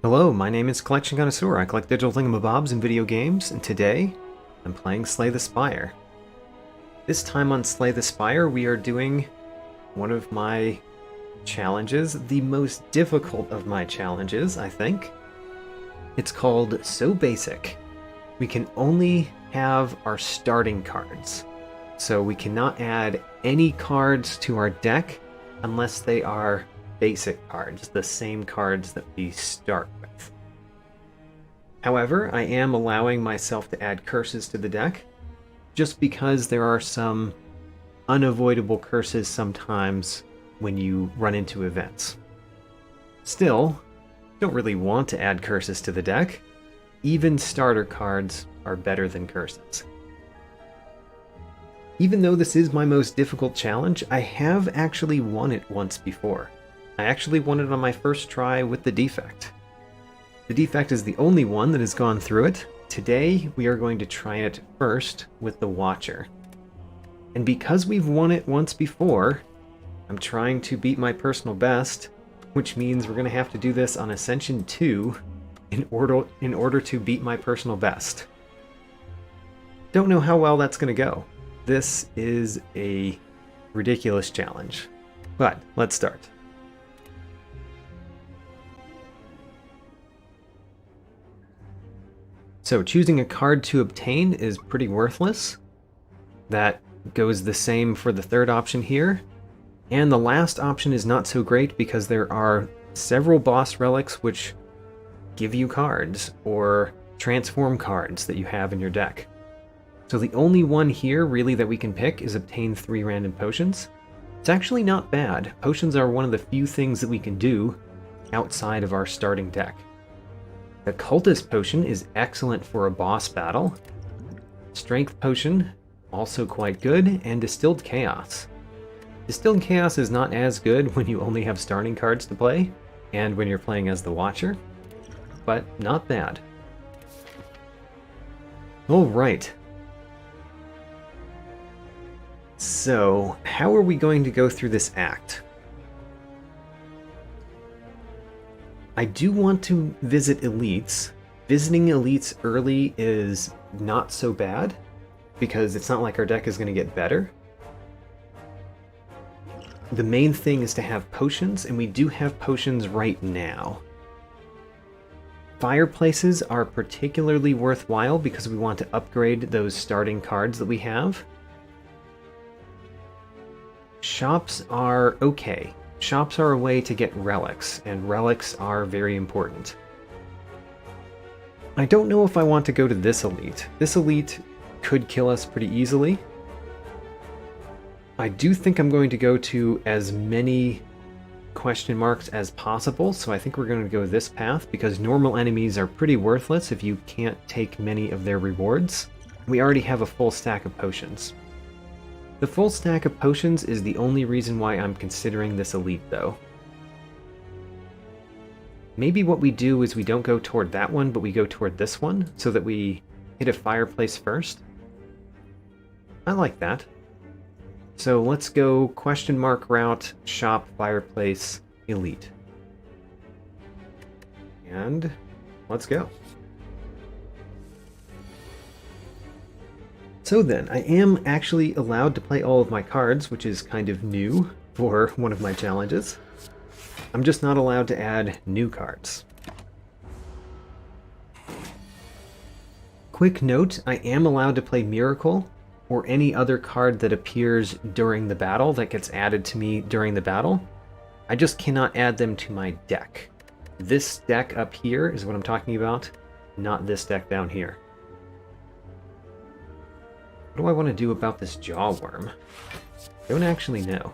Hello, my name is Collection Connoisseur. I collect digital thingamabobs and video games, and today I'm playing Slay the Spire. This time on Slay the Spire, we are doing one of my challenges, the most difficult of my challenges, I think. It's called So Basic. We can only have our starting cards, so we cannot add any cards to our deck unless they are basic cards, the same cards that we start with. However, I am allowing myself to add curses to the deck, just because there are some unavoidable curses sometimes when you run into events. Still, don't really want to add curses to the deck. Even starter cards are better than curses. Even though this is my most difficult challenge, I have actually won it once before. I actually won it on my first try with the defect. The defect is the only one that has gone through it. Today, we are going to try it first with the Watcher. And because we've won it once before, I'm trying to beat my personal best, which means we're going to have to do this on Ascension 2 in order to beat my personal best. Don't know how well that's going to go. This is a ridiculous challenge. But let's start. So choosing a card to obtain is pretty worthless. That goes the same for the third option here. And the last option is not so great because there are several boss relics which give you cards or transform cards that you have in your deck. So the only one here really that we can pick is obtain 3 random potions. It's actually not bad. Potions are one of the few things that we can do outside of our starting deck. The Cultist Potion is excellent for a boss battle. Strength Potion, also quite good, and Distilled Chaos. Distilled Chaos is not as good when you only have starting cards to play, and when you're playing as the Watcher, but not bad. Alright. So, how are we going to go through this act? I do want to visit elites. Visiting elites early is not so bad, because it's not like our deck is going to get better. The main thing is to have potions, and we do have potions right now. Fireplaces are particularly worthwhile because we want to upgrade those starting cards that we have. Shops are okay. Shops are a way to get relics, and relics are very important. I don't know if I want to go to this elite. This elite could kill us pretty easily. I do think I'm going to go to as many question marks as possible, so I think we're going to go this path because normal enemies are pretty worthless if you can't take many of their rewards. We already have a full stack of potions. The full stack of potions is the only reason why I'm considering this elite, though. Maybe what we do is we don't go toward that one, but we go toward this one, so that we hit a fireplace first. I like that. So let's go question mark route, shop, fireplace, elite. And let's go. So then, I am actually allowed to play all of my cards, which is kind of new for one of my challenges. I'm just not allowed to add new cards. Quick note, I am allowed to play Miracle, or any other card that appears during the battle that gets added to me during the battle. I just cannot add them to my deck. This deck up here is what I'm talking about, not this deck down here. What do I want to do about this Jawworm? I don't actually know.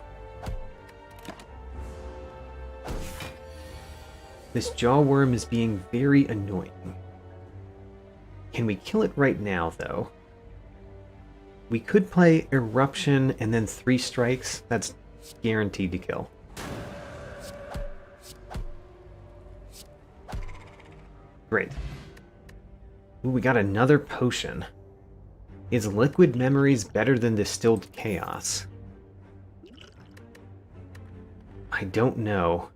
This Jawworm is being very annoying. Can we kill it right now, though? We could play Eruption and then 3 strikes. That's guaranteed to kill. Great. Ooh, we got another potion. Is Liquid Memories better than Distilled Chaos? I don't know.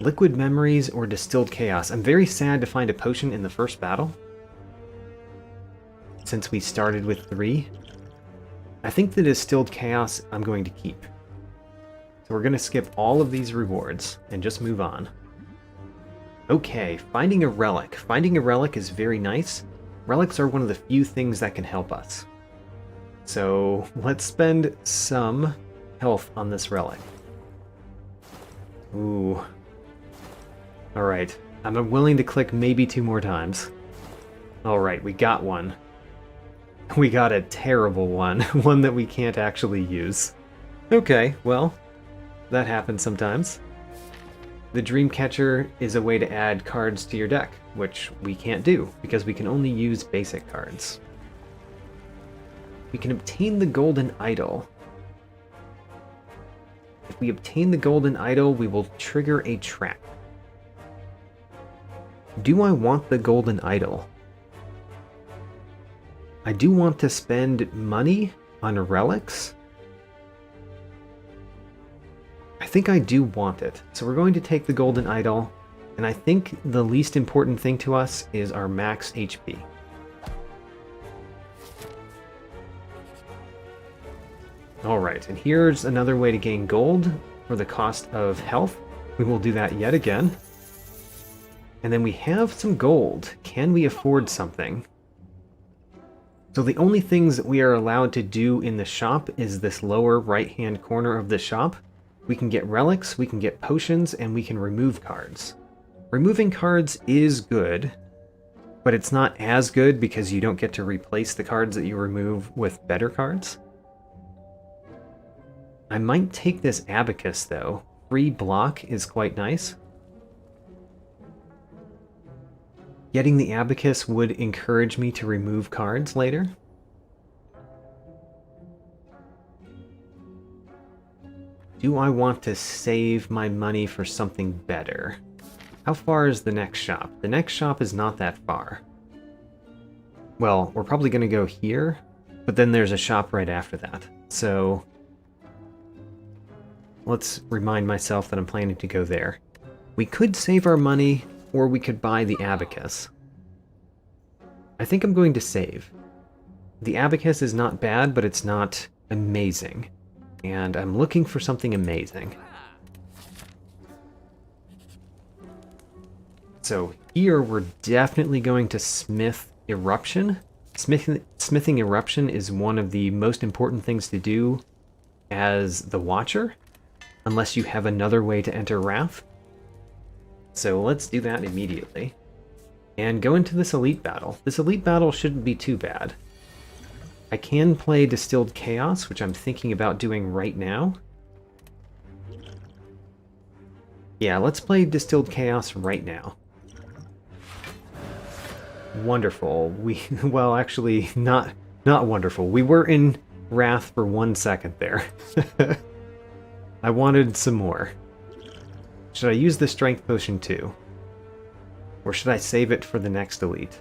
Liquid Memories or Distilled Chaos. I'm very sad to find a potion in the first battle, since we started with 3. I think the Distilled Chaos I'm going to keep. So we're going to skip all of these rewards and just move on. Okay, finding a relic. Finding a relic is very nice. Relics are one of the few things that can help us. So let's spend some health on this relic. Ooh. Alright, I'm willing to click maybe 2 more times. Alright, we got one. We got a terrible one. One that we can't actually use. Okay, well, that happens sometimes. The Dreamcatcher is a way to add cards to your deck, which we can't do, because we can only use basic cards. We can obtain the Golden Idol. If we obtain the Golden Idol, we will trigger a trap. Do I want the Golden Idol? I do want to spend money on relics. I think I do want it. So we're going to take the Golden Idol, and I think the least important thing to us is our max HP. Alright, and here's another way to gain gold for the cost of health. We will do that yet again. And then we have some gold. Can we afford something? So the only things that we are allowed to do in the shop is this lower right-hand corner of the shop. We can get relics, we can get potions, and we can remove cards. Removing cards is good, but it's not as good because you don't get to replace the cards that you remove with better cards. I might take this abacus, though. Free block is quite nice. Getting the abacus would encourage me to remove cards later. Do I want to save my money for something better? How far is the next shop? The next shop is not that far. Well, we're probably going to go here, but then there's a shop right after that. So let's remind myself that I'm planning to go there. We could save our money, or we could buy the abacus. I think I'm going to save. The abacus is not bad, but it's not amazing. And I'm looking for something amazing. So here we're definitely going to smith Eruption. Smithing Eruption is one of the most important things to do as the Watcher, unless you have another way to enter Wrath. So let's do that immediately. And go into this elite battle. This elite battle shouldn't be too bad. I can play Distilled Chaos, which I'm thinking about doing right now. Yeah, let's play Distilled Chaos right now. Wonderful. Well, actually, not wonderful. We were in Wrath for 1 second there. I wanted some more. Should I use the Strength Potion too? Or should I save it for the next elite?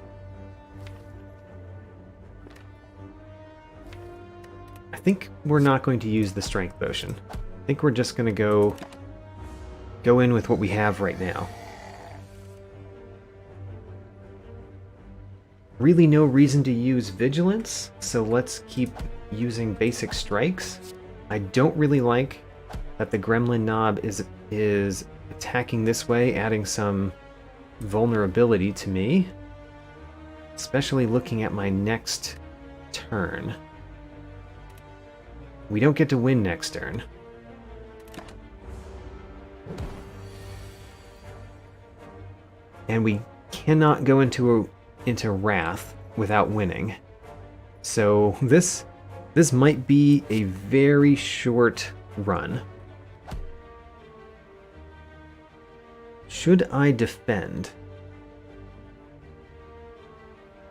I think we're not going to use the Strength Potion. I think we're just going to go in with what we have right now. Really no reason to use Vigilance, so let's keep using basic strikes. I don't really like that the Gremlin Knob is attacking this way, adding some vulnerability to me, especially looking at my next turn. We don't get to win next turn. And we cannot go into Wrath without winning. So this might be a very short run. Should I defend?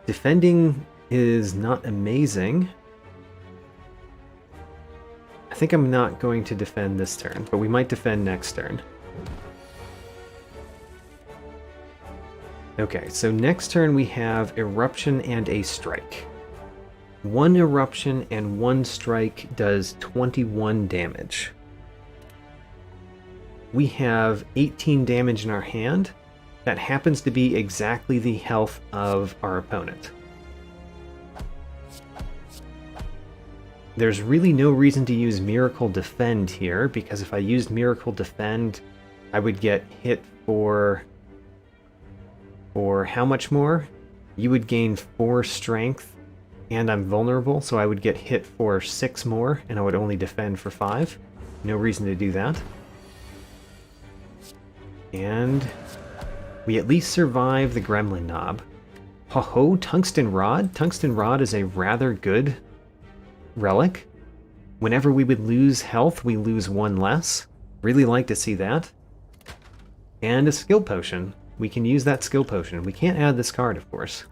Defending is not amazing. I think I'm not going to defend this turn, but we might defend next turn. Okay, so next turn we have Eruption and a Strike. 1 Eruption and 1 Strike does 21 damage. we have 18 damage in our hand. That happens to be exactly the health of our opponent. There's really no reason to use Miracle Defend here, because if I used Miracle Defend, I would get hit for how much more? You would gain 4 strength, and I'm vulnerable, so I would get hit for 6 more, and I would only defend for 5. No reason to do that. And we at least survive the Gremlin Knob. Ho-ho, Tungsten Rod? Tungsten Rod is a rather good relic. Whenever we would lose health, we lose 1 less. Really like to see that. And a skill potion. We can use that skill potion. We can't add this card, of course.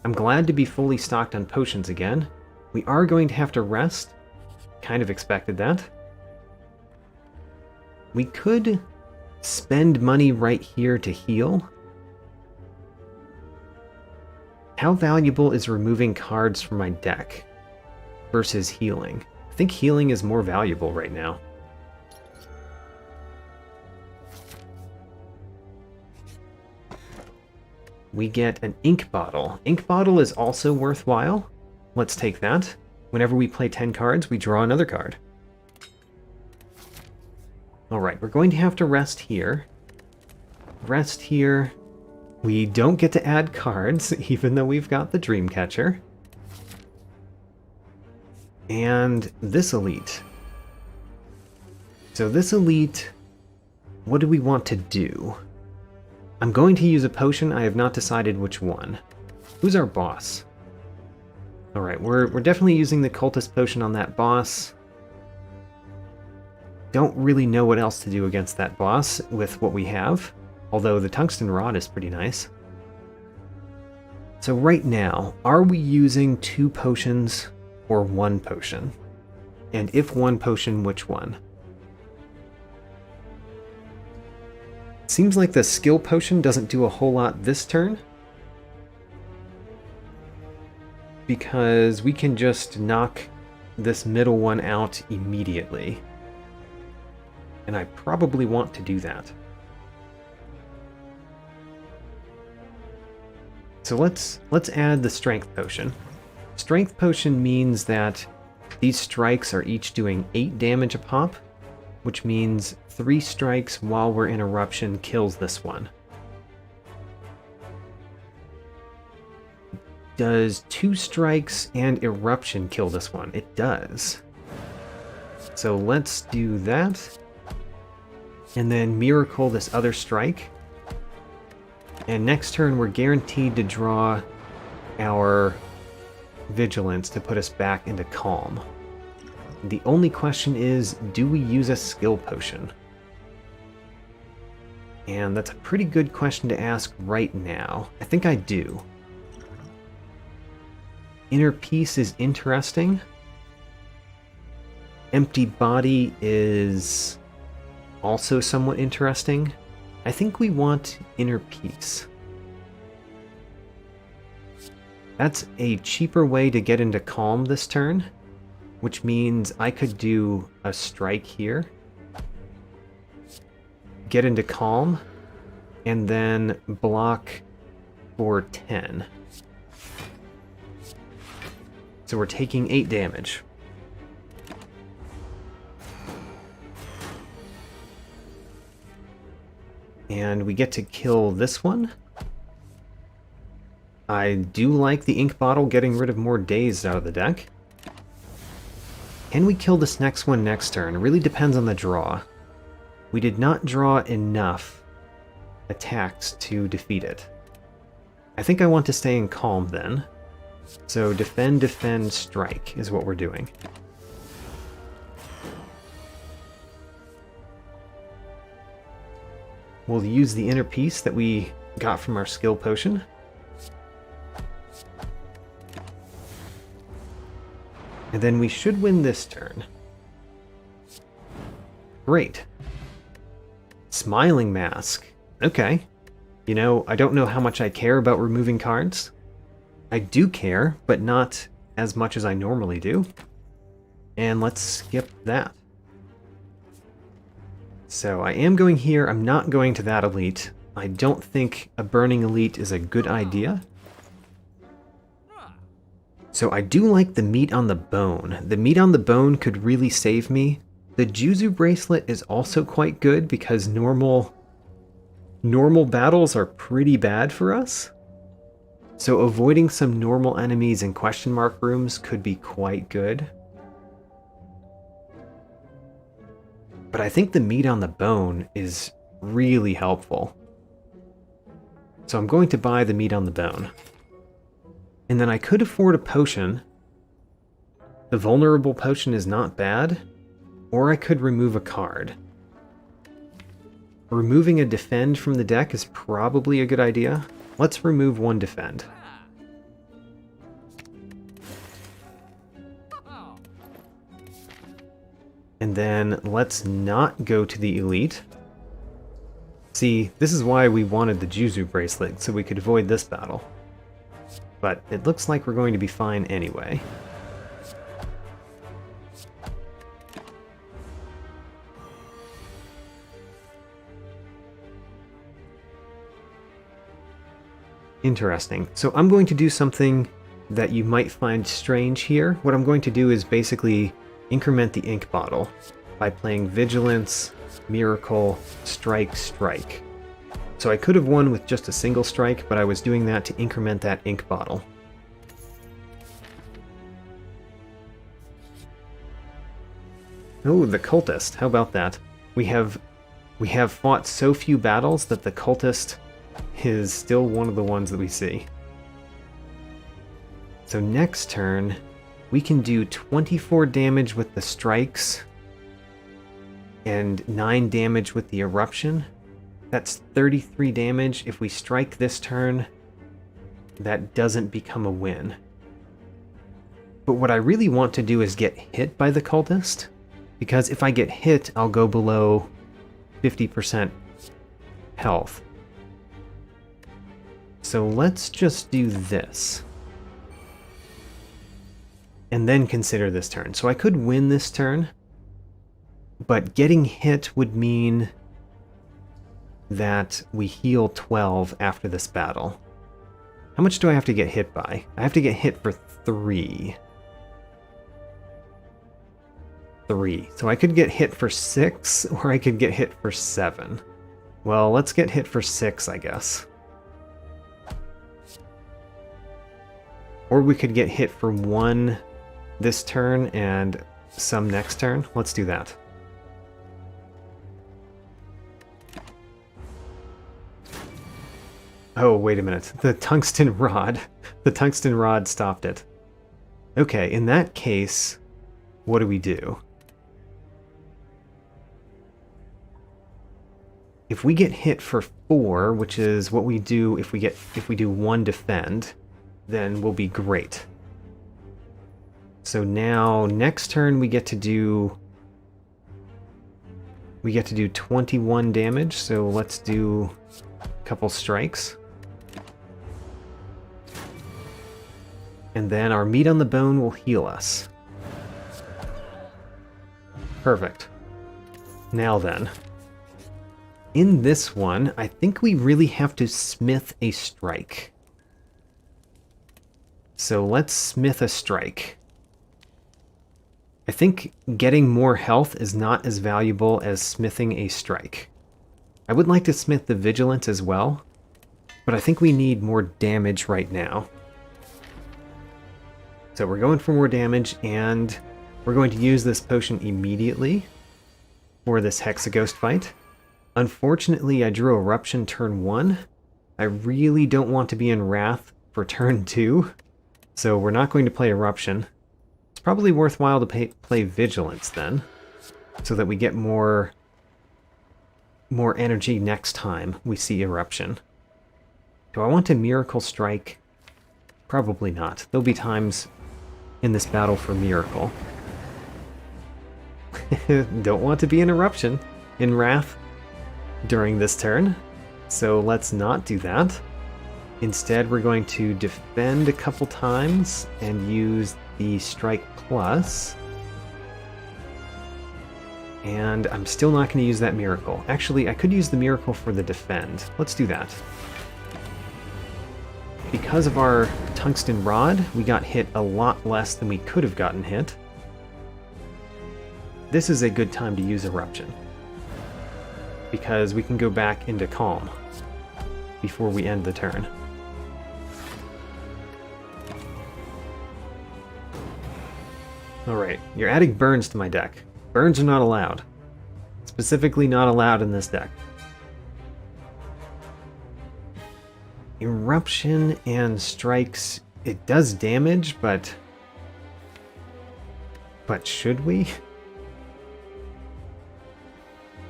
I'm glad to be fully stocked on potions again. We are going to have to rest. Kind of expected that. We could spend money right here to heal. How valuable is removing cards from my deck versus healing? I think healing is more valuable right now. We get an ink bottle. Ink bottle is also worthwhile. Let's take that. Whenever we play 10 cards, we draw another card. Alright, we're going to have to rest here. Rest here. We don't get to add cards, even though we've got the Dreamcatcher. And this elite. So this elite, what do we want to do? I'm going to use a potion. I have not decided which one. Who's our boss? Alright, we're definitely using the cultist potion on that boss. Don't really know what else to do against that boss with what we have. Although the tungsten rod is pretty nice. So right now, are we using 2 potions or 1 potion? And if 1 potion, which one? Seems like the skill potion doesn't do a whole lot this turn, because we can just knock this middle one out immediately. And I probably want to do that. So let's add the strength potion. Strength potion means that these strikes are each doing 8 damage a pop, which means 3 strikes while we're in eruption kills this one. Does 2 strikes and eruption kill this one? It does. So let's do that. And then miracle this other strike. And next turn we're guaranteed to draw our vigilance to put us back into calm. The only question is, do we use a skill potion? And that's a pretty good question to ask right now. I think I do. Inner Peace is interesting. Empty Body is also somewhat interesting. I think we want Inner Peace. That's a cheaper way to get into calm this turn, which means I could do a strike here, get into calm, and then block for 10. So we're taking 8 damage. And we get to kill this one. I do like the ink bottle getting rid of more dazed out of the deck. Can we kill this next one next turn? It really depends on the draw. We did not draw enough attacks to defeat it. I think I want to stay in calm then. So defend, defend, strike is what we're doing. We'll use the inner peace that we got from our skill potion. And then we should win this turn. Great. Smiling Mask. Okay. You know, I don't know how much I care about removing cards. I do care, but not as much as I normally do. And let's skip that. So I am going here. I'm not going to that elite. I don't think a burning elite is a good idea. So I do like the meat on the bone. The meat on the bone could really save me. The Juzu bracelet is also quite good because normal battles are pretty bad for us. So avoiding some normal enemies in question mark rooms could be quite good. But I think the meat on the bone is really helpful. So I'm going to buy the meat on the bone. And then I could afford a potion. The vulnerable potion is not bad. Or I could remove a card. Removing a defend from the deck is probably a good idea. Let's remove one defend. And then let's not go to the elite. See, this is why we wanted the Juzu bracelet, so we could avoid this battle. But it looks like we're going to be fine anyway. Interesting. So I'm going to do something that you might find strange here. What I'm going to do is basically increment the ink bottle by playing Vigilance, Miracle, Strike, Strike. So I could have won with just a single strike, but I was doing that to increment that ink bottle. Oh, the Cultist. How about that? We have fought so few battles that the Cultist is still one of the ones that we see. So next turn, we can do 24 damage with the strikes and 9 damage with the eruption. That's 33 damage. If we strike this turn, that doesn't become a win. But what I really want to do is get hit by the cultist, because if I get hit, I'll go below 50% health. So let's just do this. And then consider this turn. So I could win this turn, but getting hit would mean that we heal 12 after this battle. How much do I have to get hit by? I have to get hit for 3. 3. So I could get hit for 6, or I could get hit for 7. Well, let's get hit for 6, I guess. Or we could get hit for 1 this turn and some next turn. Let's do that. Oh, wait a minute. The tungsten rod. The tungsten rod stopped it. Okay, in that case, what do we do? If we get hit for 4, which is what we do if we do 1 defend, then we'll be great. So now next turn we get to do 21 damage, so let's do a couple strikes. And then our meat on the bone will heal us. Perfect. Now then, in this one, I think we really have to smith a strike. So let's smith a strike. I think getting more health is not as valuable as smithing a strike. I would like to smith the vigilance as well, but I think we need more damage right now. So we're going for more damage, and we're going to use this potion immediately for this Hexaghost fight. Unfortunately, I drew Eruption turn 1. I really don't want to be in Wrath for turn 2, so we're not going to play Eruption. It's probably worthwhile to play Vigilance then, so that we get more energy next time we see Eruption. Do I want to Miracle Strike? Probably not. There'll be times in this battle for Miracle. Don't want to be in Eruption, in Wrath, during this turn, so let's not do that. Instead, we're going to defend a couple times and use the Strike Plus. And I'm still not going to use that miracle. Actually, I could use the miracle for the defend. Let's do that. Because of our tungsten rod, we got hit a lot less than we could have gotten hit. This is a good time to use Eruption, because we can go back into calm before we end the turn. Alright, you're adding burns to my deck. Burns are not allowed. Specifically not allowed in this deck. Eruption and strikes, it does damage, but should we?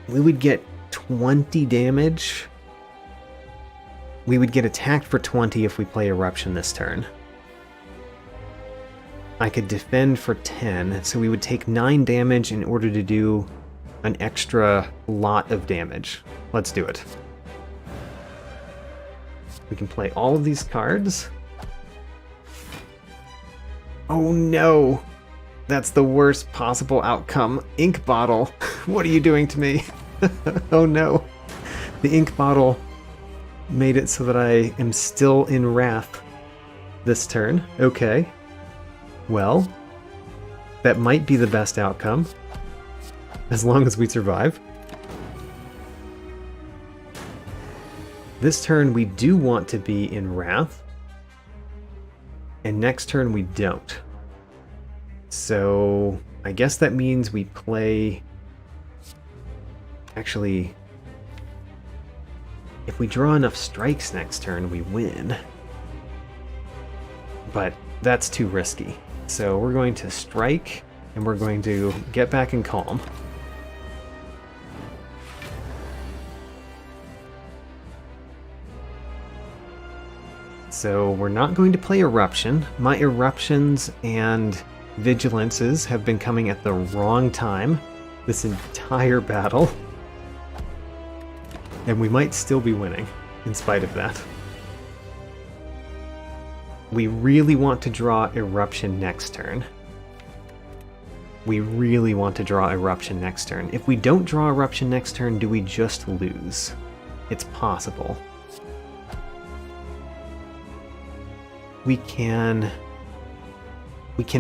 We would get 20 damage. We would get attacked for 20 if we play Eruption this turn. I could defend for 10, so we would take 9 damage in order to do an extra lot of damage. Let's do it. We can play all of these cards. Oh no! That's the worst possible outcome. Ink bottle! What are you doing to me? Oh no! The ink bottle made it so that I am still in wrath this turn. Okay. Well, that might be the best outcome, as long as we survive. This turn we do want to be in wrath, and next turn we don't. So I guess that means we play... Actually, if we draw enough strikes next turn, we win. But that's too risky. So we're going to strike, and we're going to get back in calm. So we're not going to play Eruption. My Eruptions and Vigilances have been coming at the wrong time this entire battle. And we might still be winning, in spite of that. We really want to draw Eruption next turn. We really want to draw Eruption next turn. If we don't draw Eruption next turn, do we just lose? It's possible. We can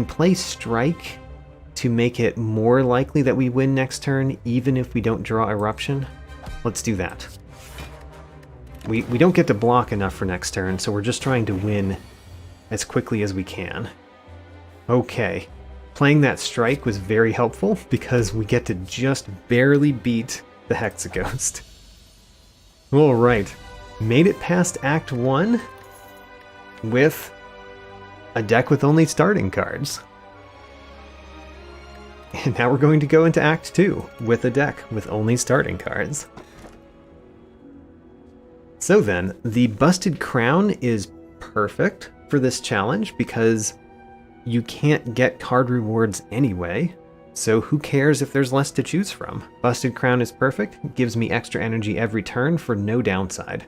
play Strike to make it more likely that we win next turn, even if we don't draw Eruption. Let's do that. We don't get to block enough for next turn, so we're just trying to win as quickly as we can. Okay. Playing that Strike was very helpful, because we get to just barely beat the Hexaghost. Alright. Made it past Act 1 with a deck with only starting cards. And now we're going to go into Act 2 with a deck with only starting cards. So then, the Busted Crown is perfect for this challenge because you can't get card rewards anyway, so who cares if there's less to choose from? Busted Crown is perfect, gives me extra energy every turn for no downside.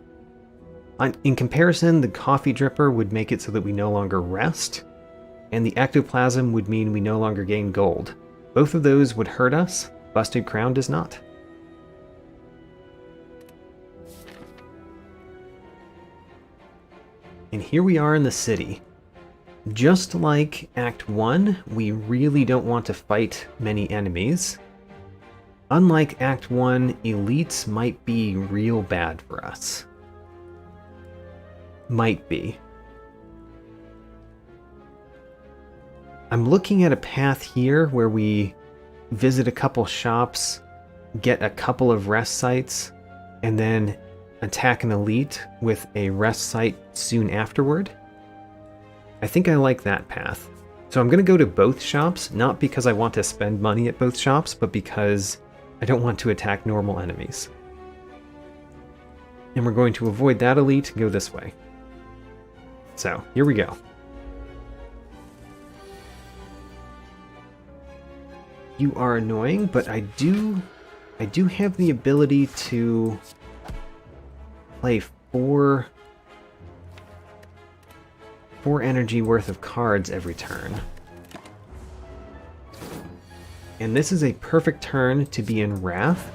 In comparison, the Coffee Dripper would make it so that we no longer rest, and the Ectoplasm would mean we no longer gain gold. Both of those would hurt us. Busted Crown does not. And here we are in the city. Just like Act 1, we really don't want to fight many enemies. Unlike Act 1, elites might be real bad for us. Might be. I'm looking at a path here where we visit a couple shops, get a couple of rest sites, and then attack an elite with a rest site soon afterward. I think I like that path. So I'm going to go to both shops, not because I want to spend money at both shops, but because I don't want to attack normal enemies. And we're going to avoid that elite and go this way. So, here we go. You are annoying, but I do have the ability to play four energy worth of cards every turn. And this is a perfect turn to be in Wrath,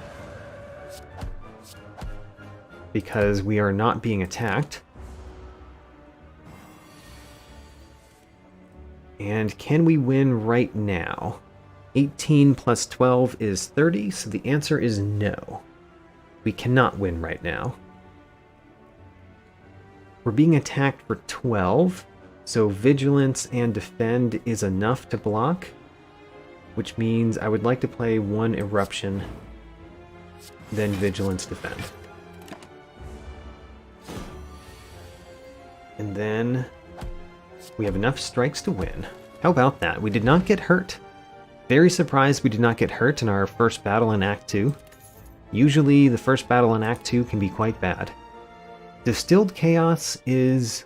because we are not being attacked. And can we win right now? 18 plus 12 is 30, so the answer is no. We cannot win right now. We're being attacked for 12, so Vigilance and Defend is enough to block, which means I would like to play one Eruption, then Vigilance Defend. And then we have enough strikes to win. How about that? We did not get hurt. Very surprised we did not get hurt in our first battle in Act 2. Usually the first battle in Act 2 can be quite bad. Distilled Chaos is,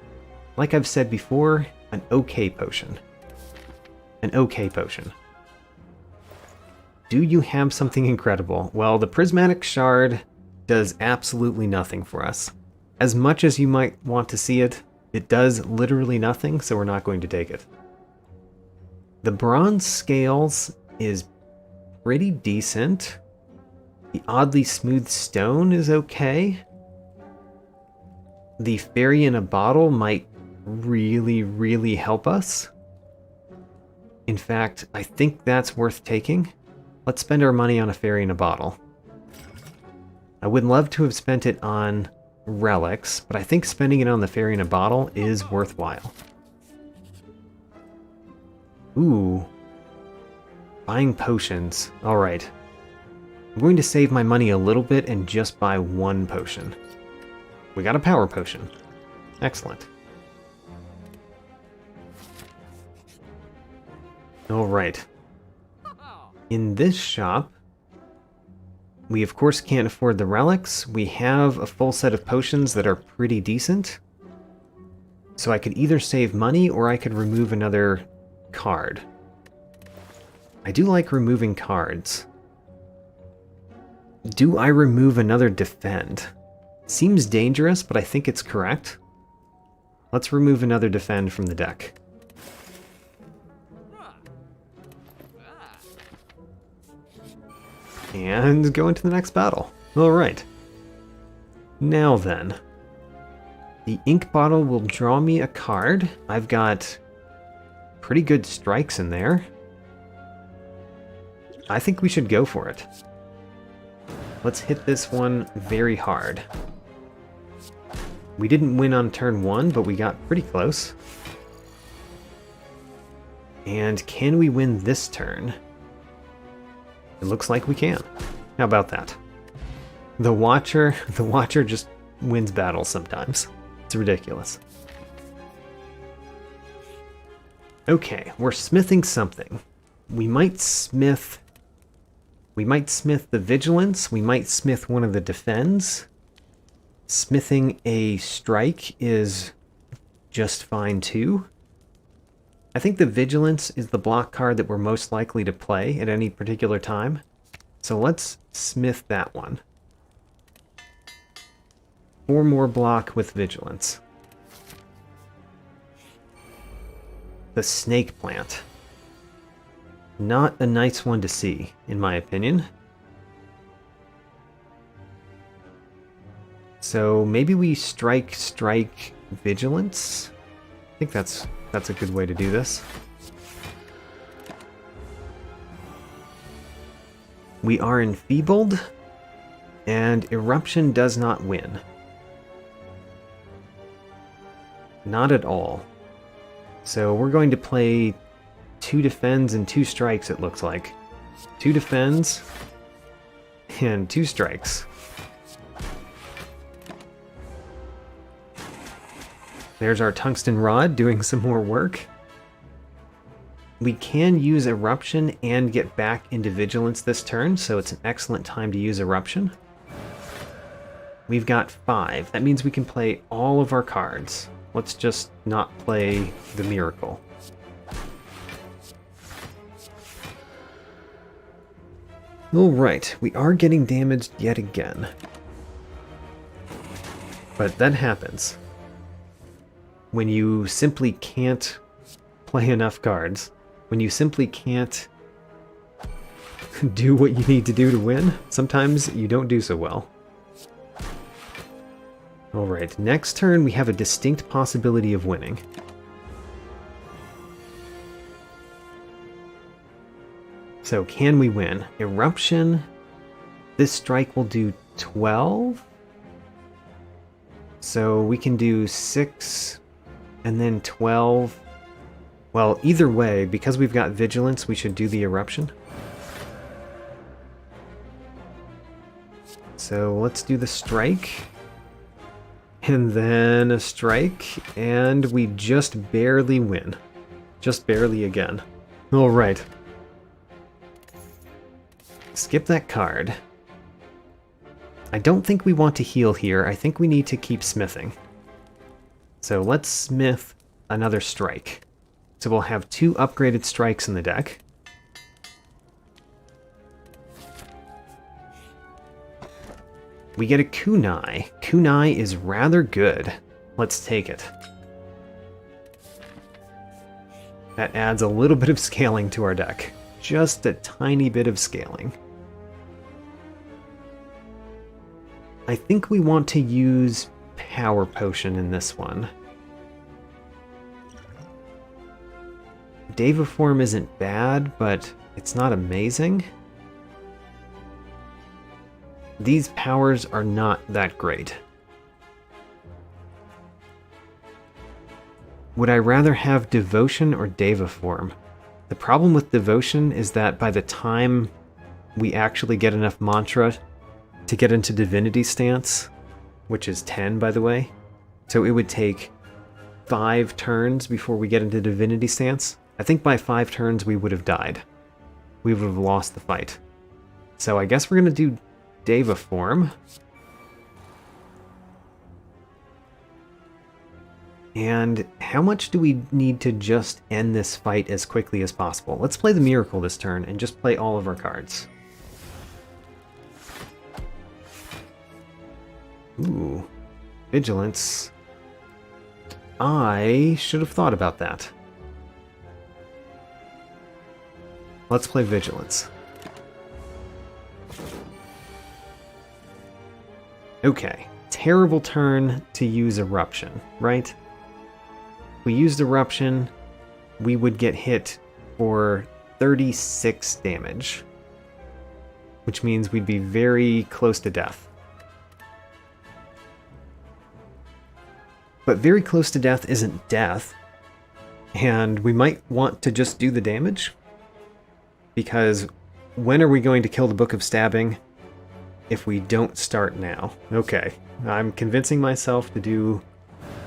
like I've said before, an okay potion. An okay potion. Do you have something incredible? Well, the Prismatic Shard does absolutely nothing for us. As much as you might want to see it, it does literally nothing, so we're not going to take it. The Bronze Scales is pretty decent. The Oddly Smooth Stone is okay. The Fairy in a Bottle might really, really help us. In fact, I think that's worth taking. Let's spend our money on a Fairy in a Bottle. I would love to have spent it on relics, but I think spending it on the Fairy in a Bottle is worthwhile. Ooh. Buying potions. Alright. I'm going to save my money a little bit and just buy one potion. We got a power potion. Excellent. Alright. In this shop, we of course can't afford the relics. We have a full set of potions that are pretty decent. So I could either save money or I could remove another card. I do like removing cards. Do I remove another Defend? Seems dangerous, but I think it's correct. Let's remove another Defend from the deck. And go into the next battle. Alright. Now then. The ink bottle will draw me a card. I've got pretty good strikes in there. I think we should go for it. Let's hit this one very hard. We didn't win on turn 1, but we got pretty close. And can we win this turn? It looks like we can. How about that? The Watcher just wins battles sometimes. It's ridiculous. Okay, we're smithing something. We might smith the Vigilance, we might smith one of the Defends. Smithing a Strike is just fine too. I think the Vigilance is the block card that we're most likely to play at any particular time. So let's smith that one. 4 more block with Vigilance. The Snake Plant. Not a nice one to see, in my opinion. So maybe we strike Vigilance. I think that's a good way to do this. We are enfeebled, and Eruption does not win. Not at all. So we're going to play 2 Defends and 2 strikes, it looks like. 2 Defends and 2 strikes. There's our Tungsten Rod doing some more work. We can use Eruption and get back into Vigilance this turn, so it's an excellent time to use Eruption. We've got 5. That means we can play all of our cards. Let's just not play the Miracle. Alright, we are getting damaged yet again. But that happens. When you simply can't play enough cards. When you simply can't do what you need to do to win. Sometimes you don't do so well. Alright, next turn we have a distinct possibility of winning. So can we win? Eruption. This strike will do 12. So we can do 6 and then 12. Well, either way, because we've got Vigilance, we should do the Eruption. So let's do the strike. And then a strike, and we just barely win. Just barely again. Alright. Skip that card. I don't think we want to heal here. I think we need to keep smithing. So let's smith another strike. So we'll have 2 upgraded strikes in the deck. We get a kunai. Kunai is rather good. Let's take it. That adds a little bit of scaling to our deck. Just a tiny bit of scaling. I think we want to use Power Potion in this one. Devaform isn't bad, but it's not amazing. These powers are not that great. Would I rather have Devotion or Devaform? The problem with Devotion is that by the time we actually get enough mantra to get into Divinity stance, which is 10 by the way, so it would take 5 turns before we get into Divinity stance. I think by 5 turns we would have died. We would have lost the fight. So I guess we're going to do Devaform. And how much do we need to just end this fight as quickly as possible? Let's play the Miracle this turn and just play all of our cards. Ooh, Vigilance. I should have thought about that. Let's play Vigilance. Okay, terrible turn to use Eruption, right? If we used Eruption, we would get hit for 36 damage, which means we'd be very close to death. But very close to death isn't death, and we might want to just do the damage, because when are we going to kill the Book of Stabbing if we don't start now? Okay, I'm convincing myself to do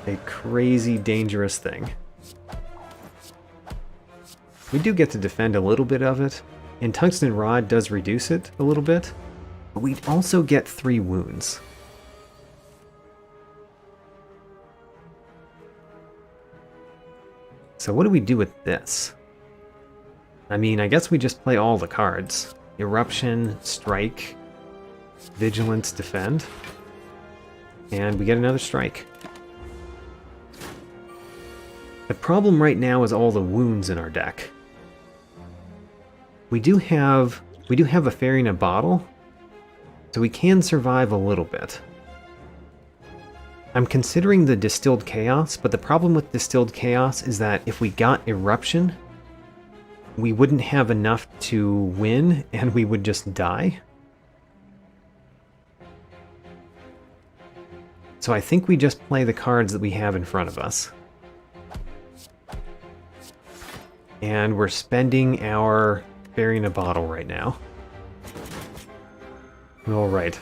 a crazy dangerous thing. We do get to defend a little bit of it, and Tungsten Rod does reduce it a little bit, but we also get 3 wounds. So what do we do with this? I mean, I guess we just play all the cards. Eruption, Strike, Vigilance, Defend, and we get another strike. The problem right now is all the wounds in our deck. We do have a fairy in a bottle, so we can survive a little bit. I'm considering the Distilled Chaos, but the problem with Distilled Chaos is that if we got Eruption, we wouldn't have enough to win, and we would just die. So I think we just play the cards that we have in front of us. And we're spending our fairy in a bottle right now. Alright.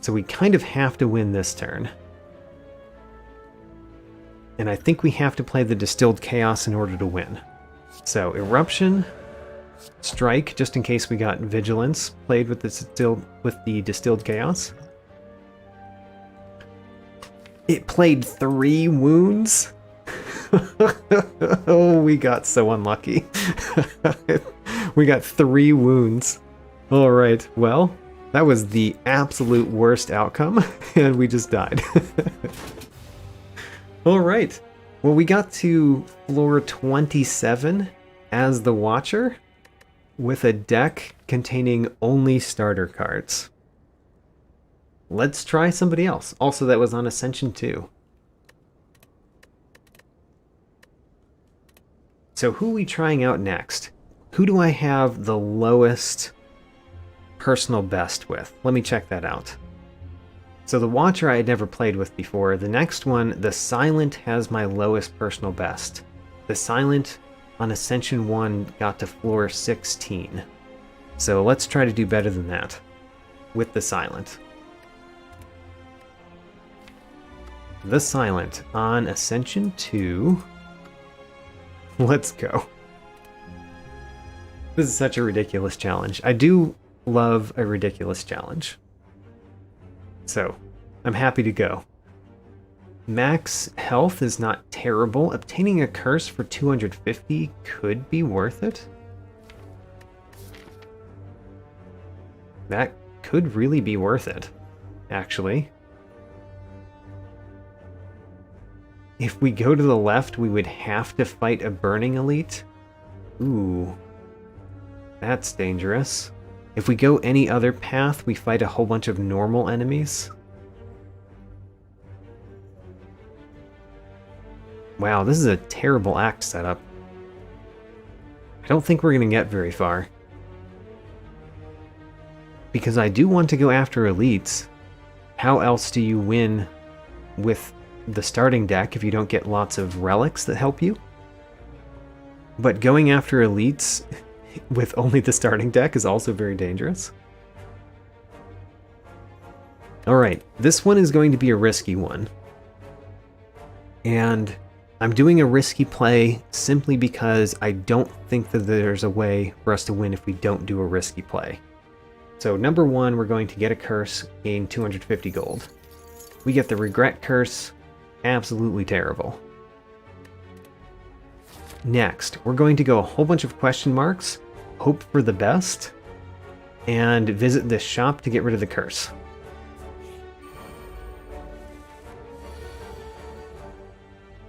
So we kind of have to win this turn. And I think we have to play the Distilled Chaos in order to win. So, Eruption, Strike, just in case we got Vigilance played with the Distilled Chaos. It played 3 wounds? Oh, we got so unlucky. We got 3 wounds. Alright, well, that was the absolute worst outcome, and we just died. Alright, well, we got to floor 27 as the Watcher. with a deck containing only starter cards. Let's try somebody else. Also, that was on Ascension 2. So who are we trying out next? Who do I have the lowest personal best with? Let me check that out. So the Watcher I had never played with before. The next one, the Silent, has my lowest personal best. The Silent on Ascension 1 got to floor 16. So let's try to do better than that with the Silent. The Silent on Ascension 2. Let's go. This is such a ridiculous challenge. I do love a ridiculous challenge. So, I'm happy to go. Max health is not terrible. Obtaining a curse for 250 could be worth it. That could really be worth it, actually. If we go to the left, we would have to fight a burning elite. Ooh. That's dangerous. If we go any other path, we fight a whole bunch of normal enemies. Wow, this is a terrible act setup. I don't think we're going to get very far. Because I do want to go after elites. How else do you win with the starting deck if you don't get lots of relics that help you? But going after elites with only the starting deck is also very dangerous. Alright, this one is going to be a risky one. And I'm doing a risky play simply because I don't think that there's a way for us to win if we don't do a risky play. So number one, we're going to get a curse, gain 250 gold. We get the Regret Curse, absolutely terrible. Next, we're going to go a whole bunch of question marks, hope for the best, and visit this shop to get rid of the curse.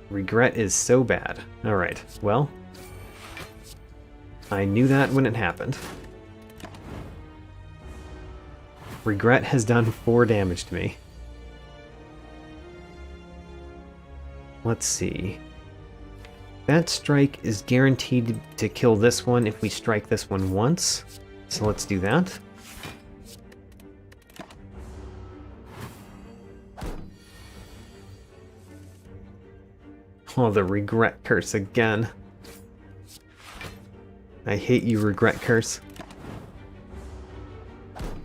Regret is so bad. Alright, well, I knew that when it happened. Regret has done 4 damage to me. Let's see. That strike is guaranteed to kill this one if we strike this one once. So let's do that. Oh, the Regret Curse again. I hate you, Regret Curse.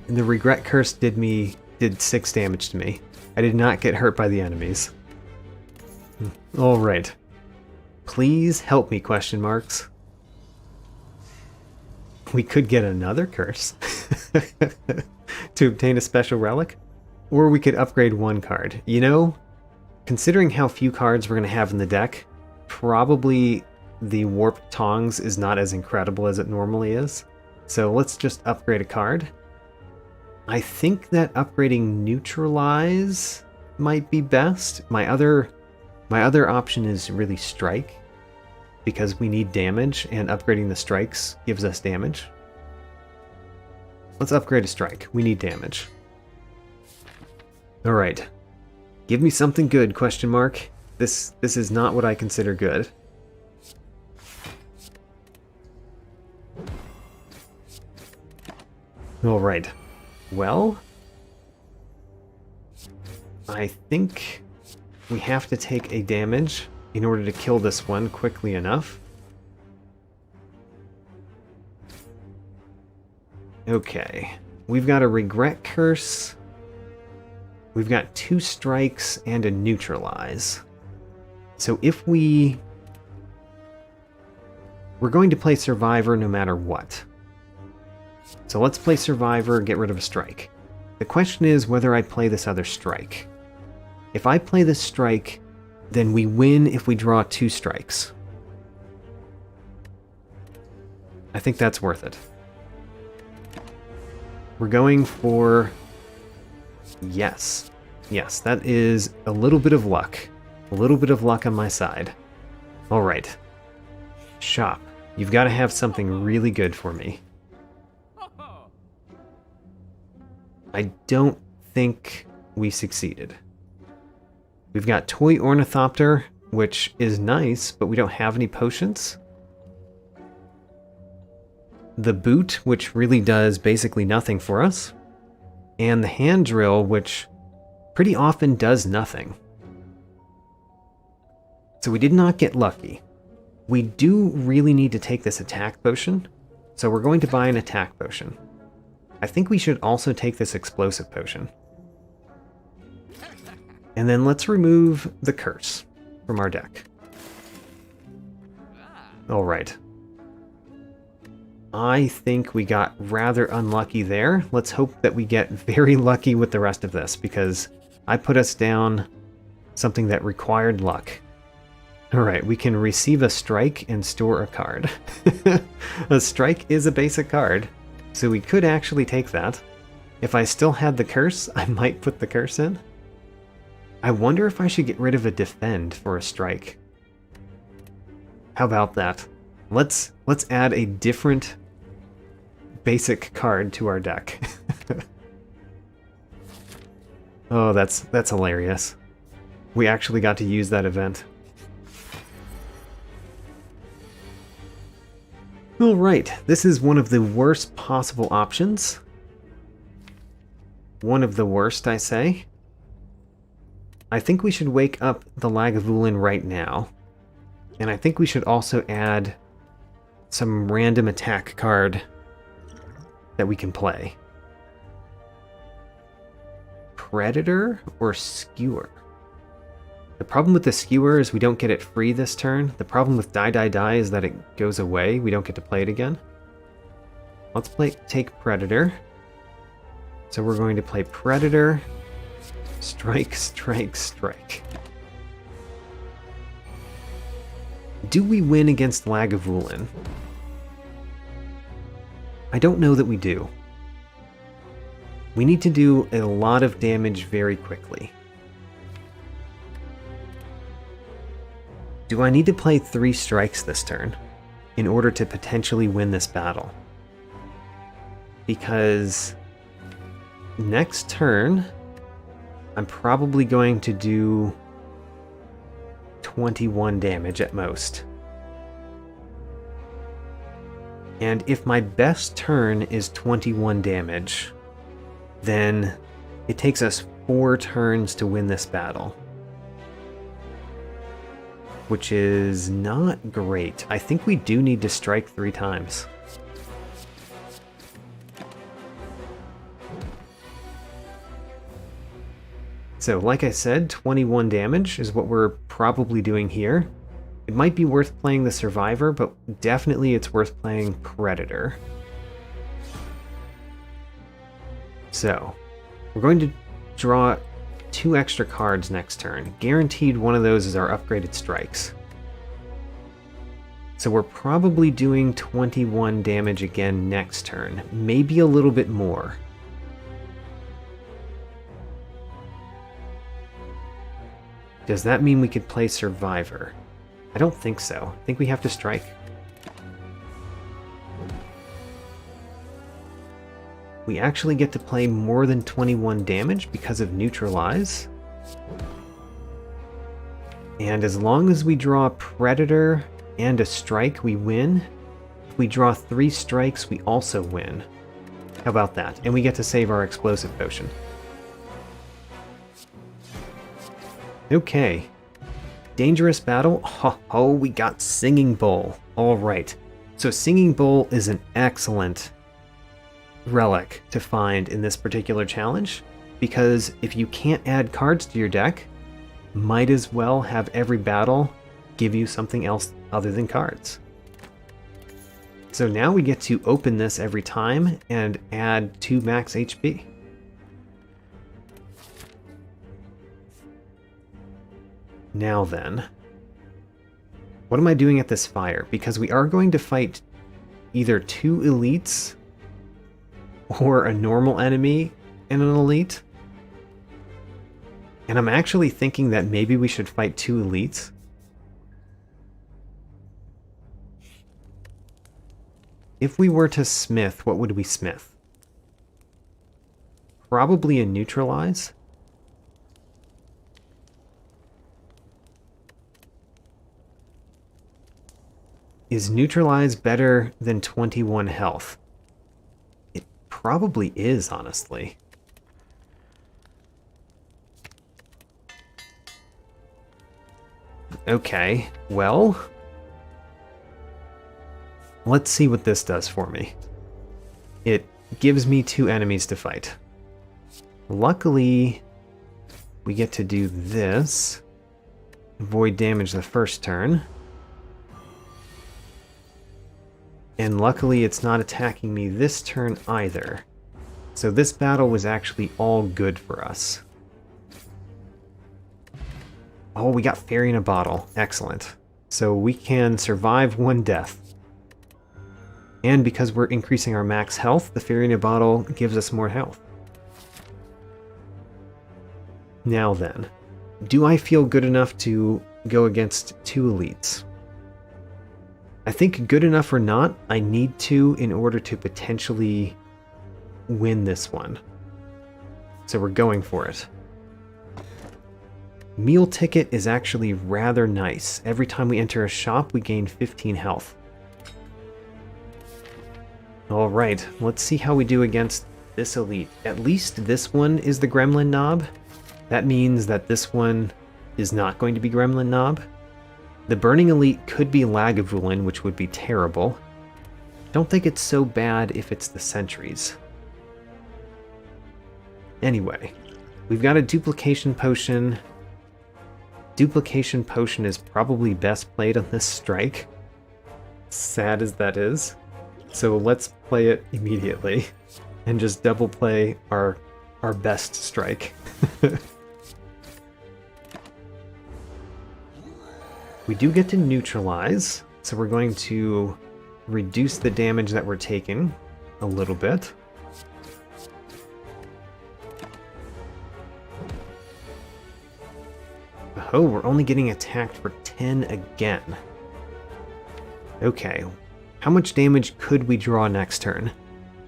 And the Regret Curse did 6 damage to me. I did not get hurt by the enemies. Alright. Please help me, question marks. We could get another curse to obtain a special relic. Or we could upgrade one card. You know, considering how few cards we're going to have in the deck, probably the Warped Tongs is not as incredible as it normally is. So let's just upgrade a card. I think that upgrading Neutralize might be best. My other option is really Strike, because we need damage, and upgrading the strikes gives us damage. Let's upgrade a strike. We need damage. Alright. Give me something good, question mark. This is not what I consider good. Alright. Well, I think we have to take a damage in order to kill this one quickly enough. Okay. We've got a Regret Curse. We've got 2 strikes and a Neutralize. So if we're going to play Survivor no matter what. So let's play Survivor, get rid of a strike. The question is whether I play this other strike. If I play this strike, then we win if we draw 2 strikes. I think that's worth it. We're going for... Yes. Yes, that is a little bit of luck. A little bit of luck on my side. Alright. Shop. You've got to have something really good for me. I don't think we succeeded. We've got Toy Ornithopter, which is nice, but we don't have any potions. The Boot, which really does basically nothing for us. And the Hand Drill, which pretty often does nothing. So we did not get lucky. We do really need to take this attack potion, so we're going to buy an attack potion. I think we should also take this explosive potion. And then let's remove the curse from our deck. Alright. I think we got rather unlucky there. Let's hope that we get very lucky with the rest of this, because I put us down something that required luck. Alright, we can receive a strike and store a card. A strike is a basic card, so we could actually take that. If I still had the curse, I might put the curse in. I wonder if I should get rid of a defend for a strike. How about that? Let's add a different basic card to our deck. Oh, that's hilarious. We actually got to use that event. Alright, this is one of the worst possible options. One of the worst, I say. I think we should wake up the Lagavulin right now. And I think we should also add some random attack card that we can play. Predator or Skewer? The problem with the Skewer is we don't get it free this turn. The problem with Die Die Die is that it goes away. We don't get to play it again. Let's take Predator. So we're going to play Predator. Strike, strike, strike. Do we win against Lagavulin? I don't know that we do. We need to do a lot of damage very quickly. Do I need to play 3 strikes this turn in order to potentially win this battle? Because next turn, I'm probably going to do 21 damage at most. And if my best turn is 21 damage, then it takes us 4 turns to win this battle. Which is not great. I think we do need to strike 3 times. So, like I said, 21 damage is what we're probably doing here. It might be worth playing the Survivor, but definitely it's worth playing Predator. So, we're going to draw 2 extra cards next turn. Guaranteed one of those is our upgraded strikes. So we're probably doing 21 damage again next turn. Maybe a little bit more. Does that mean we could play Survivor? I don't think so. I think we have to strike. We actually get to play more than 21 damage because of Neutralize. And as long as we draw a Predator and a strike, we win. If we draw 3 strikes, we also win. How about that? And we get to save our explosive potion. Okay. Dangerous battle. Oh, we got Singing Bowl. Alright. So Singing Bowl is an excellent relic to find in this particular challenge, because if you can't add cards to your deck, might as well have every battle give you something else other than cards. So now we get to open this every time and add 2 max HP. Now then, what am I doing at this fire? Because we are going to fight either 2 elites or a normal enemy and an elite. And I'm actually thinking that maybe we should fight 2 elites. If we were to smith, what would we smith? probably a neutralize. Is neutralize better than 21 health? It probably is, honestly. Okay, well, let's see what this does for me. It gives me 2 enemies to fight. Luckily, we get to do this. Avoid damage the first turn. And luckily it's not attacking me this turn either. So this battle was actually all good for us. Oh, we got Fairy in a Bottle. Excellent. So we can survive 1 death. And because we're increasing our max health, the Fairy in a Bottle gives us more health. Now then, do I feel good enough to go against 2 elites? I think good enough or not, I need to in order to potentially win this one. So we're going for it. Meal ticket is actually rather nice. Every time we enter a shop, we gain 15 health. Alright, let's see how we do against this elite. At least this one is the Gremlin Knob. That means that this one is not going to be Gremlin Knob. The Burning Elite could be Lagavulin, which would be terrible. Don't think it's so bad if it's the Sentries. Anyway, we've got a Duplication Potion. Duplication Potion is probably best played on this strike. Sad as that is. So let's play it immediately and just double play our best strike. We do get to neutralize, so we're going to reduce the damage that we're taking a little bit. Oh, we're only getting attacked for 10 again. Okay, how much damage could we draw next turn?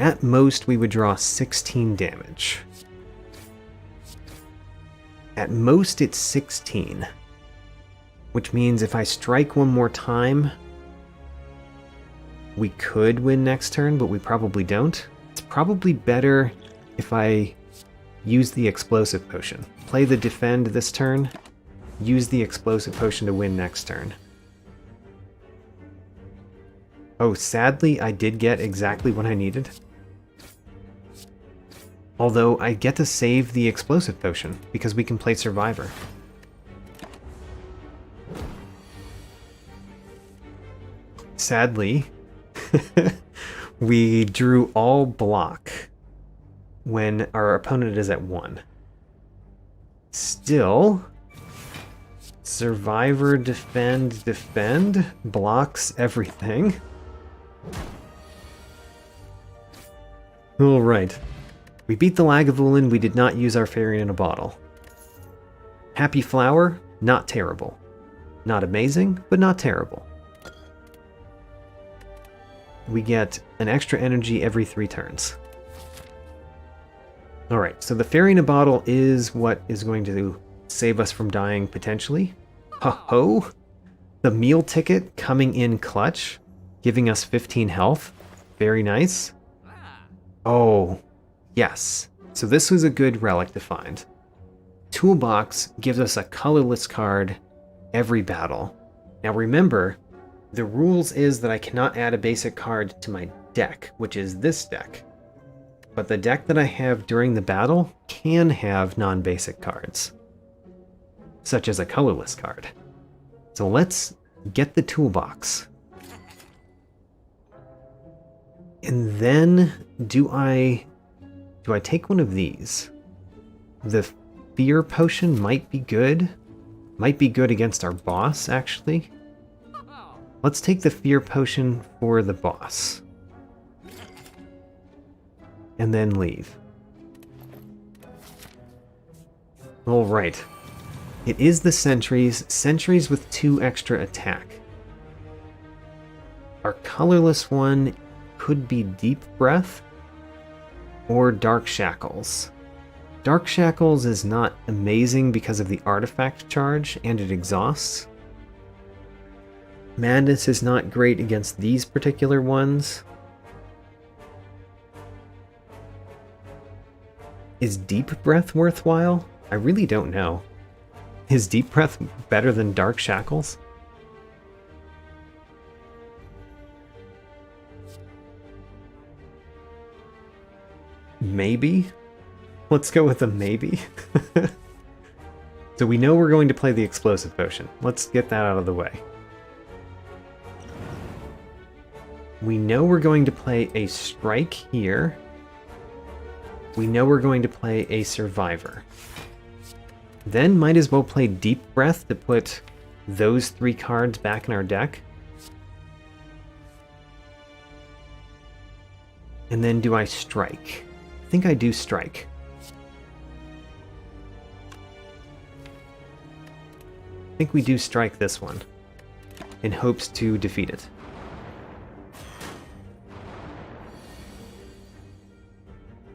At most, we would draw 16 damage. At most, it's 16. Which means if I strike one more time, we could win next turn, but we probably don't. It's probably better if I use the Explosive Potion. Play the Defend this turn, use the Explosive Potion to win next turn. Oh, sadly, I did get exactly what I needed. Although, I get to save the Explosive Potion, because we can play Survivor. Sadly, we drew all block when our opponent is at 1. Still, Survivor, Defend, Defend blocks everything. Alright. We beat the Lagavulin, we did not use our Fairy in a Bottle. Happy Flower, not terrible. Not amazing, but not terrible. We get an extra energy every 3 turns. Alright, so the Fairy in a Bottle is what is going to save us from dying potentially. Ho-ho! The meal ticket coming in clutch, giving us 15 health. Very nice. Oh, yes. So this was a good relic to find. Toolbox gives us a colorless card every battle. Now remember, the rules is that I cannot add a basic card to my deck, which is this deck. But the deck that I have during the battle can have non-basic cards, such as a colorless card. So let's get the toolbox. And then do I take one of these? The Fear Potion might be good. Might be good against our boss, actually. Let's take the Fear Potion for the boss. And then leave. Alright. It is the Sentries. Sentries with 2 extra attack. Our colorless one could be Deep Breath or Dark Shackles. Dark Shackles is not amazing because of the artifact charge, and it exhausts. Madness is not great against these particular ones. Is Deep Breath worthwhile? I really don't know. Is Deep Breath better than Dark Shackles? Maybe? Let's go with a maybe. So we know we're going to play the Explosive Potion. Let's get that out of the way. We know we're going to play a Strike here. We know we're going to play a Survivor. Then might as well play Deep Breath to put those 3 cards back in our deck. And then do I Strike? I think I do Strike. I think we do Strike this one in hopes to defeat it.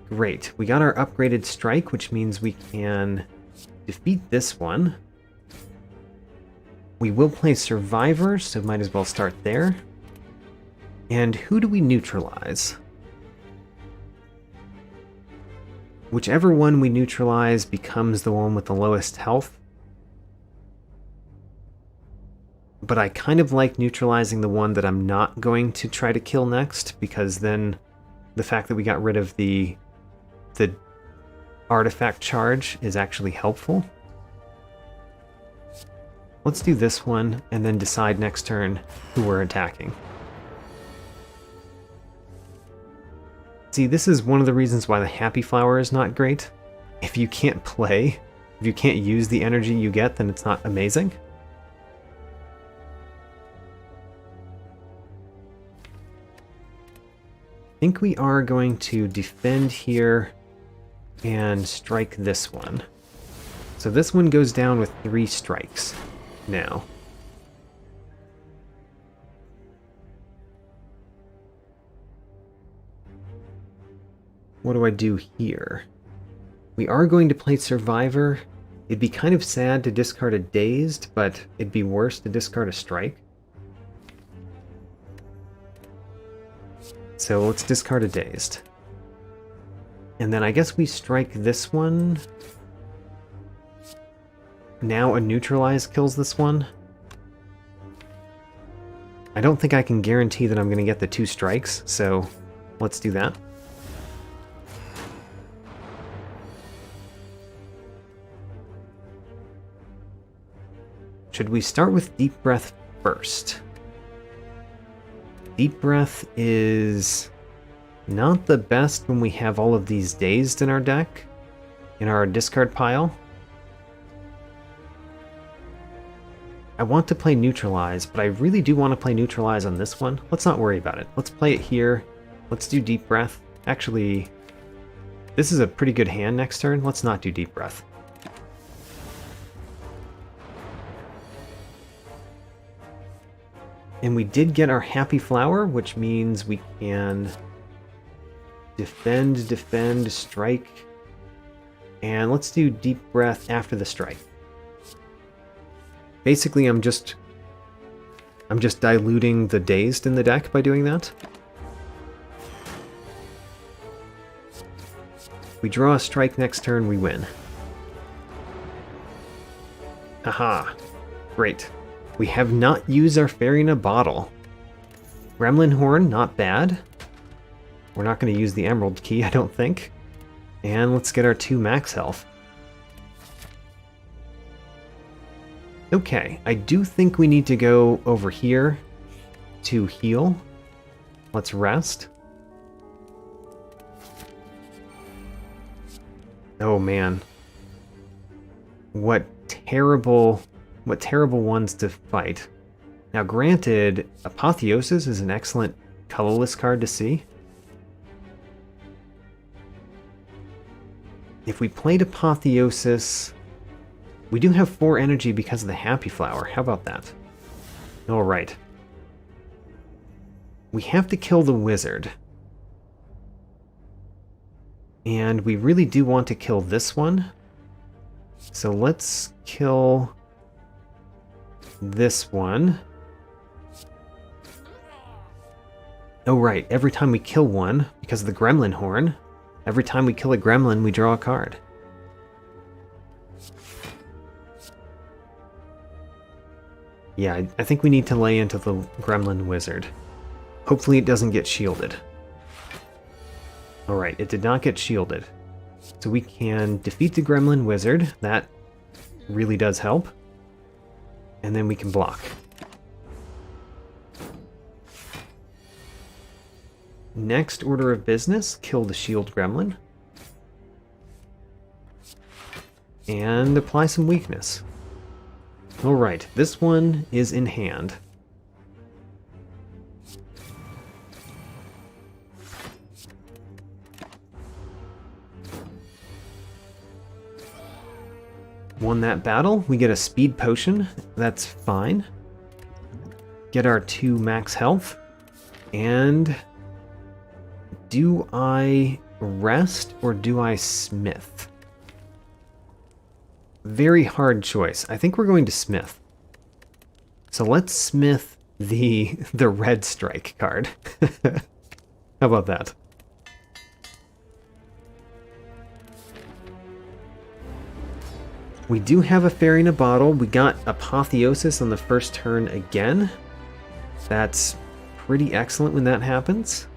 Great, we got our upgraded Strike, which means we can defeat this one. We will play Survivor, so might as well start there. And who do we neutralize? Whichever one we neutralize becomes the one with the lowest health. But I kind of like neutralizing the one that I'm not going to try to kill next, because then the fact that we got rid of the artifact charge is actually helpful. Let's do this one and then decide next turn who we're attacking. See, this is one of the reasons why the Happy Flower is not great. If you can't play, if you can't use the energy you get, then it's not amazing. I think we are going to defend here and strike this one. So this one goes down with 3 strikes now. What do I do here? We are going to play Survivor. It'd be kind of sad to discard a Dazed, but it'd be worse to discard a Strike. So let's discard a Dazed. And then I guess we strike this one. Now a Neutralize kills this one. I don't think I can guarantee that I'm going to get the 2 strikes, so let's do that. Should we start with Deep Breath first? Deep Breath is not the best when we have all of these Dazed in our deck, in our discard pile. I want to play Neutralize, but I really do want to play Neutralize on this one. Let's not worry about it. Let's play it here. Let's do Deep Breath. Actually, this is a pretty good hand next turn. Let's not do Deep Breath. And we did get our Happy Flower, which means we can defend, strike. And let's do Deep Breath after the strike. Basically, I'm just diluting the Dazed in the deck by doing that. We draw a strike next turn, we win. Haha, great. We have not used our Fairy in a Bottle. Gremlin Horn, not bad. We're not going to use the Emerald Key, I don't think. And let's get our 2 max health. Okay, I do think we need to go over here to heal. Let's rest. Oh man. What terrible ones to fight. Now granted, Apotheosis is an excellent colorless card to see. If we played Apotheosis, we do have 4 energy because of the Happy Flower. How about that? Alright. We have to kill the wizard. And we really do want to kill this one. So let's kill this one. Oh right, every time we kill one, because of the gremlin horn, every time we kill a gremlin, we draw a card. Yeah, I think we need to lay into the gremlin wizard. Hopefully it doesn't get shielded. Alright, it did not get shielded. So we can defeat the gremlin wizard. That really does help. And then we can block. Next order of business, kill the shield gremlin. And apply some weakness. Alright, this one is in hand. Won that battle. We get a speed potion. That's fine. Get our 2 max health. And do I rest or do I smith? Very hard choice. I think we're going to smith. So let's smith the red strike card. How about that? We do have a fairy in a bottle. We got Apotheosis on the first turn again. That's pretty excellent when that happens.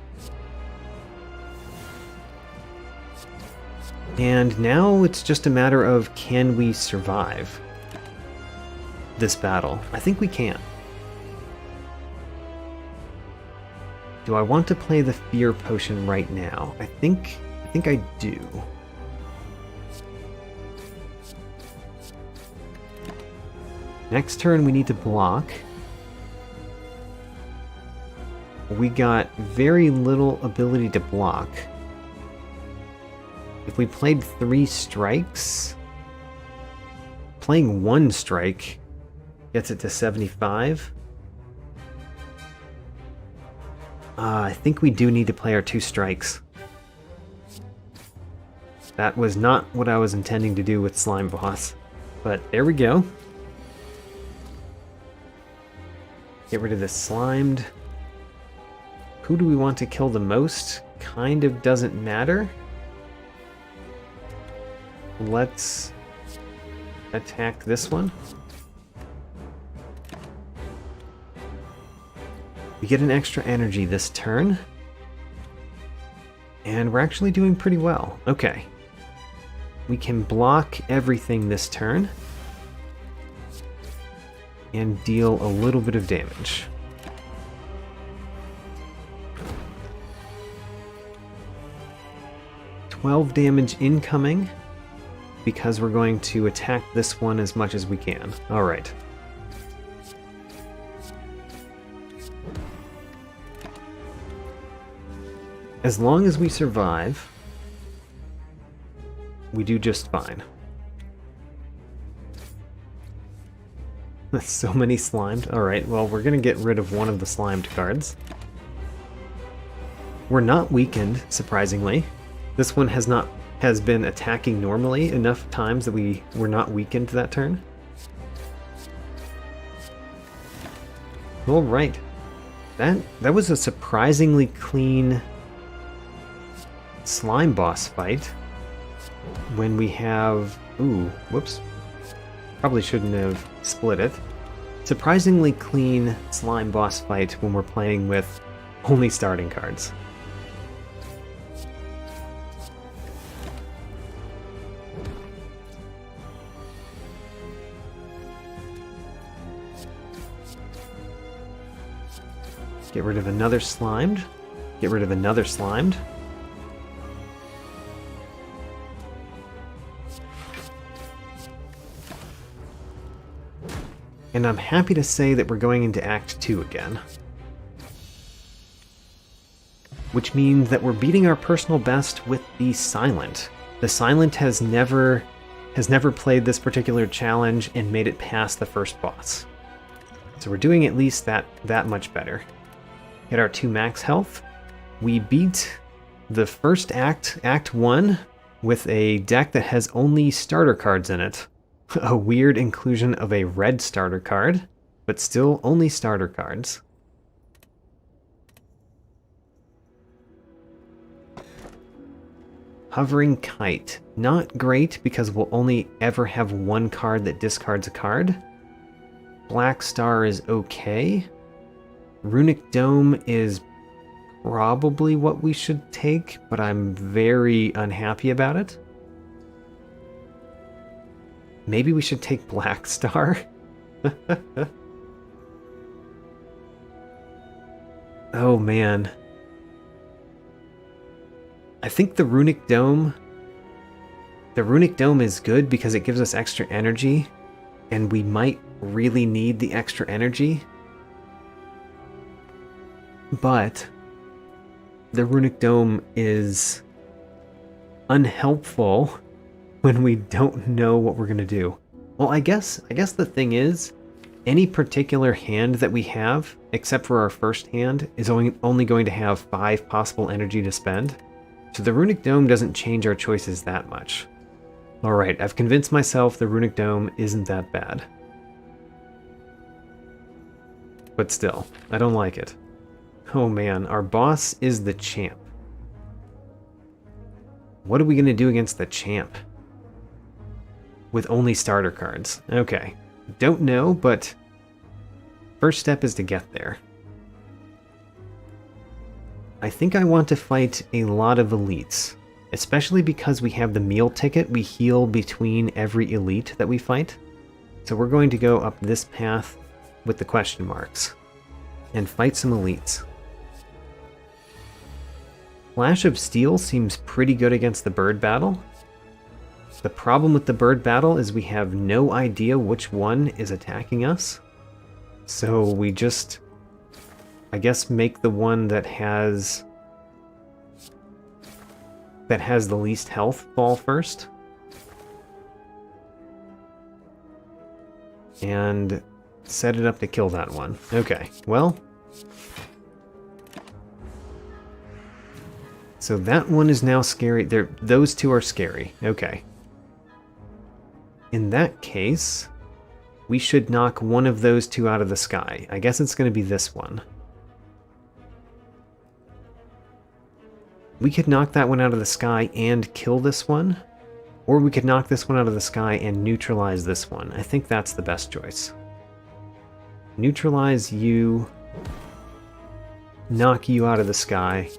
And now it's just a matter of, can we survive this battle? I think we can. Do I want to play the fear potion right now? I think I do. Next turn we need to block. We got very little ability to block. If we played 3 strikes, playing 1 strike gets it to 75. I think we do need to play our 2 strikes. That was not what I was intending to do with Slime Boss, but there we go. Get rid of the slimed. Who do we want to kill the most? Kind of doesn't matter. Let's attack this one. We get an extra energy this turn. And we're actually doing pretty well. Okay. We can block everything this turn. And deal a little bit of damage. $12 damage incoming, because we're going to attack this one as much as we can. Alright. As long as we survive, we do just fine. So many slimed. Alright, well, we're gonna get rid of one of the slimed cards. We're not weakened, surprisingly. This one has been attacking normally enough times that we were not weakened that turn. Alright. That was a surprisingly clean slime boss fight. When we have... Ooh, whoops. Probably shouldn't have split it. Surprisingly clean slime boss fight when we're playing with only starting cards. Get rid of another slimed. Get rid of another slimed. And I'm happy to say that we're going into Act 2 again. Which means that we're beating our personal best with the Silent. The Silent has never played this particular challenge and made it past the first boss. So we're doing at least that much better. Get our 2 max health. We beat the first act, Act 1, with a deck that has only starter cards in it. A weird inclusion of a red starter card, but still only starter cards. Hovering Kite. Not great because we'll only ever have one card that discards a card. Black Star is okay. Runic Dome is probably what we should take, but I'm very unhappy about it. Maybe we should take Black Star? Oh man. I think the Runic Dome is good because it gives us extra energy, and we might really need the extra energy. But the Runic Dome is unhelpful when we don't know what we're going to do. Well, I guess the thing is, any particular hand that we have, except for our first hand, is only going to have 5 possible energy to spend. So the Runic Dome doesn't change our choices that much. Alright, I've convinced myself the Runic Dome isn't that bad. But still, I don't like it. Oh man, our boss is the champ. What are we going to do against the champ? With only starter cards. Okay. Don't know, but first step is to get there. I think I want to fight a lot of elites, especially because we have the meal ticket. We heal between every elite that we fight. So we're going to go up this path with the question marks and fight some elites. Flash of Steel seems pretty good against the bird battle. The problem with the bird battle is we have no idea which one is attacking us. So we just, I guess, make the one that has the least health fall first. And set it up to kill that one. Okay, well. So that one is now scary. Those two are scary. Okay. In that case, we should knock one of those two out of the sky. I guess it's going to be this one. We could knock that one out of the sky and kill this one. Or we could knock this one out of the sky and neutralize this one. I think that's the best choice. Neutralize you. Knock you out of the sky.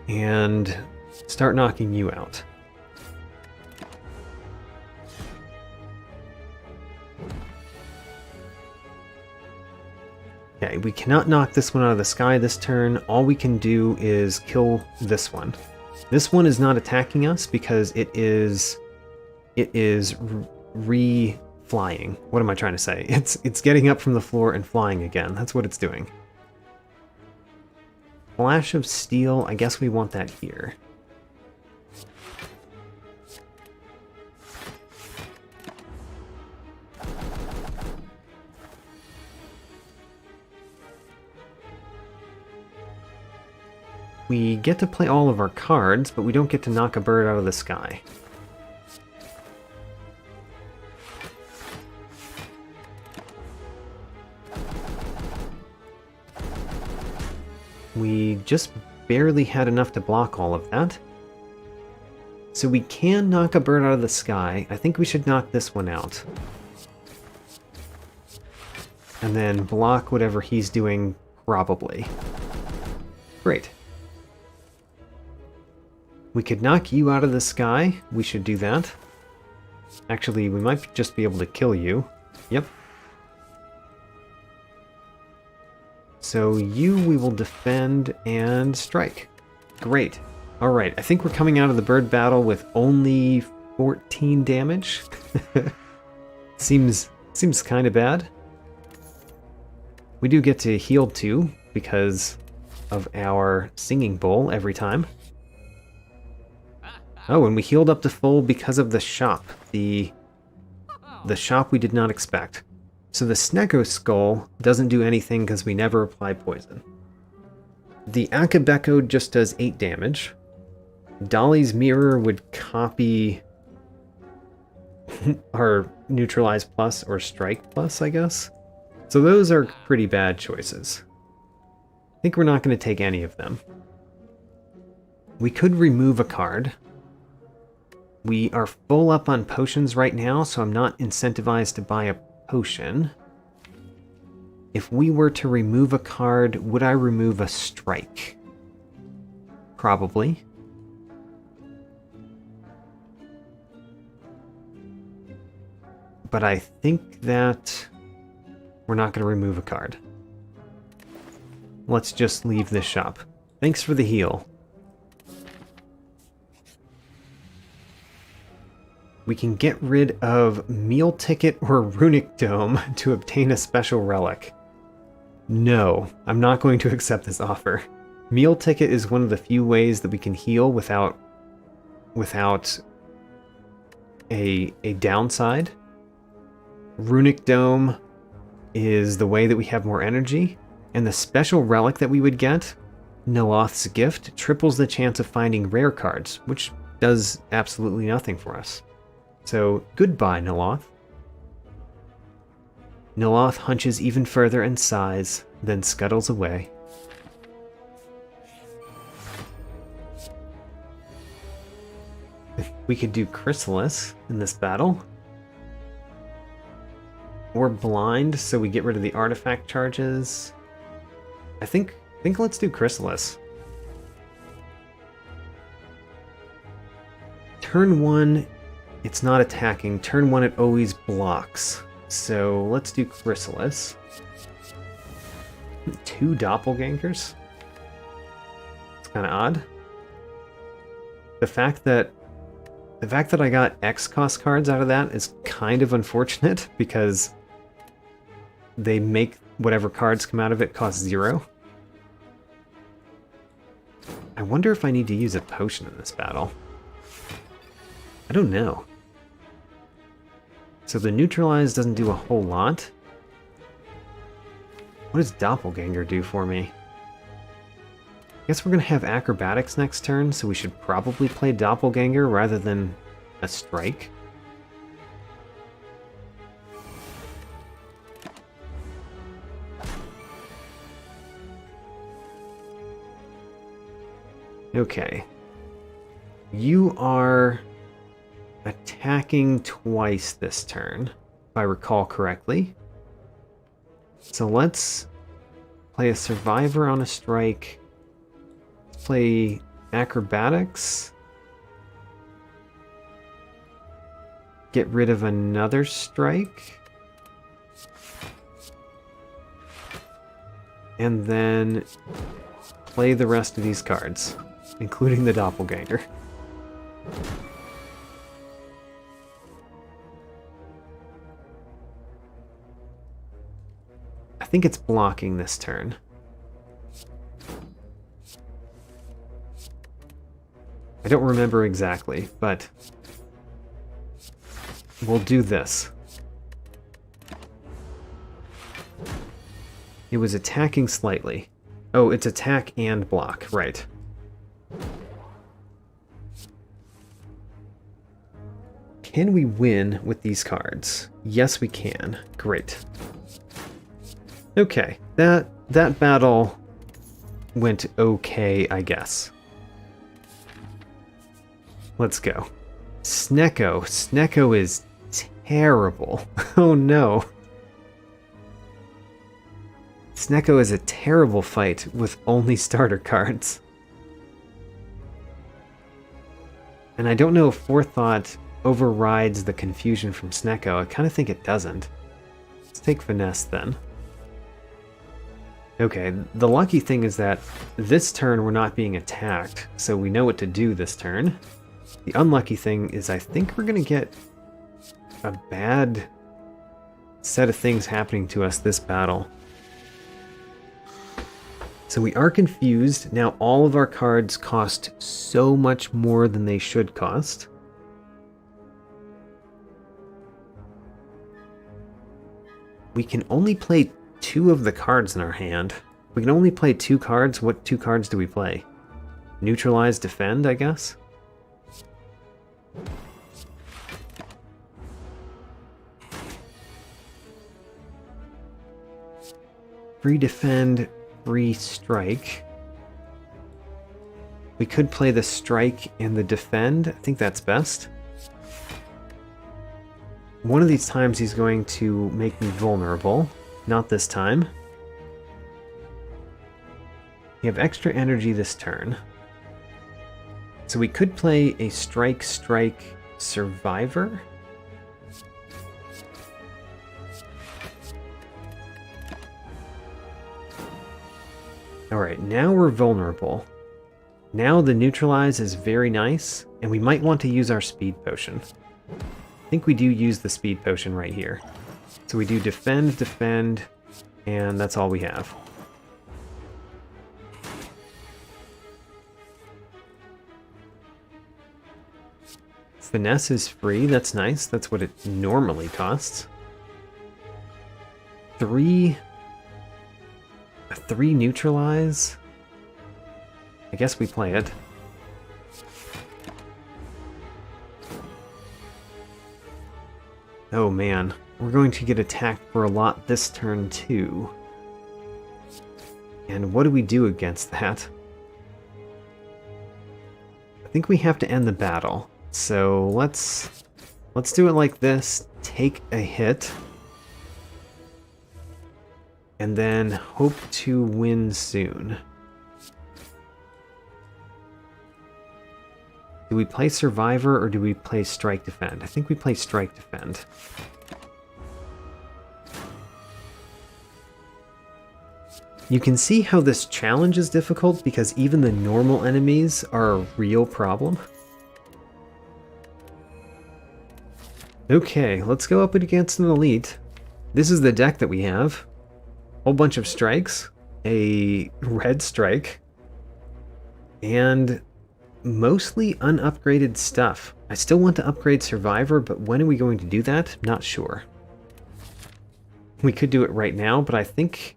And start knocking you out. Okay, we cannot knock this one out of the sky this turn. All we can do is kill this one. This one is not attacking us because it is re-flying. What am I trying to say? It's getting up from the floor and flying again. That's what it's doing. Flash of Steel, I guess we want that here. We get to play all of our cards, but we don't get to knock a bird out of the sky. We just barely had enough to block all of that. So we can knock a bird out of the sky. I think we should knock this one out. And then block whatever he's doing, probably. Great. We could knock you out of the sky. We should do that. Actually, we might just be able to kill you. Yep. So you we will defend and strike. Great. Alright, I think we're coming out of the bird battle with only 14 damage. Seems kind of bad. We do get to heal too, because of our singing bowl every time. Oh, and we healed up to full because of the shop. The shop we did not expect. So the Snecko Skull doesn't do anything because we never apply poison. The Akabeko just does 8 damage. Dolly's Mirror would copy our Neutralize Plus or Strike Plus, I guess. So those are pretty bad choices. I think we're not going to take any of them. We could remove a card. We are full up on potions right now, so I'm not incentivized to buy a potion. If we were to remove a card, would I remove a strike? Probably. But I think that we're not going to remove a card. Let's just leave this shop. Thanks for the heal. We can get rid of Meal Ticket or Runic Dome to obtain a special relic. No, I'm not going to accept this offer. Meal Ticket is one of the few ways that we can heal without a downside. Runic Dome is the way that we have more energy, and the special relic that we would get, Neloth's Gift, triples the chance of finding rare cards, which does absolutely nothing for us. So, goodbye, Neloth. Neloth hunches even further and sighs, then scuttles away. We could do Chrysalis in this battle. Or Blind, so we get rid of the artifact charges. I think let's do Chrysalis. Turn 1, it's not attacking. Turn 1, it always blocks. So let's do Chrysalis. 2 doppelgangers? It's kind of odd. The fact that I got X cost cards out of that is kind of unfortunate because they make whatever cards come out of it cost 0. I wonder if I need to use a potion in this battle. I don't know. So the neutralize doesn't do a whole lot. What does Doppelganger do for me? I guess we're going to have acrobatics next turn, so we should probably play Doppelganger rather than a strike. Okay. You are attacking twice this turn, if I recall correctly. So let's play a survivor on a strike. Let's play acrobatics. Get rid of another strike. And then play the rest of these cards, including the Doppelganger. I think it's blocking this turn. I don't remember exactly, but we'll do this. It was attacking slightly. Oh, it's attack and block, right. Can we win with these cards? Yes, we can. Great. Okay, that battle went okay, I guess. Let's go. Snecko. Snecko is terrible. Oh no. Snecko is a terrible fight with only starter cards. And I don't know if Forethought overrides the confusion from Snecko. I kind of think it doesn't. Let's take Finesse then. Okay, the lucky thing is that this turn we're not being attacked, so we know what to do this turn. The unlucky thing is I think we're going to get a bad set of things happening to us this battle. So we are confused. Now all of our cards cost so much more than they should cost. We can only play 2 of the cards in our hand. We can only play 2 cards. What 2 cards do we play? Neutralize, defend, I guess? Free defend, free strike. We could play the strike and the defend. I think that's best. One of these times he's going to make me vulnerable. Not this time. You have extra energy this turn. So we could play a strike, strike, survivor. Alright, now we're vulnerable. Now the neutralize is very nice, and we might want to use our speed potion. I think we do use the speed potion right here. So we do defend, defend, and that's all we have. Finesse is free, that's nice. That's what it normally costs. 3 neutralize. I guess we play it. Oh man, we're going to get attacked for a lot this turn too. And what do we do against that? I think we have to end the battle. So let's do it like this. Take a hit. And then hope to win soon. Do we play Survivor or do we play Strike Defend? I think we play Strike Defend. You can see how this challenge is difficult because even the normal enemies are a real problem. Okay, let's go up against an elite. This is the deck that we have. Whole bunch of strikes, a red strike, and mostly unupgraded stuff. I still want to upgrade Survivor, but when are we going to do that? Not sure. We could do it right now, but I think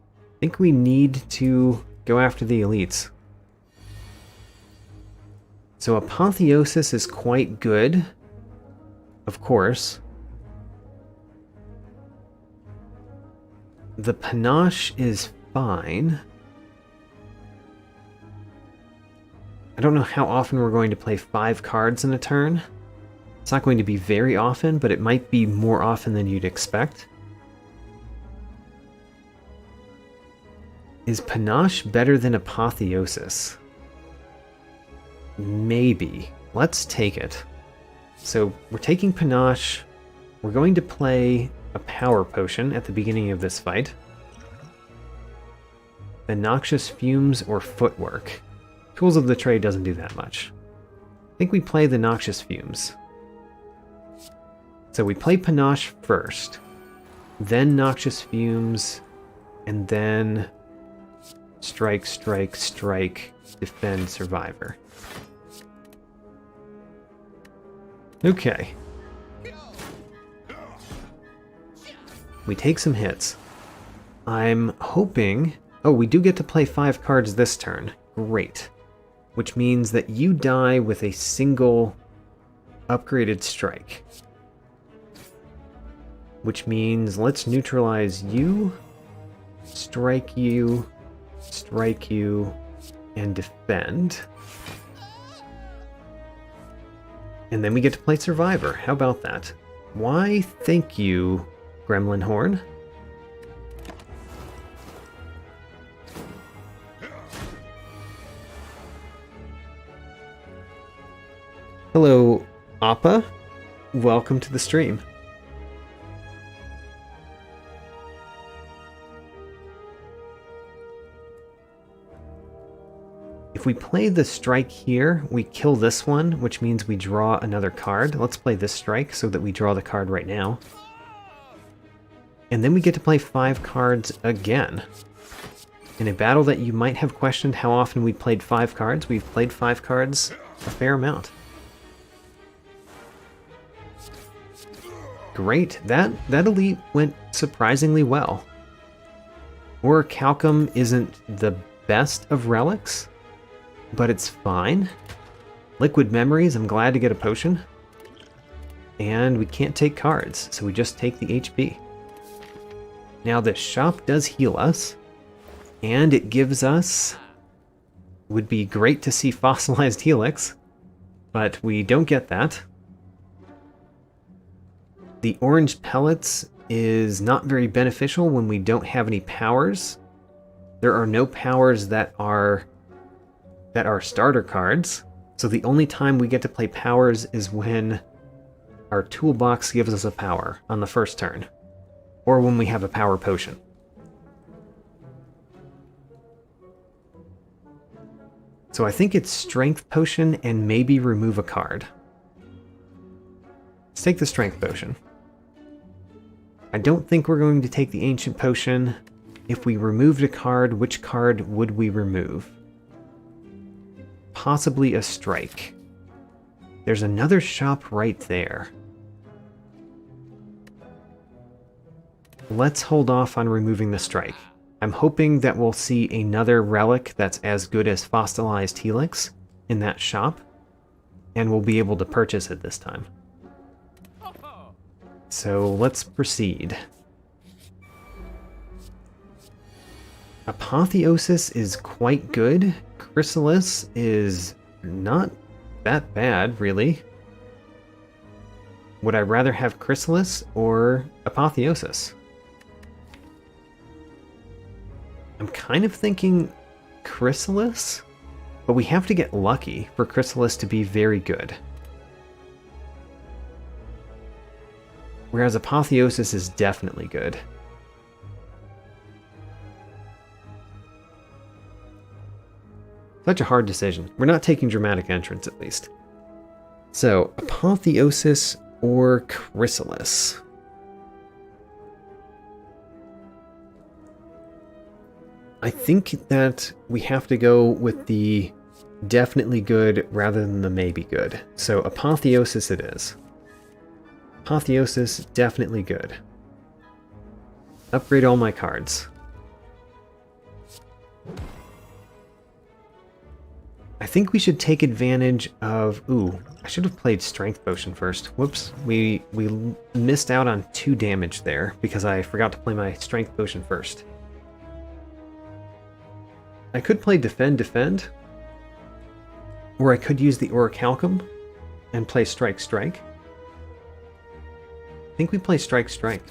we need to go after the elites. So Apotheosis is quite good, of course. The Panache is fine. I don't know how often we're going to play 5 cards in a turn. It's not going to be very often, but it might be more often than you'd expect. Is Panache better than Apotheosis? Maybe. Let's take it. So we're taking Panache. We're going to play a power potion at the beginning of this fight. The Noxious Fumes or Footwork. Tools of the Trade doesn't do that much. I think we play the Noxious Fumes. So we play Panache first, then Noxious Fumes, and then Strike, Strike, Strike, Defend, Survivor. Okay. We take some hits. I'm hoping... Oh, we do get to play 5 cards this turn. Great. Which means that you die with a single upgraded strike. Which means let's neutralize you, strike you, and defend. And then we get to play Survivor. How about that? Why, thank you, Gremlin Horn. Hello, Appa. Welcome to the stream. If we play the strike here, we kill this one, which means we draw another card. Let's play this strike so that we draw the card right now. And then we get to play 5 cards again. In a battle that you might have questioned how often we played 5 cards, we've played 5 cards a fair amount. Great, that elite went surprisingly well. Orichalcum isn't the best of relics, but it's fine. Liquid Memories, I'm glad to get a potion. And we can't take cards, so we just take the HP. Now this shop does heal us, and it gives us... Would be great to see fossilized helix, but we don't get that. The orange pellets is not very beneficial when we don't have any powers. There are no powers that are starter cards, so the only time we get to play powers is when our toolbox gives us a power on the first turn, or when we have a power potion. So I think it's Strength Potion and maybe remove a card. Let's take the Strength Potion. I don't think we're going to take the Ancient Potion. If we removed a card, which card would we remove? Possibly a Strike. There's another shop right there. Let's hold off on removing the Strike. I'm hoping that we'll see another relic that's as good as Fossilized Helix in that shop, and we'll be able to purchase it this time. So let's proceed. Apotheosis is quite good. Chrysalis is not that bad, really. Would I rather have Chrysalis or Apotheosis? I'm kind of thinking Chrysalis, but we have to get lucky for Chrysalis to be very good. Whereas Apotheosis is definitely good. Such a hard decision. We're not taking Dramatic Entrance, at least. So, Apotheosis or Chrysalis? I think that we have to go with the definitely good rather than the maybe good. So, Apotheosis it is. Apotheosis, definitely good. Upgrade all my cards. I think we should take advantage of... Ooh, I should have played Strength Potion first. Whoops, we missed out on 2 damage there because I forgot to play my Strength Potion first. I could play Defend, or I could use the Orichalcum and play Strike. I think we play Strike.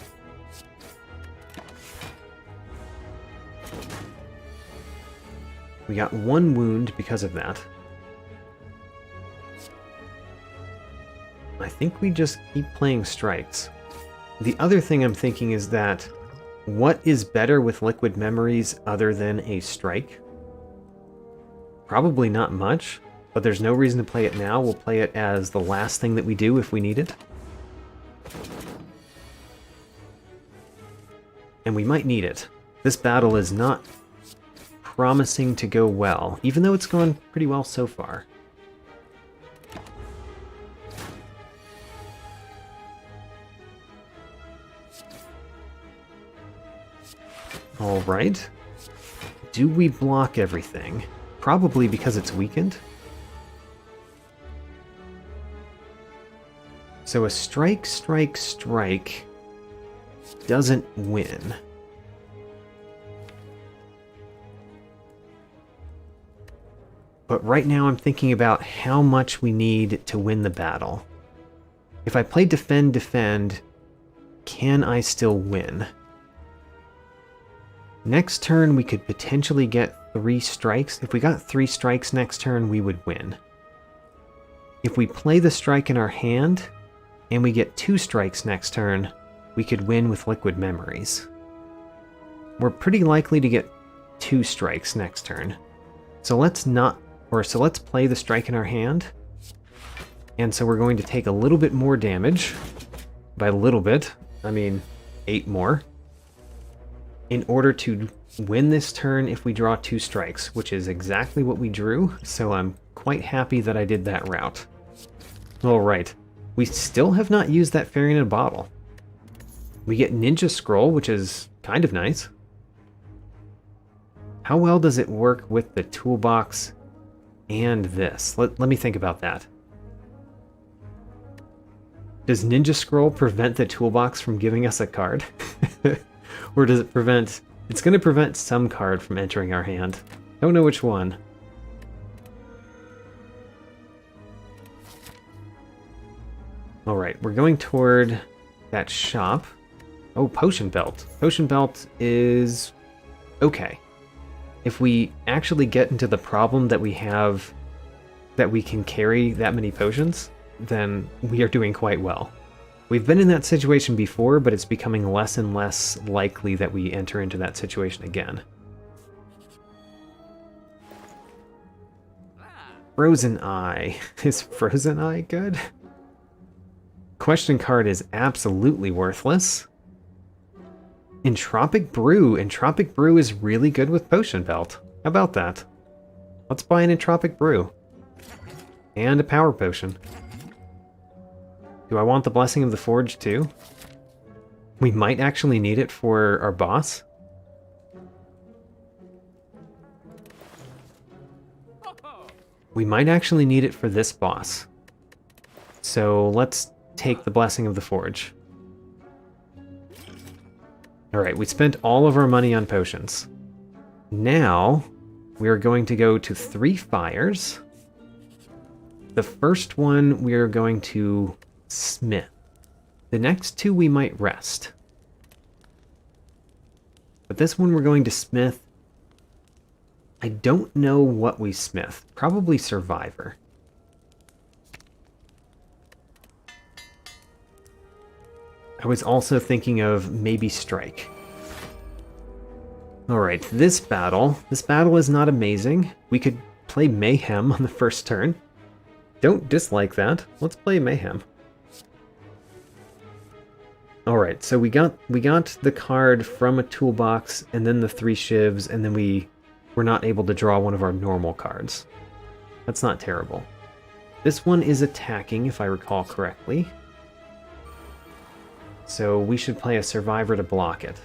We got 1 wound because of that. I think we just keep playing strikes. The other thing I'm thinking is that what is better with Liquid Memories other than a strike? Probably not much, but there's no reason to play it now. We'll play it as the last thing that we do if we need it. And we might need it. This battle is not promising to go well, even though it's gone pretty well so far. Alright. Do we block everything? Probably because it's weakened. So a strike doesn't win. But right now I'm thinking about how much we need to win the battle. If I play Defend, can I still win? Next turn we could potentially get 3 strikes. If we got 3 strikes next turn, we would win. If we play the strike in our hand, and we get 2 strikes next turn, we could win with Liquid Memories. We're pretty likely to get 2 strikes next turn. So let's play the strike in our hand. And so we're going to take a little bit more damage. By a little bit, I mean 8 more. In order to win this turn if we draw 2 strikes, which is exactly what we drew, so I'm quite happy that I did that route. Alright, we still have not used that Fairy in a Bottle. We get Ninja Scroll, which is kind of nice. How well does it work with the toolbox and this? Let me think about that. Does Ninja Scroll prevent the toolbox from giving us a card? Or does it prevent... It's going to prevent some card from entering our hand. Don't know which one. Alright, we're going toward that shop. Oh, Potion Belt. Potion Belt is... okay. If we actually get into the problem that we have, that we can carry that many potions, then we are doing quite well. We've been in that situation before, but it's becoming less and less likely that we enter into that situation again. Frozen Eye. Is Frozen Eye good? Question card is absolutely worthless. Entropic Brew. Entropic Brew is really good with Potion Belt. How about that? Let's buy an Entropic Brew. And a Power Potion. Do I want the Blessing of the Forge too? We might actually need it for our boss. We might actually need it for this boss. So let's take the Blessing of the Forge. Alright, we spent all of our money on potions. Now, we are going to go to 3 fires. The first one we are going to smith. The next 2 we might rest. But this one we're going to smith. I don't know what we smith. Probably Survivor. I was also thinking of maybe Strike. Alright, this battle is not amazing. We could play Mayhem on the first turn. Don't dislike that. Let's play Mayhem. Alright, so we got the card from a toolbox, and then the 3 shivs, and then we were not able to draw one of our normal cards. That's not terrible. This one is attacking, if I recall correctly. So we should play a Survivor to block it.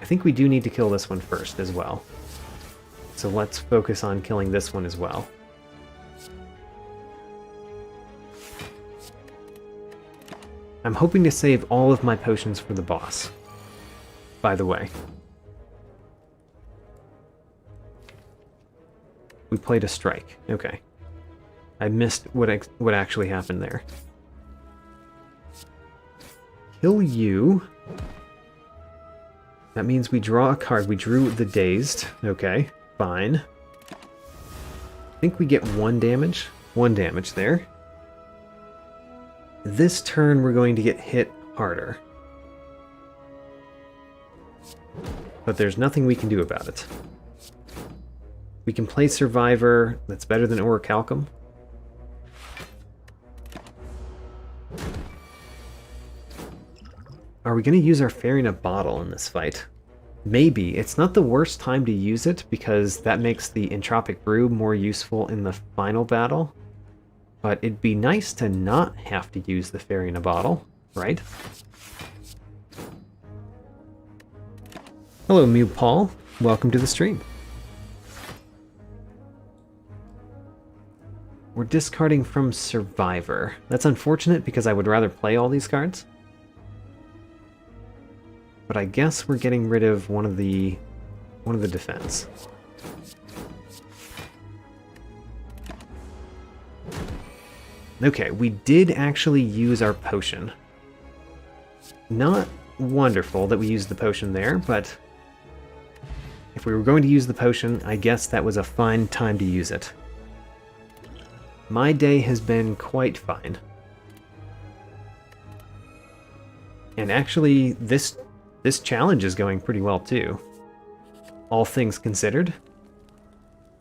I think we do need to kill this one first as well. So let's focus on killing this one as well. I'm hoping to save all of my potions for the boss, by the way. We played a Strike. Okay. I missed what actually happened there. Kill you. That means we draw a card. We drew the Dazed. Okay, fine. I think we get 1 damage. 1 damage there. This turn we're going to get hit harder. But there's nothing we can do about it. We can play Survivor. That's better than Orichalcum. Are we going to use our Fairy in a Bottle in this fight? Maybe. It's not the worst time to use it, because that makes the Entropic Brew more useful in the final battle. But it'd be nice to not have to use the Fairy in a Bottle, right? Hello, Mew Paul. Welcome to the stream. We're discarding from Survivor. That's unfortunate because I would rather play all these cards. But I guess we're getting rid of one of the defense. Okay, we did actually use our potion. Not wonderful that we used the potion there, but if we were going to use the potion, I guess that was a fine time to use it. My day has been quite fine. And actually, this challenge is going pretty well too. All things considered.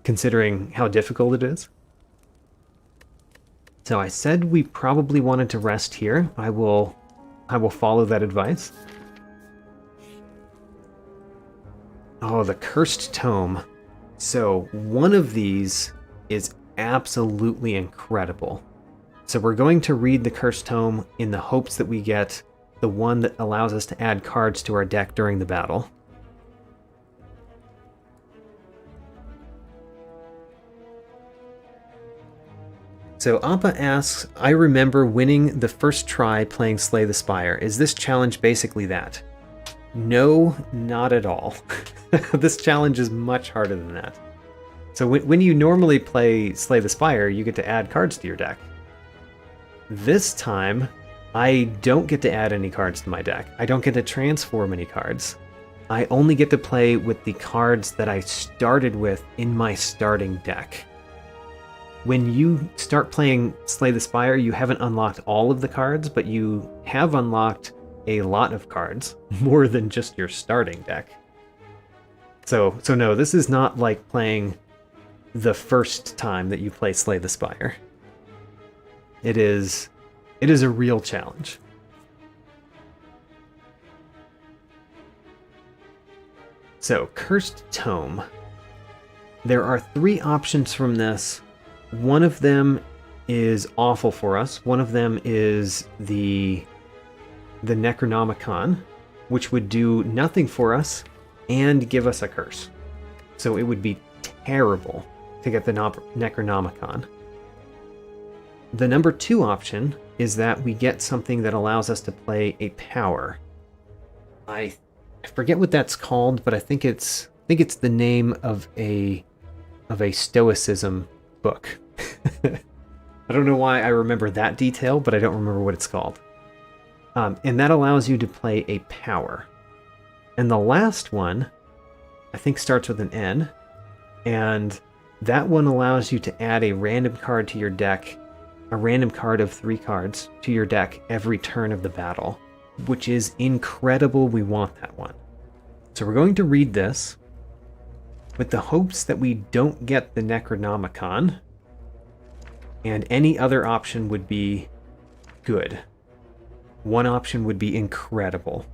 Considering how difficult it is. So I said we probably wanted to rest here. I will follow that advice. Oh, the Cursed Tome. So one of these is absolutely incredible. So we're going to read the Cursed Tome in the hopes that we get the one that allows us to add cards to our deck during the battle. So Appa asks, I remember winning the first try playing Slay the Spire. Is this challenge basically that? No, not at all. This challenge is much harder than that. So when you normally play Slay the Spire, you get to add cards to your deck. This time, I don't get to add any cards to my deck. I don't get to transform any cards. I only get to play with the cards that I started with in my starting deck. When you start playing Slay the Spire, you haven't unlocked all of the cards, but you have unlocked a lot of cards, more than just your starting deck. So no, this is not like playing the first time that you play Slay the Spire. It is a real challenge. So, Cursed Tome. There are 3 options from this. One of them is awful for us. One of them is the Necronomicon, which would do nothing for us and give us a curse. So it would be terrible to get the Necronomicon. The number 2 option is that we get something that allows us to play a power. I forget what that's called, but I think it's the name of a Stoicism book. I don't know why I remember that detail, but I don't remember what it's called. And that allows you to play a power. And the last one, I think, starts with an N, and that one allows you to add a random card to your deck, a random card of 3 cards to your deck every turn of the battle, which is incredible. We want that one. So we're going to read this with the hopes that we don't get the Necronomicon, and any other option would be good. One option would be incredible.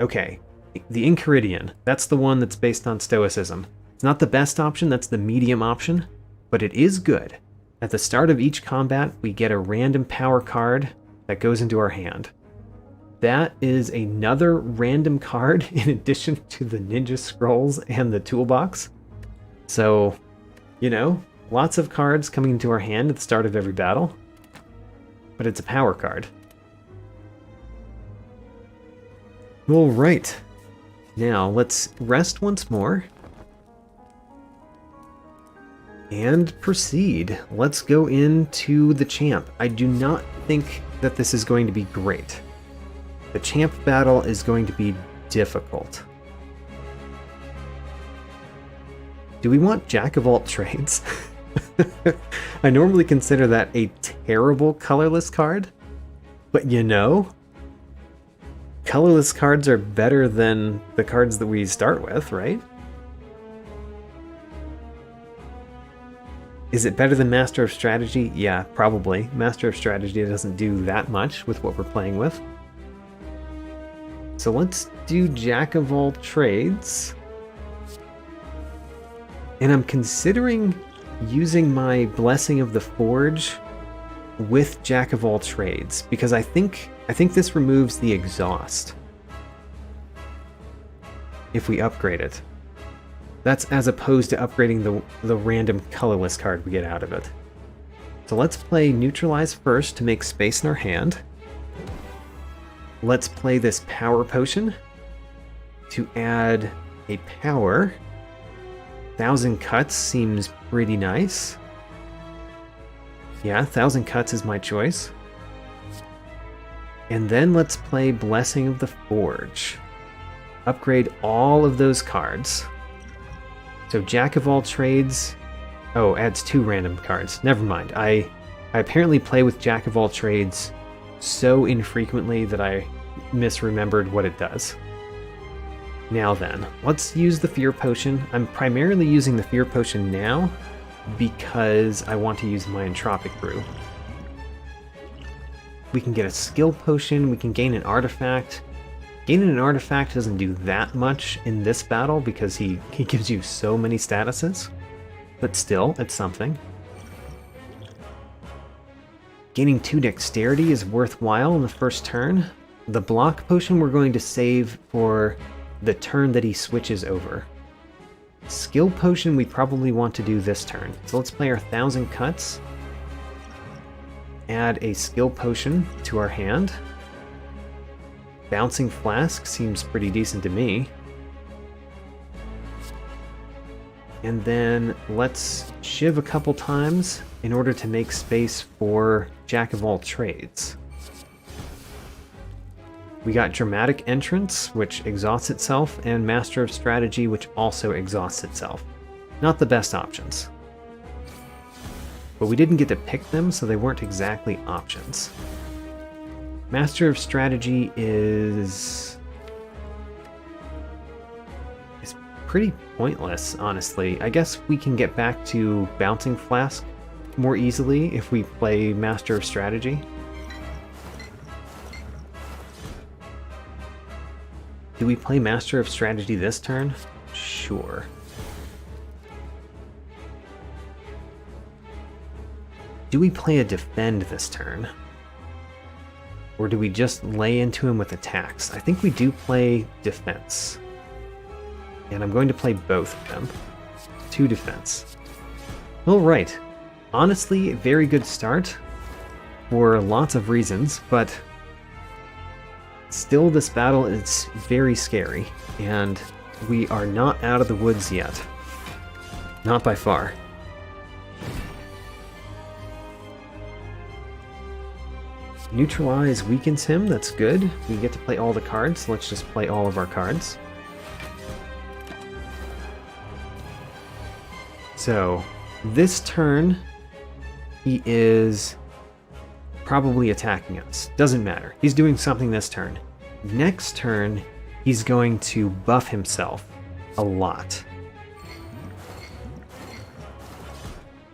Okay, the Enchiridion. That's the one that's based on Stoicism. It's not the best option, that's the medium option, but it is good. At the start of each combat, we get a random power card that goes into our hand. That is another random card in addition to the Ninja Scrolls and the toolbox. So, you know, lots of cards coming into our hand at the start of every battle, but it's a power card. All right, now let's rest once more and proceed. Let's go into the champ. I do not think that this is going to be great. The champ battle is going to be difficult. Do we want Jack of all trades? I normally consider that a terrible colorless card, but you know, colorless cards are better than the cards that we start with, right? Is it better than Master of Strategy? Yeah, probably. Master of Strategy doesn't do that much with what we're playing with. So let's do Jack of all trades. And I'm considering using my Blessing of the Forge with Jack of all trades, because I think this removes the exhaust if we upgrade it. That's as opposed to upgrading the random colorless card we get out of it. So let's play Neutralize first to make space in our hand. Let's play this Power Potion to add a power. 1,000 Cuts seems pretty nice. Yeah, 1,000 Cuts is my choice. And then let's play Blessing of the Forge. Upgrade all of those cards. So Jack of all trades... Oh, adds 2 random cards. Never mind. I apparently play with Jack of all trades so infrequently that I misremembered what it does. Now then, let's use the Fear Potion. I'm primarily using the Fear Potion now because I want to use my Entropic Brew. We can get a Skill Potion, we can gain an Artifact. Gaining an Artifact doesn't do that much in this battle because he gives you so many statuses, but still, it's something. Gaining 2 Dexterity is worthwhile in the first turn. The Block Potion we're going to save for the turn that he switches over. skill potion we probably want to do this turn. So let's play our 1,000 cuts. Add a skill potion to our hand. Bouncing Flask seems pretty decent to me. And then let's shiv a couple times in order to make space for Jack of all trades. We got Dramatic Entrance, which exhausts itself, and Master of Strategy, which also exhausts itself. Not the best options. But we didn't get to pick them, so they weren't exactly options. Master of Strategy is pretty pointless, honestly. I guess we can get back to Bouncing Flask more easily if we play Master of Strategy. Do we play Master of Strategy this turn? Sure. Do we play a Defend this turn? Or do we just lay into him with attacks? I think we do play Defense. And I'm going to play both of them. 2 defense. Alright. Honestly, a very good start for lots of reasons, but still this battle is very scary, and we are not out of the woods yet. Not by far. Neutralize weakens him, that's good. We get to play all the cards, so let's just play all of our cards. So, this turn, he is probably attacking us. Doesn't matter. He's doing something this turn. Next turn, he's going to buff himself a lot.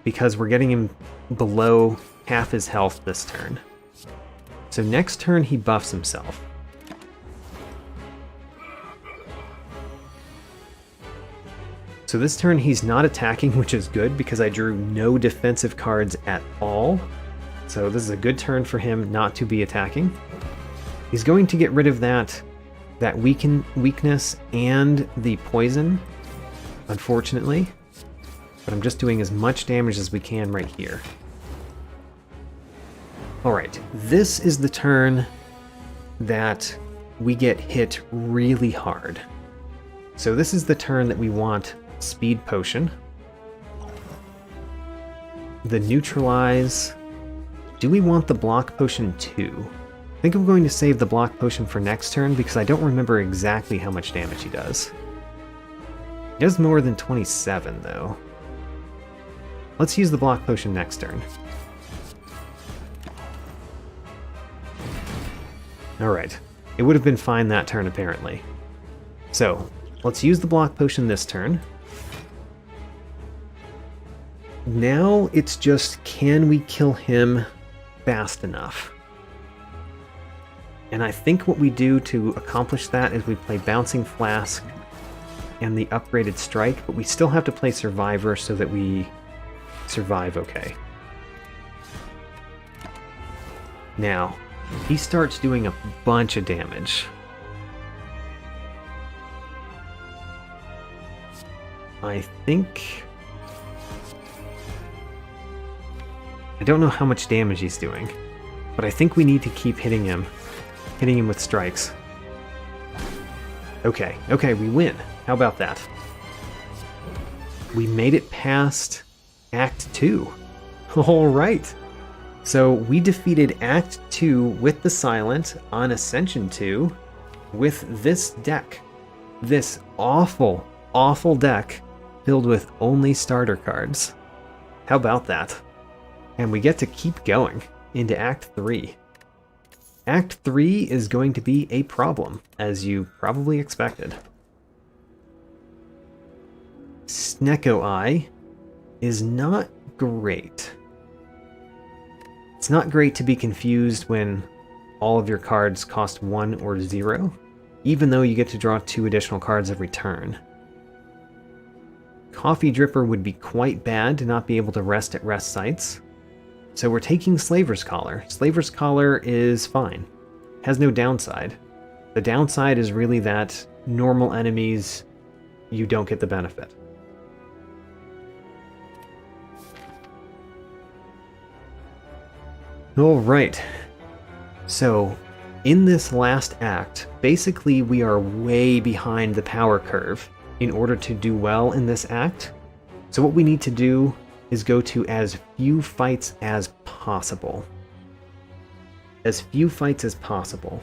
Because we're getting him below half his health this turn. So next turn, he buffs himself. So this turn he's not attacking, which is good because I drew no defensive cards at all. So this is a good turn for him not to be attacking. He's going to get rid of that weakness and the poison, unfortunately. But I'm just doing as much damage as we can right here. Alright, this is the turn that we get hit really hard. So this is the turn that we want Speed Potion. The Neutralize. Do we want the Block Potion too? I think I'm going to save the Block Potion for next turn because I don't remember exactly how much damage he does. He does more than 27 though. Let's use the Block Potion next turn. Alright, it would have been fine that turn apparently. So, let's use the Block Potion this turn. Now it's just, can we kill him fast enough? And I think what we do to accomplish that is we play Bouncing Flask and the upgraded Strike, but we still have to play Survivor so that we survive okay. Now, he starts doing a bunch of damage. I think... I don't know how much damage he's doing, but I think we need to keep hitting him with strikes. Okay, we win. How about that? We made it past Act 2. Alright. So we defeated Act 2 with the Silent on Ascension 2 with this deck. This awful, awful deck filled with only starter cards. How about that? And we get to keep going into Act 3. Act 3 is going to be a problem, as you probably expected. Snecko Eye is not great. It's not great to be confused when all of your cards cost 1 or 0, even though you get to draw 2 additional cards every turn. Coffee Dripper would be quite bad to not be able to rest at rest sites. So we're taking Slaver's Collar. Slaver's Collar is fine. Has no downside. The downside is really that normal enemies, you don't get the benefit. Alright, so in this last act, basically we are way behind the power curve in order to do well in this act. So what we need to do is go to as few fights as possible. As few fights as possible.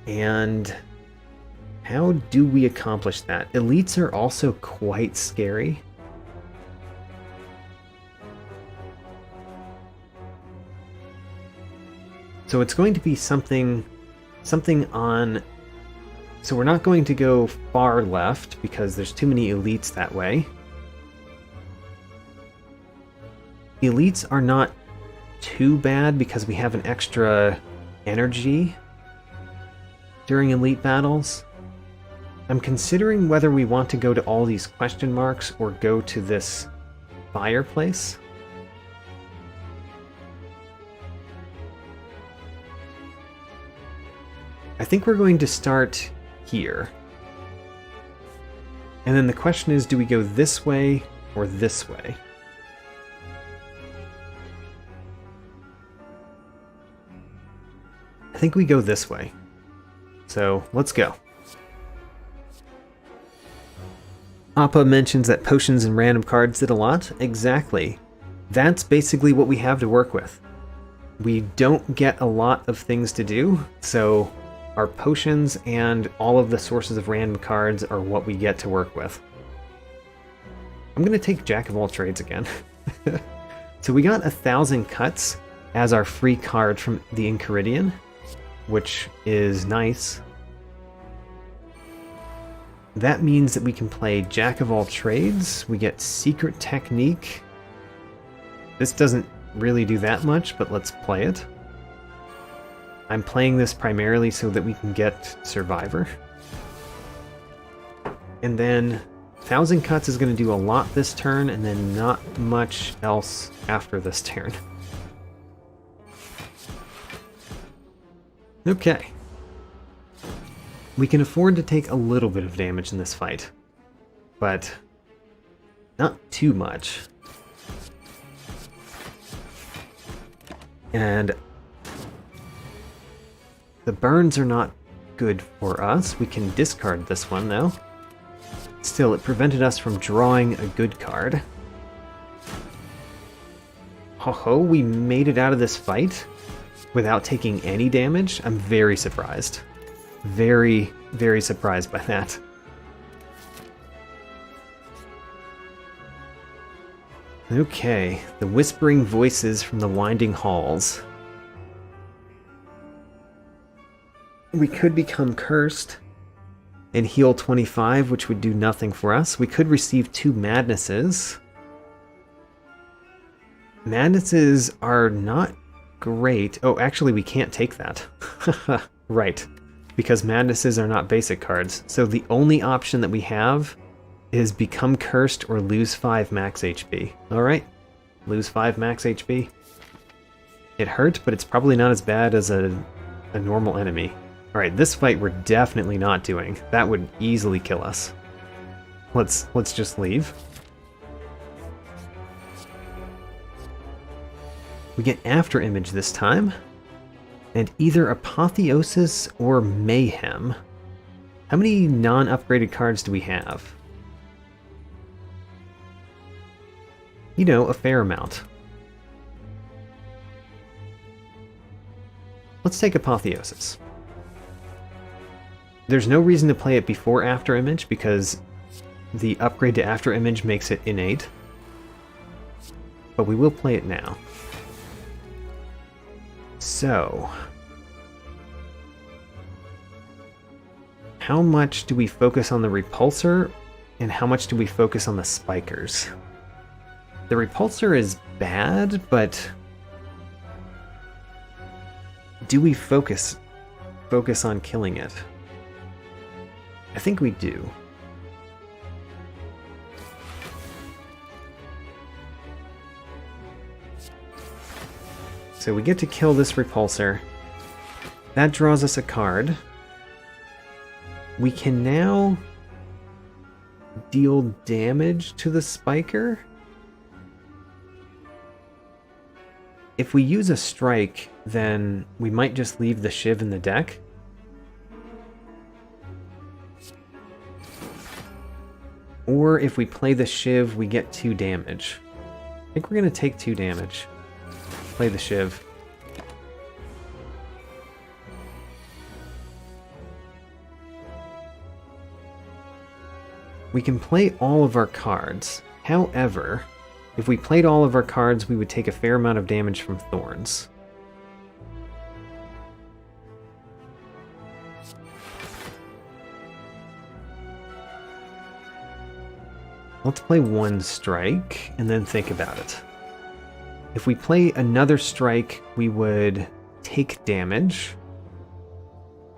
And how do we accomplish that? Elites are also quite scary. So it's going to be something on... So we're not going to go far left because there's too many elites that way. Elites are not too bad because we have an extra energy during elite battles. I'm considering whether we want to go to all these question marks or go to this fireplace. I think we're going to start here. And then the question is, do we go this way or this way? I think we go this way. So let's go. Appa mentions that potions and random cards did a lot. Exactly. That's basically what we have to work with. We don't get a lot of things to do, so our potions and all of the sources of random cards are what we get to work with. I'm going to take Jack of all trades again. So we got 1,000 cuts as our free card from the Enchiridion, which is nice. That means that we can play Jack of all trades. We get Secret Technique. This doesn't really do that much, but let's play it. I'm playing this primarily so that we can get Survivor. And then 1,000 Cuts is going to do a lot this turn, and then not much else after this turn. Okay. We can afford to take a little bit of damage in this fight, but not too much. And the burns are not good for us. We can discard this one, though. Still, it prevented us from drawing a good card. Ho-ho, we made it out of this fight without taking any damage. I'm very surprised. Very, very surprised by that. Okay, the whispering voices from the winding halls. We could become cursed and heal 25, which would do nothing for us. We could receive 2 madnesses. Madnesses are not great. Oh, actually, we can't take that. Right, because madnesses are not basic cards. So the only option that we have is become cursed or lose 5 max HP. Alright, lose 5 max HP. It hurt, but it's probably not as bad as a normal enemy. Alright, this fight we're definitely not doing. That would easily kill us. Let's just leave. We get After Image this time. And either Apotheosis or Mayhem. How many non-upgraded cards do we have? You know, a fair amount. Let's take Apotheosis. There's no reason to play it before After Image because the upgrade to After Image makes it innate. But we will play it now. So, how much do we focus on the Repulsor and how much do we focus on the Spikers? The Repulsor is bad, but do we focus on killing it? I think we do. So we get to kill this Repulsor. That draws us a card. We can now deal damage to the Spiker. if we use a strike, then we might just leave the Shiv in the deck. Or if we play the Shiv, we get 2 damage. I think we're going to take 2 damage. Play the Shiv. We can play all of our cards. However, if we played all of our cards, we would take a fair amount of damage from Thorns. Let's play 1 strike, and then think about it. If we play another strike, we would take damage.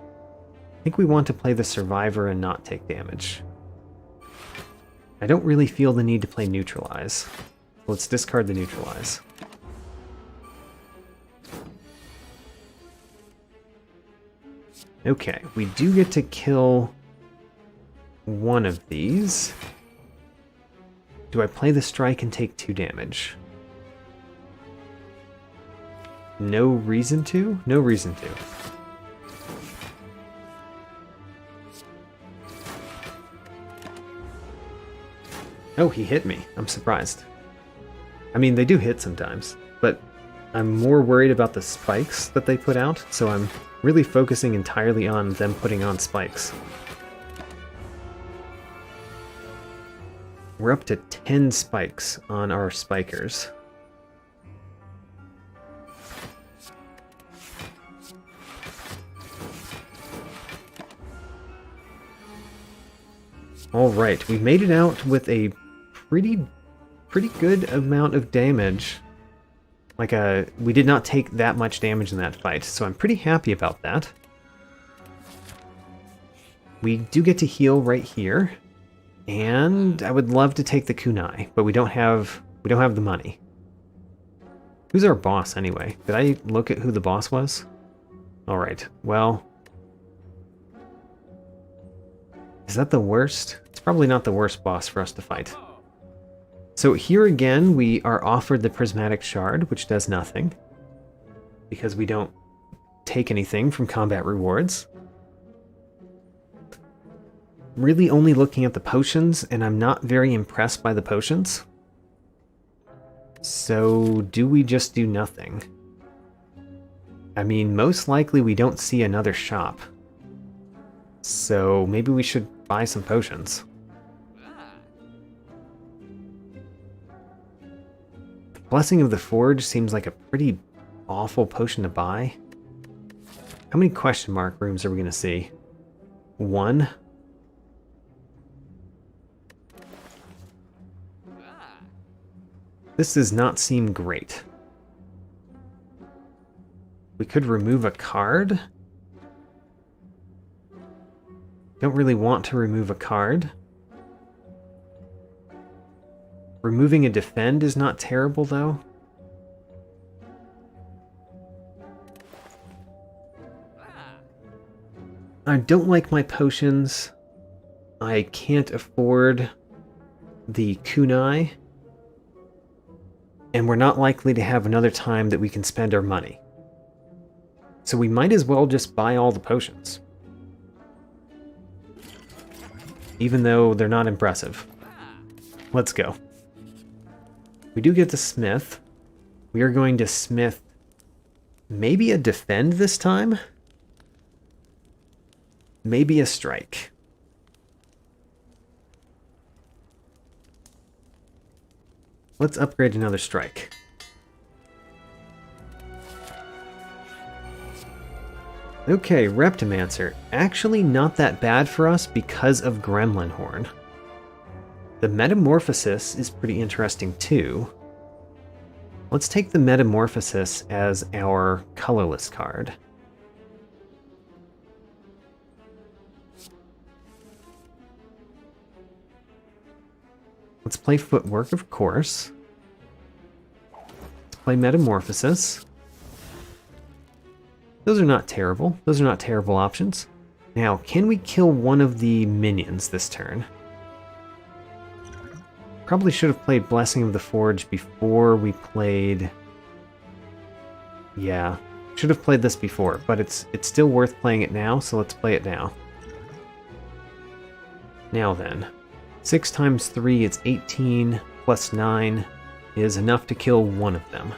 I think we want to play the Survivor and not take damage. I don't really feel the need to play Neutralize. Let's discard the Neutralize. Okay, we do get to kill one of these. Do I play the strike and take 2 damage? No reason to? No reason to. Oh, he hit me. I'm surprised. I mean, they do hit sometimes, but I'm more worried about the spikes that they put out, so I'm really focusing entirely on them putting on spikes. We're up to 10 spikes on our spikers. Alright, we made it out with a pretty good amount of damage. We did not take that much damage in that fight, so I'm pretty happy about that. We do get to heal right here, and I would love to take the kunai, but we don't have the money. Who's our boss anyway? Did I look at who the boss was? Alright, well, is that the worst? It's probably not the worst boss for us to fight. So here again, we are offered the Prismatic Shard, which does nothing, because we don't take anything from combat rewards. Really only looking at the potions, and I'm not very impressed by the potions. So do we just do nothing? I mean, most likely we don't see another shop. So maybe we should buy some potions. Blessing of the Forge seems like a pretty awful potion to buy. How many question mark rooms are we going to see? 1? This does not seem great. We could remove a card. Don't really want to remove a card. Removing a defend is not terrible, though. I don't like my potions. I can't afford the kunai. And we're not likely to have another time that we can spend our money. So we might as well just buy all the potions. Even though they're not impressive. Let's go. We do get to smith. We are going to smith maybe a defend this time. Maybe a strike. Let's upgrade another strike. Okay, Reptimancer. Actually not that bad for us because of Gremlin Horn. The Metamorphosis is pretty interesting too. Let's take the Metamorphosis as our colorless card. Let's play Footwork, of course. Let's play Metamorphosis. Those are not terrible. Those are not terrible options. Now, can we kill one of the minions this turn? Probably should have played Blessing of the Forge before we played Yeah. Should have played this before, but it's still worth playing it now, so let's play it now. Now then. 6 times 3 is 18, plus 9 is enough to kill one of them.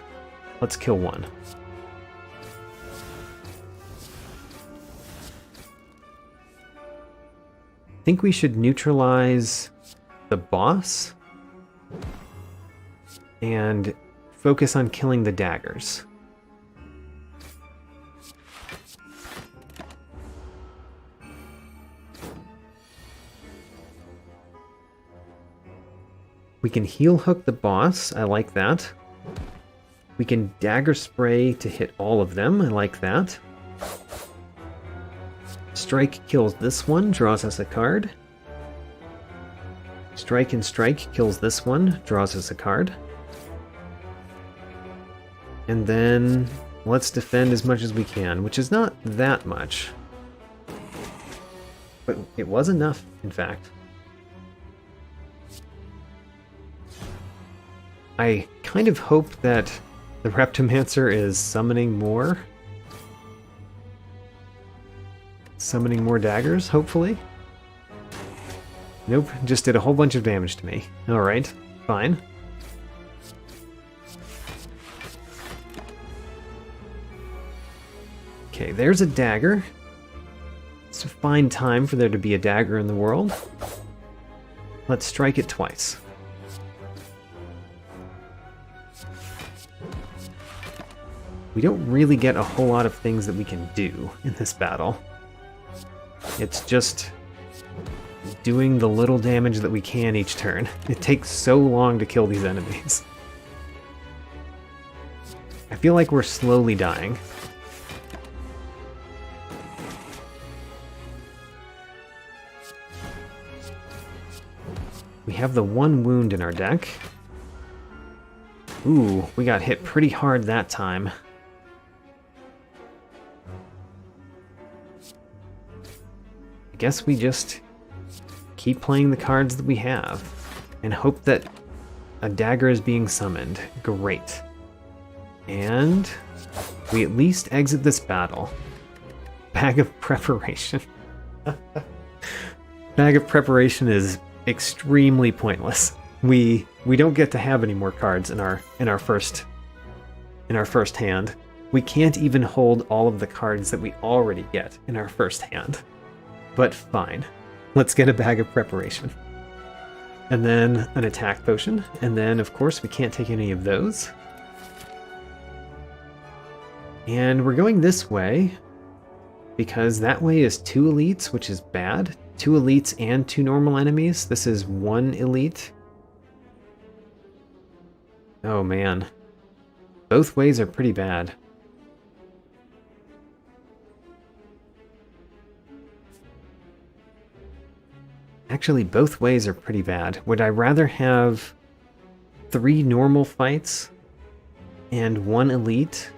Let's kill one. I think we should neutralize the boss and focus on killing the daggers. We can heal hook the boss, I like that. We can dagger spray to hit all of them, I like that. Strike kills this one, draws us a card. Strike and strike kills this one, draws us a card. And then let's defend as much as we can, which is not that much. But it was enough, in fact. I kind of hope that the Reptomancer is summoning more. Summoning more daggers, hopefully. Nope, just did a whole bunch of damage to me. Alright, fine. Okay, there's a dagger. It's a fine time for there to be a dagger in the world. Let's strike it twice. We don't really get a whole lot of things that we can do in this battle. It's just doing the little damage that we can each turn. It takes so long to kill these enemies. I feel like we're slowly dying. We have the one wound in our deck. Ooh, we got hit pretty hard that time. I guess we just keep playing the cards that we have and hope that a dagger is being summoned. Great. And we at least exit this battle. Bag of Preparation. Bag of Preparation is extremely pointless. We don't get to have any more cards in our first hand. We can't even hold all of the cards that we already get in our first hand. But fine. Let's get a Bag of Preparation. And then an attack potion. And then, of course, we can't take any of those. And we're going this way because that way is 2 elites, which is bad. 2 elites and 2 normal enemies. This is 1 elite. Oh man. Both ways are pretty bad. Actually, both ways are pretty bad. Would I rather have 3 normal fights and 1 elite,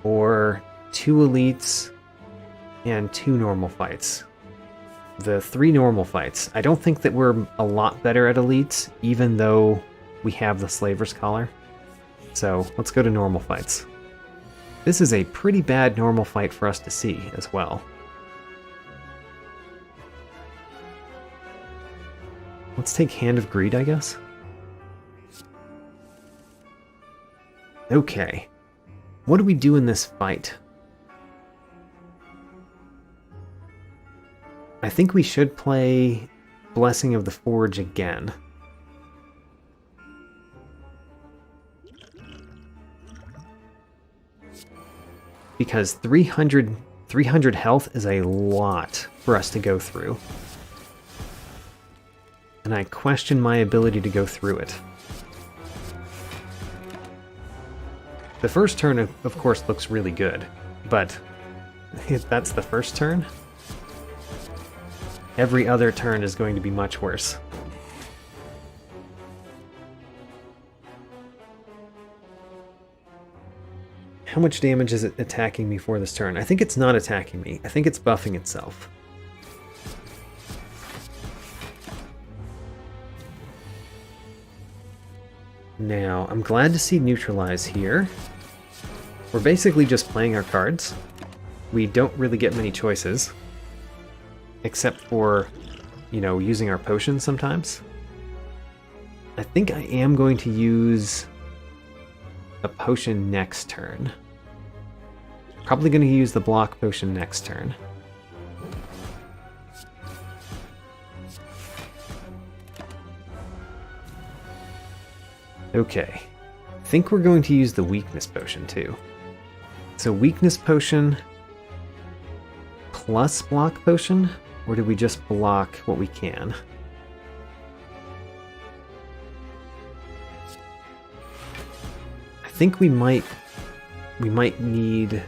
or 2 elites and 2 normal fights? The 3 normal fights. I don't think that we're a lot better at elites, even though we have the Slaver's Collar. So let's go to normal fights. This is a pretty bad normal fight for us to see as well. Let's take Hand of Greed, I guess. Okay. What do we do in this fight? I think we should play Blessing of the Forge again. Because 300 health is a lot for us to go through. And I question my ability to go through it. The first turn, of course, looks really good, but if that's the first turn, every other turn is going to be much worse. How much damage is it attacking me for this turn? I think it's not attacking me. I think it's buffing itself. Now, I'm glad to see Neutralize here. We're basically just playing our cards. We don't really get many choices. Except for, you know, using our potions sometimes. I think I am going to use a potion next turn. Probably going to use the block potion next turn. Okay. I think we're going to use the weakness potion too. So weakness potion plus block potion? Or do we just block what we can? I think we might need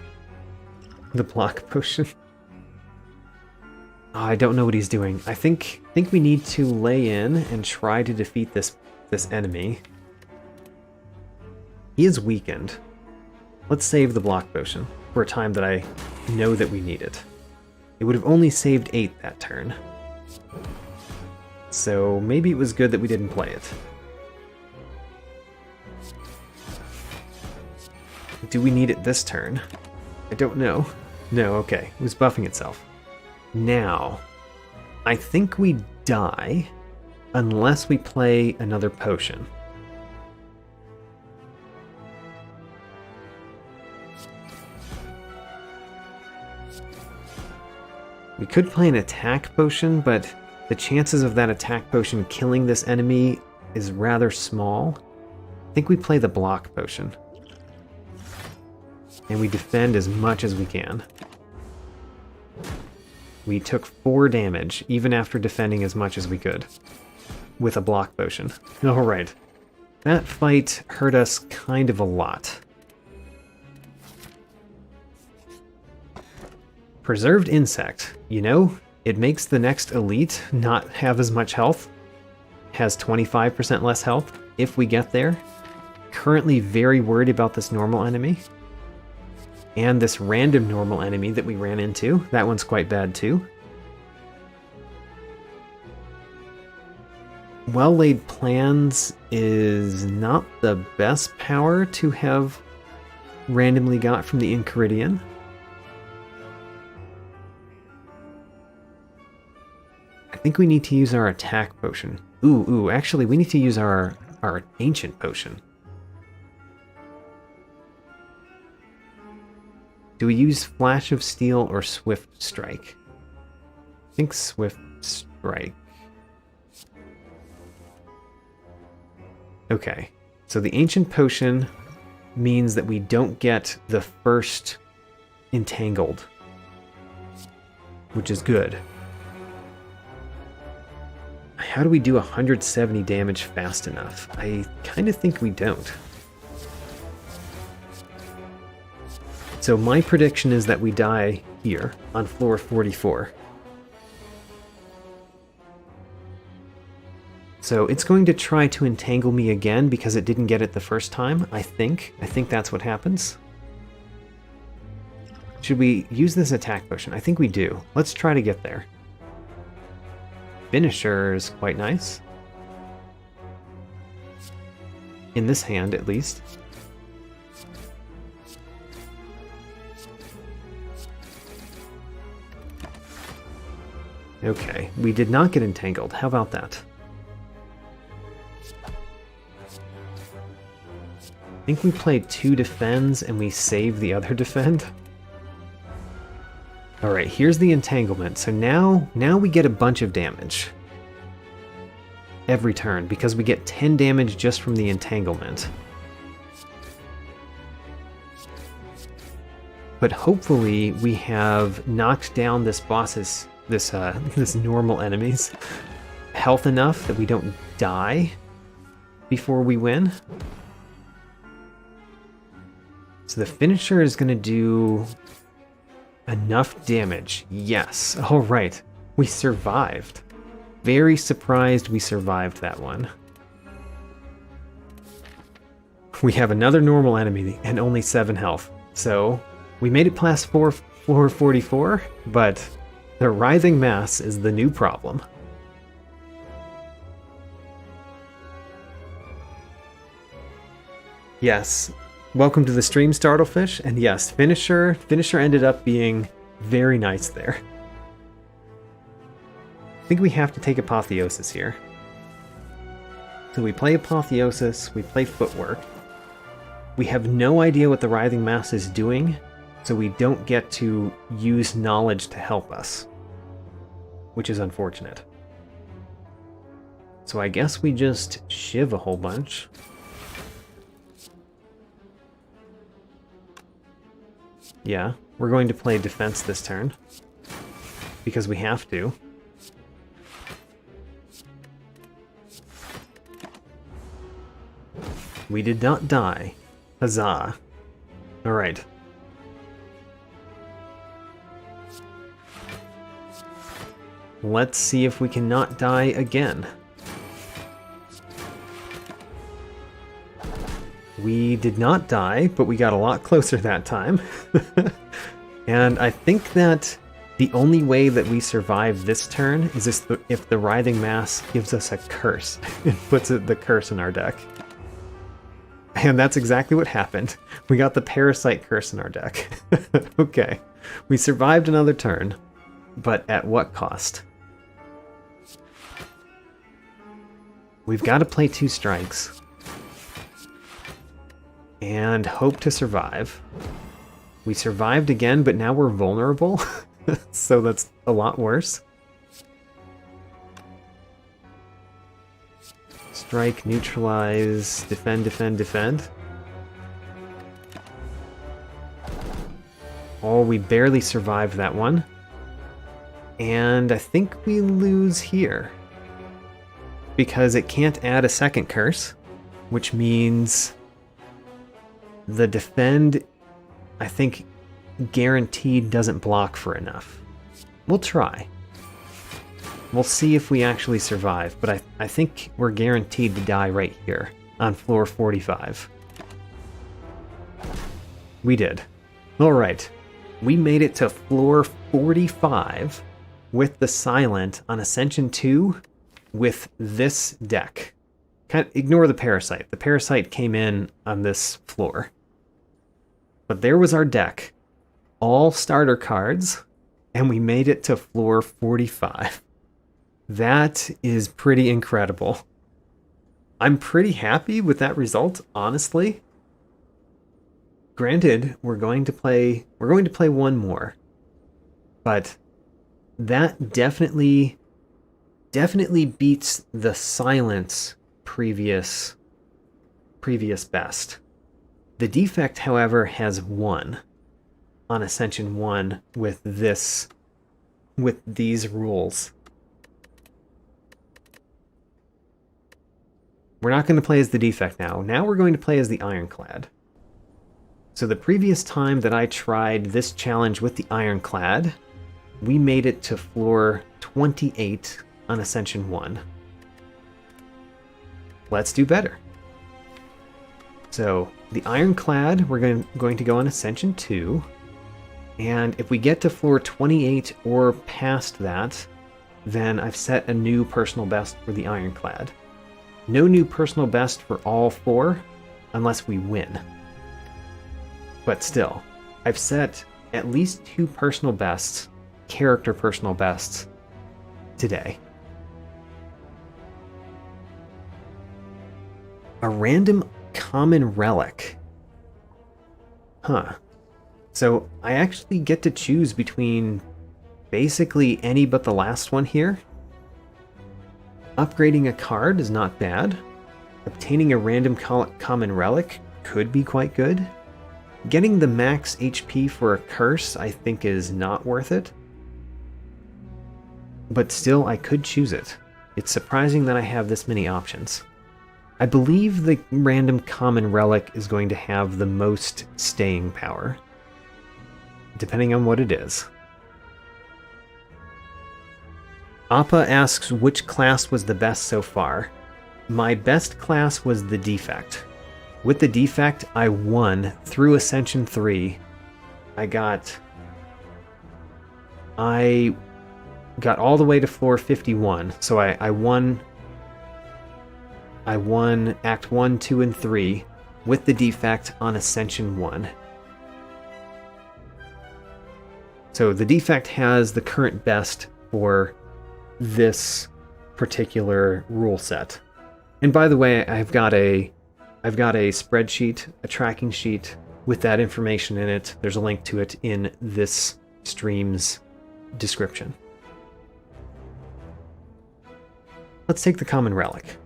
the block potion. Oh, I don't know what he's doing. I think we need to lay in and try to defeat this enemy. He is weakened. Let's save the block potion for a time that I know that we need it. It would have only saved 8 that turn. So maybe it was good that we didn't play it. Do we need it this turn? I don't know. No, okay. It was buffing itself. Now, I think we die unless we play another potion. We could play an attack potion, but the chances of that attack potion killing this enemy is rather small. I think we play the block potion. And we defend as much as we can. We took 4 damage, even after defending as much as we could. With a block potion. Alright. That fight hurt us kind of a lot. Preserved Insect. You know, it makes the next elite not have as much health. Has 25% less health if we get there. Currently very worried about this normal enemy. And this random normal enemy that we ran into. That one's quite bad too. Well-laid plans is not the best power to have randomly got from the Enchiridion. I think we need to use our attack potion. Ooh, actually we need to use our ancient potion. Do we use Flash of Steel or Swift Strike? I think Swift Strike. Okay, so the ancient potion means that we don't get the first entangled, which is good. How do we do 170 damage fast enough? I kind of think we don't. So my prediction is that we die here on floor 44. So it's going to try to entangle me again because it didn't get it the first time, I think. I think that's what happens. Should we use this attack potion? I think we do. Let's try to get there. Finisher is quite nice. In this hand, at least. Okay, we did not get entangled. How about that? I think we played 2 defends and we saved the other defend. Alright, here's the entanglement. So now we get a bunch of damage. Every turn, because we get 10 damage just from the entanglement. But hopefully we have knocked down this boss's, this normal enemy's health enough that we don't die before we win. So the finisher is going to do enough damage. Yes. All right. We survived. Very surprised we survived that one. We have another normal enemy and only 7 health. So we made it past floor 44, but the writhing mass is the new problem. Yes. Welcome to the stream, Startlefish. And yes, Finisher ended up being very nice there. I think we have to take Apotheosis here. So we play Apotheosis, we play Footwork. We have no idea what the Writhing Mass is doing, so we don't get to use knowledge to help us, which is unfortunate. So I guess we just shiv a whole bunch. Yeah, we're going to play defense this turn, because we have to. We did not die. Huzzah. Alright. Let's see if we cannot die again. We did not die, but we got a lot closer that time. And I think that the only way that we survive this turn is if the Writhing Mass gives us a curse. It puts the curse in our deck. And that's exactly what happened. We got the Parasite Curse in our deck. Okay. We survived another turn, but at what cost? We've got to play 2 strikes. And hope to survive. We survived again, but now we're vulnerable. So that's a lot worse. Strike, neutralize, defend, defend, defend. Oh, we barely survived that one. And I think we lose here. Because it can't add a second curse, which means the defend, I think, guaranteed doesn't block for enough. We'll try. We'll see if we actually survive, but I think we're guaranteed to die right here on floor 45. We did. Alright. We made it to floor 45 with the Silent on Ascension 2 with this deck. Ignore the Parasite. The Parasite came in on this floor. But there was our deck. All starter cards, and we made it to floor 45. That is pretty incredible. I'm pretty happy with that result, honestly. Granted, we're going to play one more. But that definitely beats the Silence previous best. The Defect, however, has 1 on Ascension 1 with these rules. We're not going to play as the Defect now. Now we're going to play as the Ironclad. So the previous time that I tried this challenge with the Ironclad, we made it to floor 28 on Ascension 1. Let's do better. So the Ironclad, we're going to go on Ascension 2. And if we get to floor 28 or past that, then I've set a new personal best for the Ironclad. No new personal best for all 4, unless we win. But still, I've set at least 2 personal bests, character personal bests, today. A random common relic. Huh. So I actually get to choose between basically any but the last one here. Upgrading a card is not bad. Obtaining a random common relic could be quite good. Getting the max HP for a curse I think is not worth it. But still, I could choose it. It's surprising that I have this many options. I believe the random common relic is going to have the most staying power, depending on what it is. Appa asks which class was the best so far. My best class was the Defect. With the Defect, I won through Ascension 3. I got all the way to floor 51, so I won Act 1, 2, and 3 with the defect on Ascension 1. So the defect has the current best for this particular rule set. And by the way, I've got a spreadsheet, a tracking sheet with that information in it. There's a link to it in this stream's description. Let's take the common relic.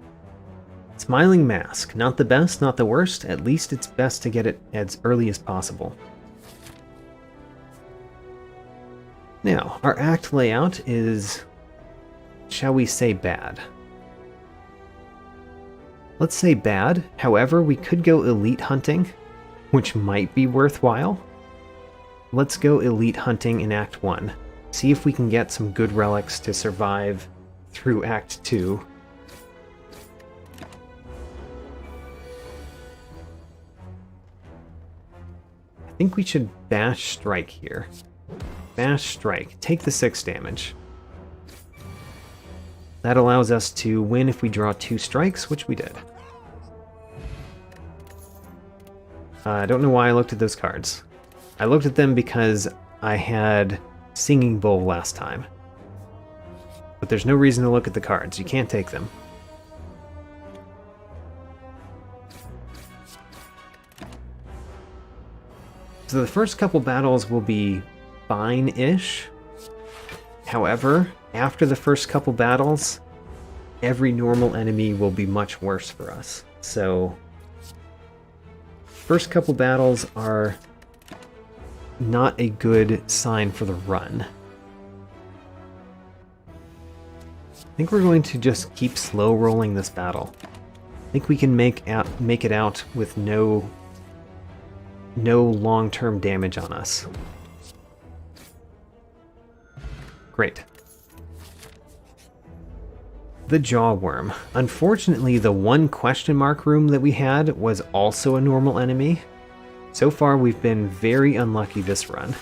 Smiling Mask. Not the best, not the worst. At least it's best to get it as early as possible. Now, our act layout is, shall we say, bad. Let's say bad. However, we could go elite hunting, which might be worthwhile. Let's go elite hunting in Act 1. See if we can get some good relics to survive through Act 2. I think we should Bash Strike here. Bash Strike. Take the 6 damage. That allows us to win if we draw 2 strikes, which we did. I don't know why I looked at those cards. I looked at them because I had Singing Bowl last time. But there's no reason to look at the cards. You can't take them. So the first couple battles will be fine-ish. However, after the first couple battles, every normal enemy will be much worse for us. So, first couple battles are not a good sign for the run. I think we're going to just keep slow rolling this battle. I think we can make it out with no long-term damage on us. Great. The Jawworm. Unfortunately, the one question mark room that we had was also a normal enemy. So far, we've been very unlucky this run.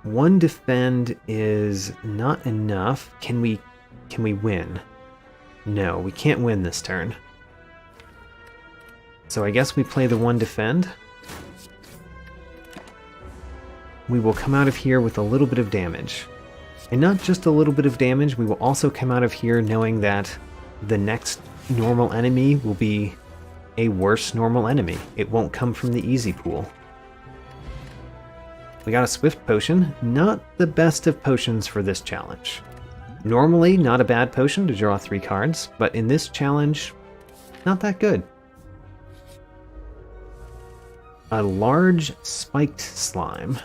One defend is not enough. Can we win? No, we can't win this turn. So I guess we play the one defend. We will come out of here with a little bit of damage. And not just a little bit of damage, we will also come out of here knowing that the next normal enemy will be a worse normal enemy. It won't come from the easy pool. We got a Swift Potion, not the best of potions for this challenge. Normally, not a bad potion to draw 3 cards, but in this challenge, not that good. A large spiked slime.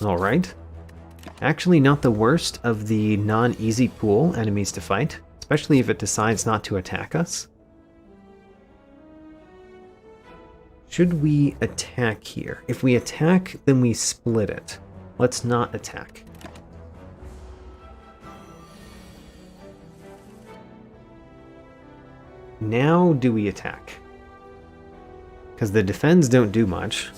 Alright. Actually not the worst of the non-easy pool enemies to fight, especially if it decides not to attack us. Should we attack here? If we attack, then we split it. Let's not attack. Now do we attack? Because the defends don't do much.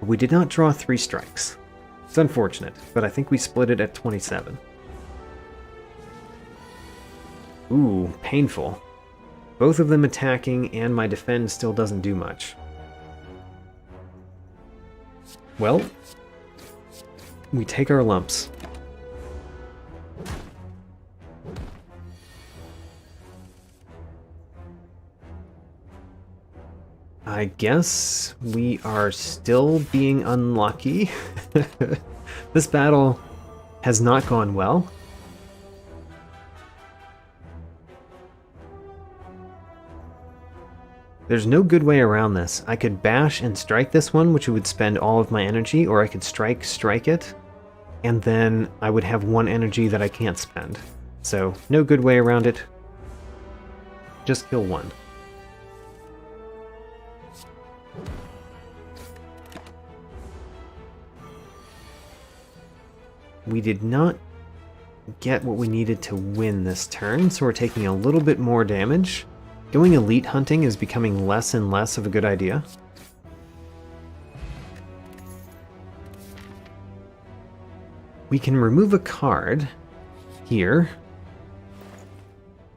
We did not draw 3 strikes. It's unfortunate, but I think we split it at 27. Ooh, painful. Both of them attacking, and my defend still doesn't do much. Well, we take our lumps. I guess we are still being unlucky. This battle has not gone well. There's no good way around this. I could bash and strike this one, which would spend all of my energy, or I could strike it, and then I would have 1 energy that I can't spend. So, no good way around it. Just kill 1. We did not get what we needed to win this turn, so we're taking a little bit more damage. Going elite hunting is becoming less and less of a good idea. We can remove a card here,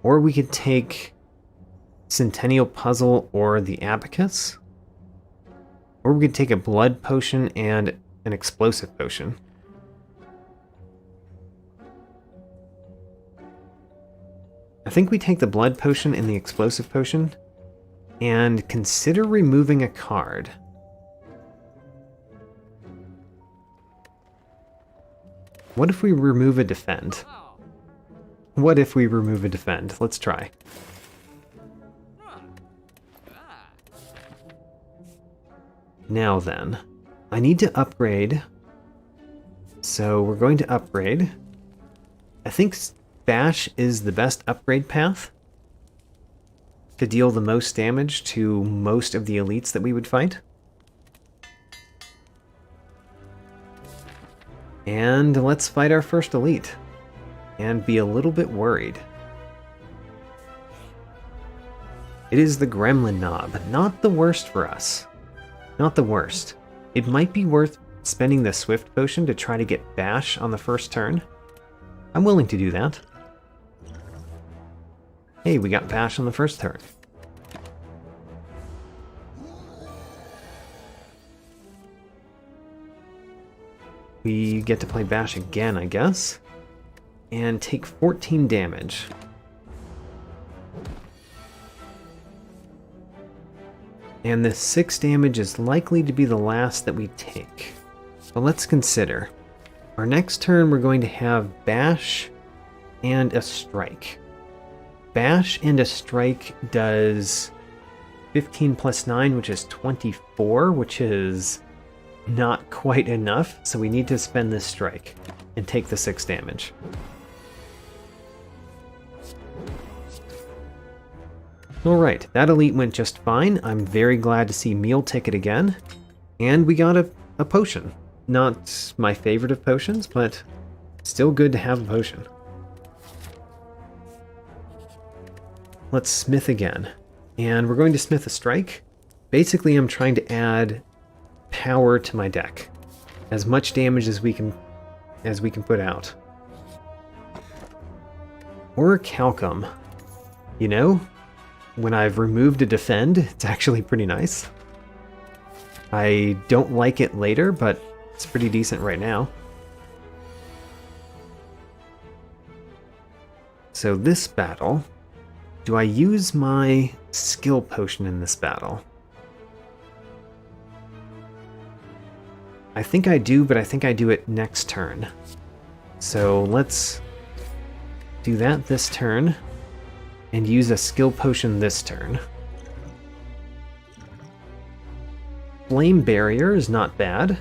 or we could take Centennial Puzzle or the Abacus, or we could take a Blood Potion and an Explosive Potion. I think we take the Blood Potion and the Explosive Potion and consider removing a card. What if we remove a Defend? What if we remove a Defend? Let's try. Now then, I need to upgrade. So we're going to upgrade. I think Bash is the best upgrade path to deal the most damage to most of the elites that we would fight. And let's fight our first elite and be a little bit worried. It is the Gremlin Knob. Not the worst for us. Not the worst. It might be worth spending the Swift Potion to try to get Bash on the first turn. I'm willing to do that. Hey, we got Bash on the first turn. We get to play Bash again, I guess, and take 14 damage. And the 6 damage is likely to be the last that we take. But let's consider. Our next turn we're going to have Bash and a Strike. Bash and a Strike does 15 plus 9, which is 24, which is not quite enough, so we need to spend this Strike and take the 6 damage. Alright, that elite went just fine. I'm very glad to see Meal Ticket again. And we got a potion. Not my favorite of potions, but still good to have a potion. Let's smith again. And we're going to smith a Strike. Basically, I'm trying to add power to my deck. As much damage as we can put out. Or a Calcum. You know, when I've removed a Defend, it's actually pretty nice. I don't like it later, but it's pretty decent right now. So this battle, do I use my skill potion in this battle? I think I do, but I think I do it next turn. So let's do that this turn and use a skill potion this turn. Flame Barrier is not bad.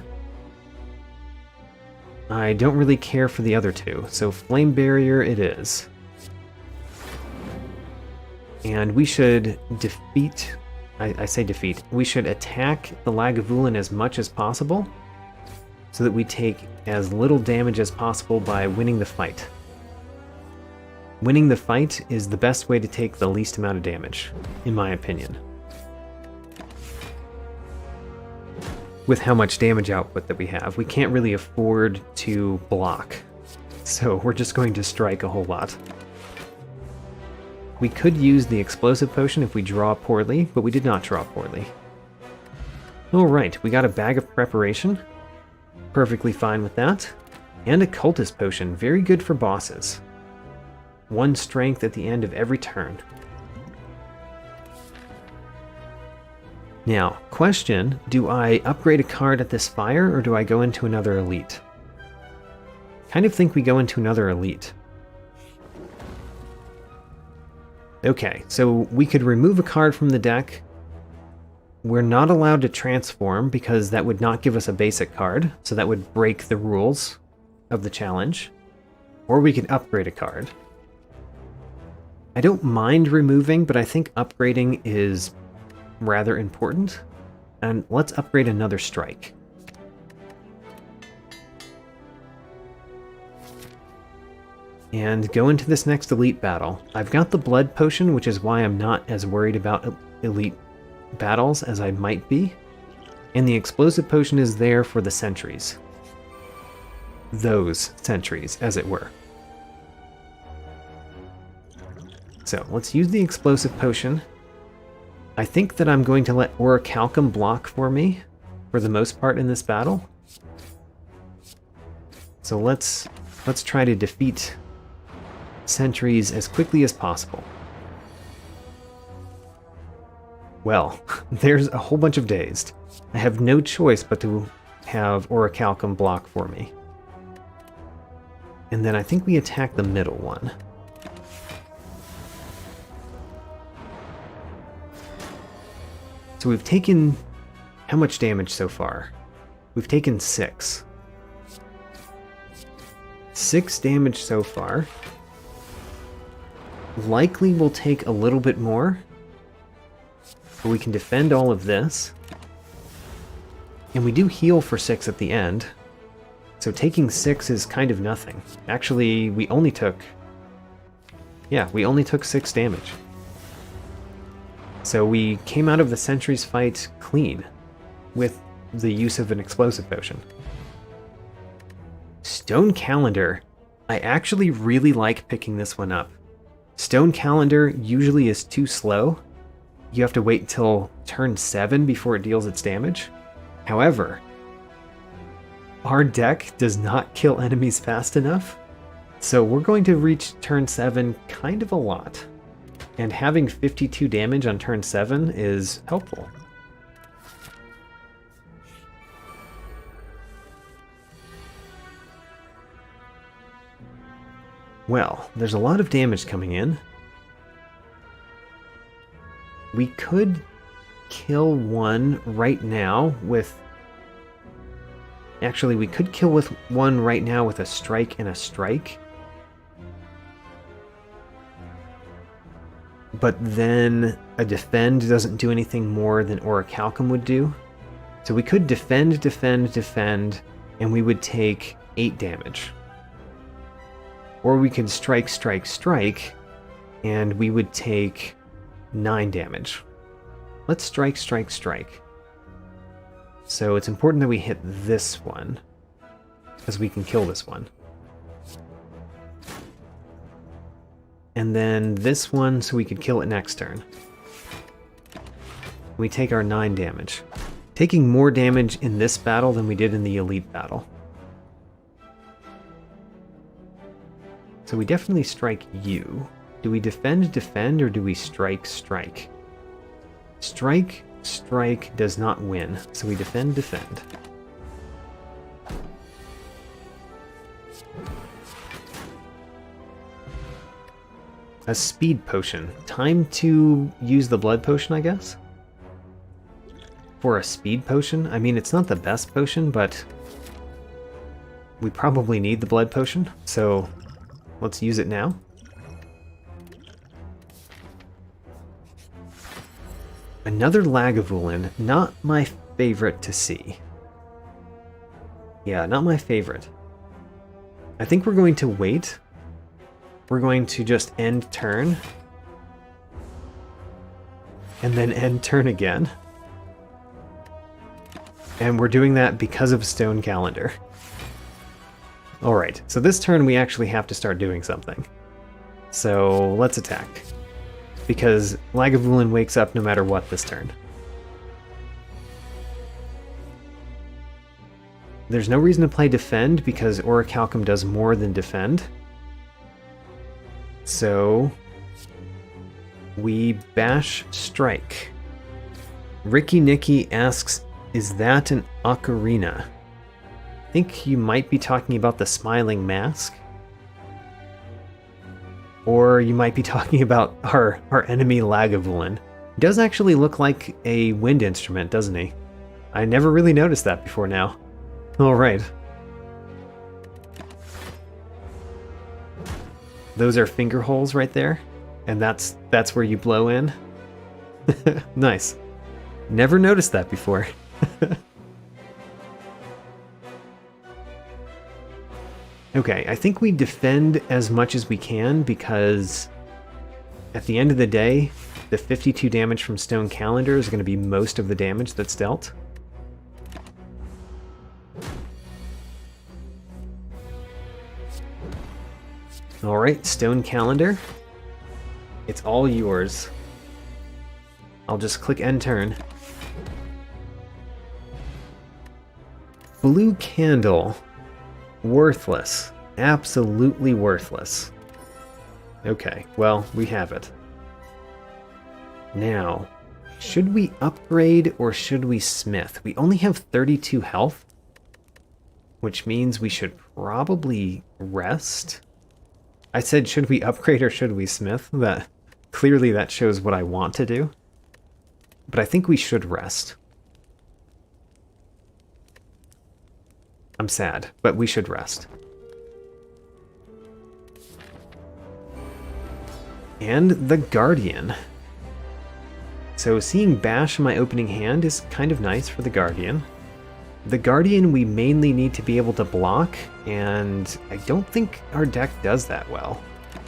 I don't really care for the other two, so Flame Barrier it is. And we should defeat... I say defeat. We should attack the Lagavulin as much as possible, so that we take as little damage as possible by winning the fight. Winning the fight is the best way to take the least amount of damage, in my opinion. With how much damage output that we have, we can't really afford to block. So we're just going to strike a whole lot. We could use the Explosive Potion if we draw poorly, but we did not draw poorly. Alright, we got a Bag of Preparation. Perfectly fine with that. And a Cultist Potion, very good for bosses. 1 strength at the end of every turn. Now, question, do I upgrade a card at this Spire, or do I go into another elite? Kind of think we go into another elite. Okay, so we could remove a card from the deck. We're not allowed to transform because that would not give us a basic card, so that would break the rules of the challenge. Or we could upgrade a card. I don't mind removing, but I think upgrading is rather important. And let's upgrade another Strike. And go into this next elite battle. I've got the Blood Potion, which is why I'm not as worried about elite battles as I might be. And the Explosive Potion is there for the sentries. those sentries, as it were. So let's use the explosive potion. I think that I'm going to let Orichalcum block for me for the most part in this battle. So let's try to defeat sentries as quickly as possible. Well, there's a whole bunch of dazed. I have no choice but to have Orichalcum block for me. And then I think we attack the middle one. So we've taken how much damage so far? We've taken 6. 6 damage so far. Likely we'll take a little bit more, but we can defend all of this. And we do heal for 6 at the end, so taking 6 is kind of nothing. Actually, we only took 6 damage. So we came out of the sentries fight clean with the use of an explosive potion. Stone Calendar. I actually really like picking this one up. Stone Calendar usually is too slow. You have to wait until turn 7 before it deals its damage. However, our deck does not kill enemies fast enough, so we're going to reach turn 7 kind of a lot. And having 52 damage on turn 7 is helpful. Well, there's a lot of damage coming in. We could kill one right now with... Actually, we could kill with one right now with a strike and a strike. But then a defend doesn't do anything more than Orichalcum would do. So we could defend, defend, defend, and we would take 8 damage. Or we could strike, strike, strike, and we would take 9 damage. Let's strike, strike, strike. So it's important that we hit this one, because we can kill this one. And then this one, so we could kill it next turn. We take our 9 damage. Taking more damage in this battle than we did in the Elite battle. So we definitely strike you. Do we defend, defend, or do we strike, strike? Strike, strike does not win, so we defend, defend. A speed potion. Time to use the blood potion, I guess? For a speed potion? I mean, it's not the best potion, but we probably need the blood potion, so let's use it now. Another Lagavulin, not my favorite to see. Yeah, not my favorite. I think we're going to wait. We're going to just end turn. And then end turn again. And we're doing that because of Stone Calendar. Alright, so this turn we actually have to start doing something. So let's attack. Because Lagavulin wakes up no matter what this turn. There's no reason to play defend because Orichalcum does more than defend. So we bash strike. Ricky Nicky asks, is that an ocarina? I think you might be talking about the smiling mask. Or you might be talking about our enemy Lagavulin. He does actually look like a wind instrument, doesn't he? I never really noticed that before now. Alright. Those are finger holes right there, and that's where you blow in. Nice. Never noticed that before. Okay, I think we defend as much as we can because at the end of the day, the 52 damage from Stone Calendar is going to be most of the damage that's dealt. Alright, Stone Calendar. It's all yours. I'll just click end turn. Blue Candle. Worthless. Absolutely worthless. Okay, well, we have it. Now, should we upgrade or should we smith? We only have 32 health, which means we should probably rest. I said, should we upgrade or should we smith? Clearly that shows what I want to do. But I think we should rest. I'm sad, but we should rest. And the Guardian. So seeing Bash in my opening hand is kind of nice for the Guardian. The Guardian we mainly need to be able to block, and I don't think our deck does that well.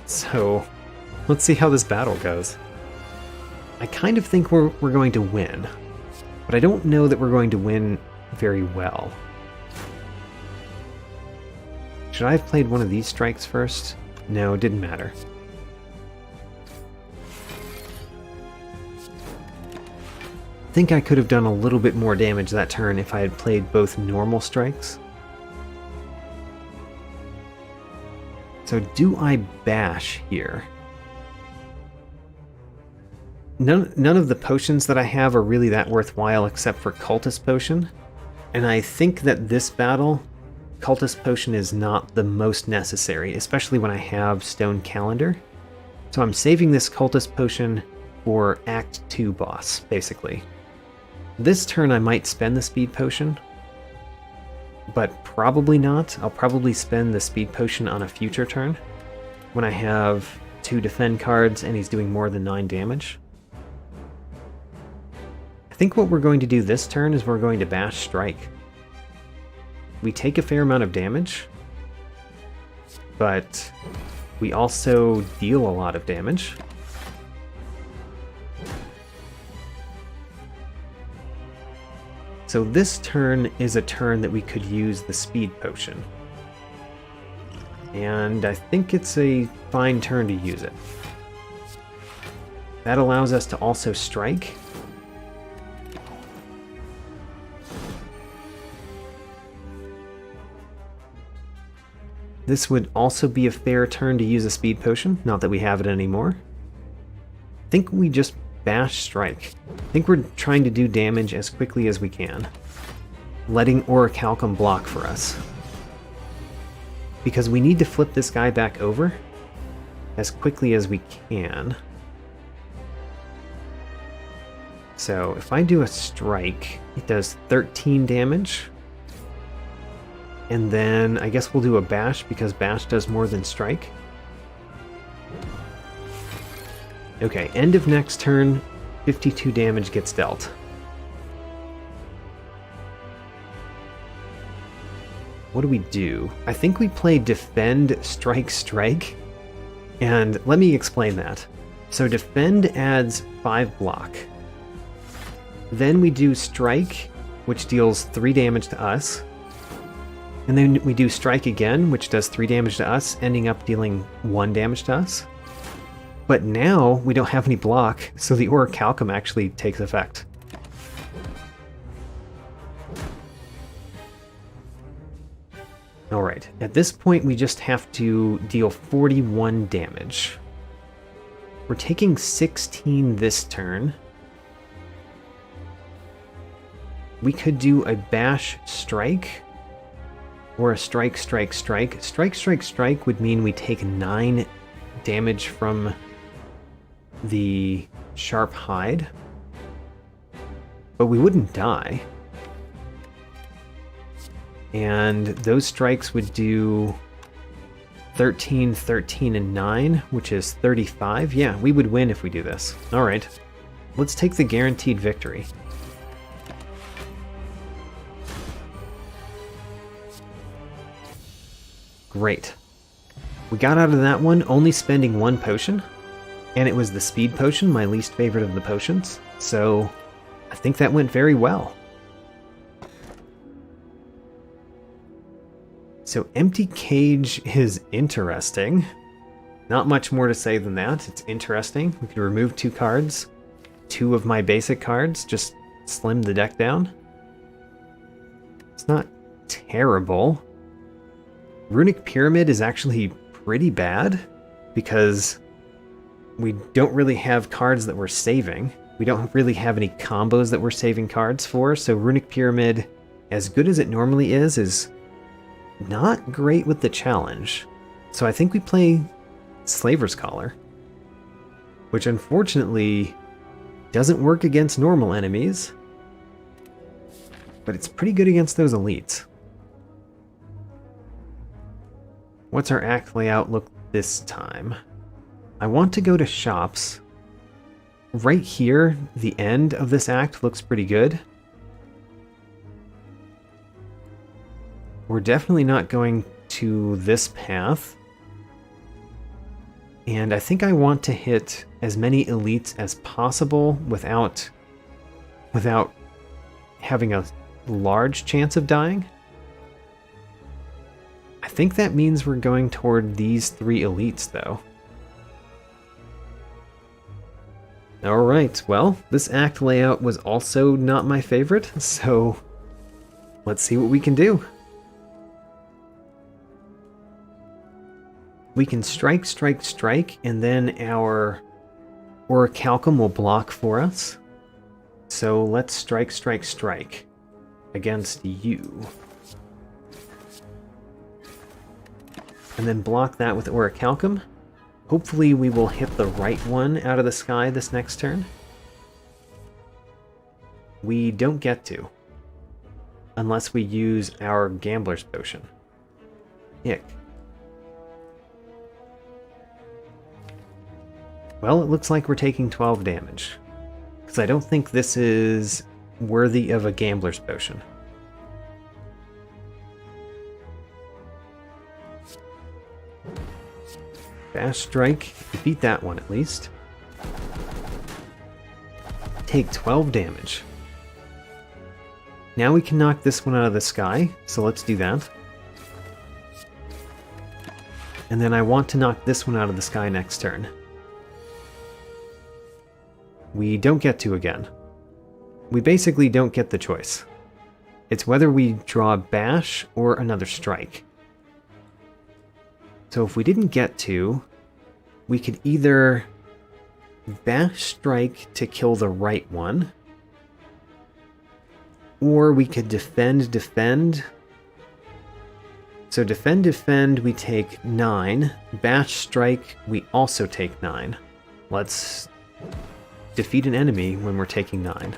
So let's see how this battle goes. I kind of think we're going to win, but I don't know that we're going to win very well. Should I have played one of these strikes first? No, it didn't matter. I think I could have done a little bit more damage that turn if I had played both normal strikes. So do I bash here? None of the potions that I have are really that worthwhile except for Cultist Potion. And I think that this battle, Cultist Potion is not the most necessary, especially when I have Stone Calendar. So I'm saving this Cultist Potion for Act 2 boss, basically. This turn I might spend the Speed Potion, but probably not. I'll probably spend the Speed Potion on a future turn, when I have 2 defend cards and he's doing more than 9 damage. I think what we're going to do this turn is we're going to Bash Strike. We take a fair amount of damage, but we also deal a lot of damage. So this turn is a turn that we could use the Speed Potion. And I think it's a fine turn to use it. That allows us to also strike. This would also be a fair turn to use a Speed Potion, not that we have it anymore. I think we just Bash Strike. I think we're trying to do damage as quickly as we can, letting Orichalcum block for us. Because we need to flip this guy back over as quickly as we can. So if I do a strike, it does 13 damage. And then I guess we'll do a bash because bash does more than strike. Okay, end of next turn, 52 damage gets dealt. What do? I think we play defend, strike, strike. And let me explain that. So defend adds 5 block. Then we do strike, which deals 3 damage to us. And then we do strike again, which does 3 damage to us, ending up dealing 1 damage to us. But now we don't have any block, so the Orichalcum actually takes effect. Alright, at this point we just have to deal 41 damage. We're taking 16 this turn. We could do a bash strike, or a strike, strike, strike. Strike, strike, strike would mean we take 9 damage from the sharp hide, but we wouldn't die. And those strikes would do 13, 13, and 9, which is 35. Yeah, we would win if we do this. Alright, let's take the guaranteed victory. Great. We got out of that one only spending 1 potion, and it was the Speed Potion, my least favorite of the potions, so I think that went very well. So Empty Cage is interesting. Not much more to say than that. It's interesting. We can remove 2 cards. 2 of my basic cards. Just slim the deck down. It's not terrible. Runic Pyramid is actually pretty bad because we don't really have cards that we're saving. We don't really have any combos that we're saving cards for, so Runic Pyramid, as good as it normally is not great with the challenge. So I think we play Slaver's Collar, which unfortunately doesn't work against normal enemies, but it's pretty good against those elites. What's our act layout look this time? I want to go to shops. Right here, the end of this act looks pretty good. We're definitely not going to this path. And I think I want to hit as many elites as possible without having a large chance of dying. I think that means we're going toward these 3 elites, though. Alright, well, this act layout was also not my favorite, so let's see what we can do. We can strike, strike, strike, and then our Orichalcum will block for us. So let's strike, strike, strike against you. And then block that with Orichalcum. Hopefully we will hit the right one out of the sky this next turn. We don't get to, unless we use our Gambler's Potion. Ick. Well, it looks like we're taking 12 damage, because I don't think this is worthy of a Gambler's Potion. Bash Strike, defeat that one at least. Take 12 damage. Now we can knock this one out of the sky, so let's do that. And then I want to knock this one out of the sky next turn. We don't get to again. We basically don't get the choice. It's whether we draw Bash or another Strike. So if we didn't get to, we could either Bash Strike to kill the right one, or we could defend, defend. So defend, defend, we take 9. Bash Strike, we also take 9. Let's defeat an enemy when we're taking 9.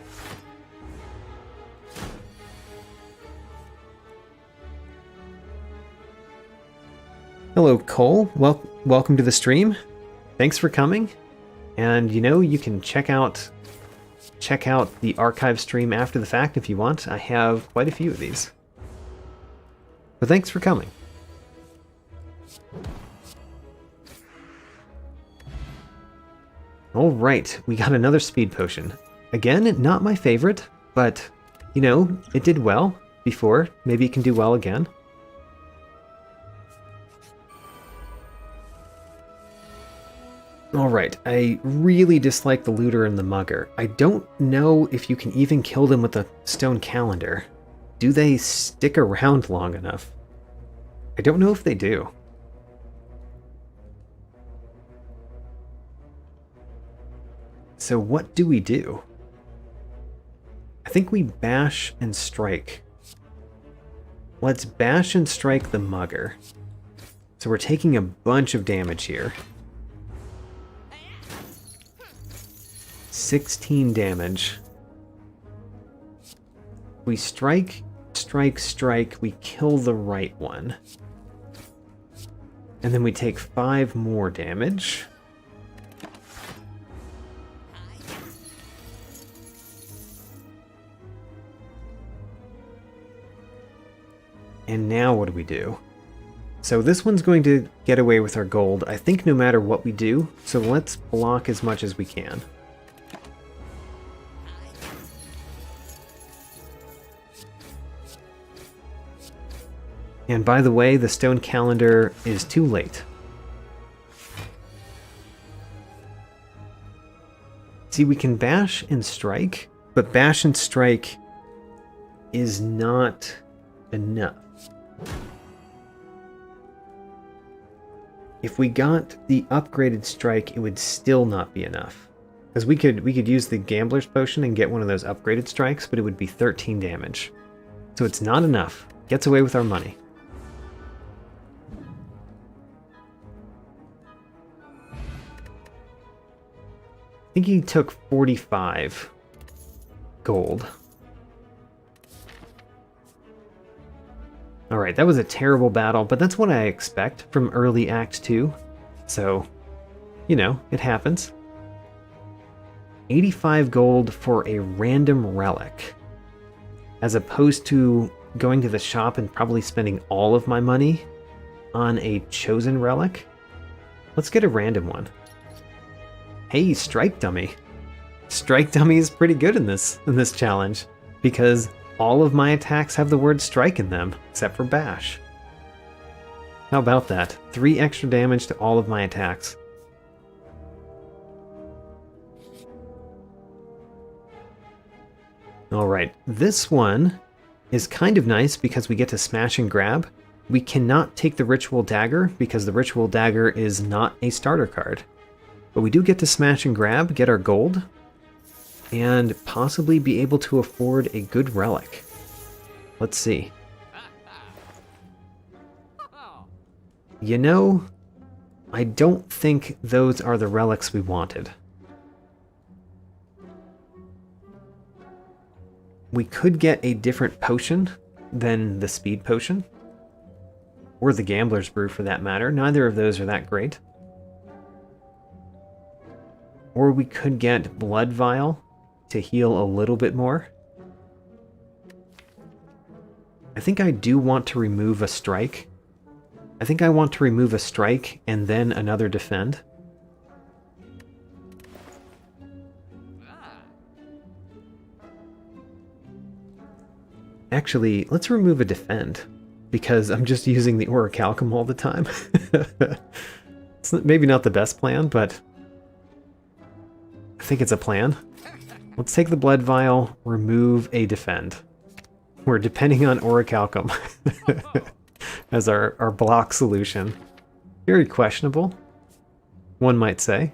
Hello, Cole. Welcome to the stream. Thanks for coming. And you know, you can check out the archive stream after the fact if you want. I have quite a few of these. But thanks for coming. Alright, we got another speed potion. Again, not my favorite, but, you know, it did well before. Maybe it can do well again. Alright, I really dislike the looter and the mugger. I don't know if you can even kill them with a stone calendar. Do they stick around long enough? I don't know if they do. So what do we do? I think we bash and strike. Let's bash and strike the mugger. So we're taking a bunch of damage here. 16 damage. We strike, strike, strike, we kill the right one. And then we take 5 more damage. And now what do we do? So this one's going to get away with our gold, I think, no matter what we do. So let's block as much as we can. And by the way, the stone calendar is too late. See, we can bash and strike, but bash and strike is not enough. If we got the upgraded strike, it would still not be enough. Because we could use the Gambler's Potion and get one of those upgraded strikes, but it would be 13 damage. So it's not enough. Gets away with our money. I think he took 45 gold. Alright, that was a terrible battle, but that's what I expect from early Act 2. So, you know, it happens. 85 gold for a random relic. As opposed to going to the shop and probably spending all of my money on a chosen relic. Let's get a random one. Hey, Strike Dummy. Strike Dummy is pretty good in this challenge, because all of my attacks have the word strike in them, except for bash. How about that? 3 extra damage to all of my attacks. Alright, this one is kind of nice because we get to smash and grab. We cannot take the Ritual Dagger because the Ritual Dagger is not a starter card. But we do get to smash and grab, get our gold, and possibly be able to afford a good relic. Let's see. You know, I don't think those are the relics we wanted. We could get a different potion than the speed potion, or the Gambler's Brew for that matter. Neither of those are that great. Or we could get Blood Vial to heal a little bit more. I think I do want to remove a strike. I think I want to remove a strike and then another defend. Actually, let's remove a defend, because I'm just using the Orichalcum all the time. It's maybe not the best plan, but I think it's a plan. Let's take the Blood Vial, remove a defend. We're depending on Orichalcum as our block solution. Very questionable, one might say.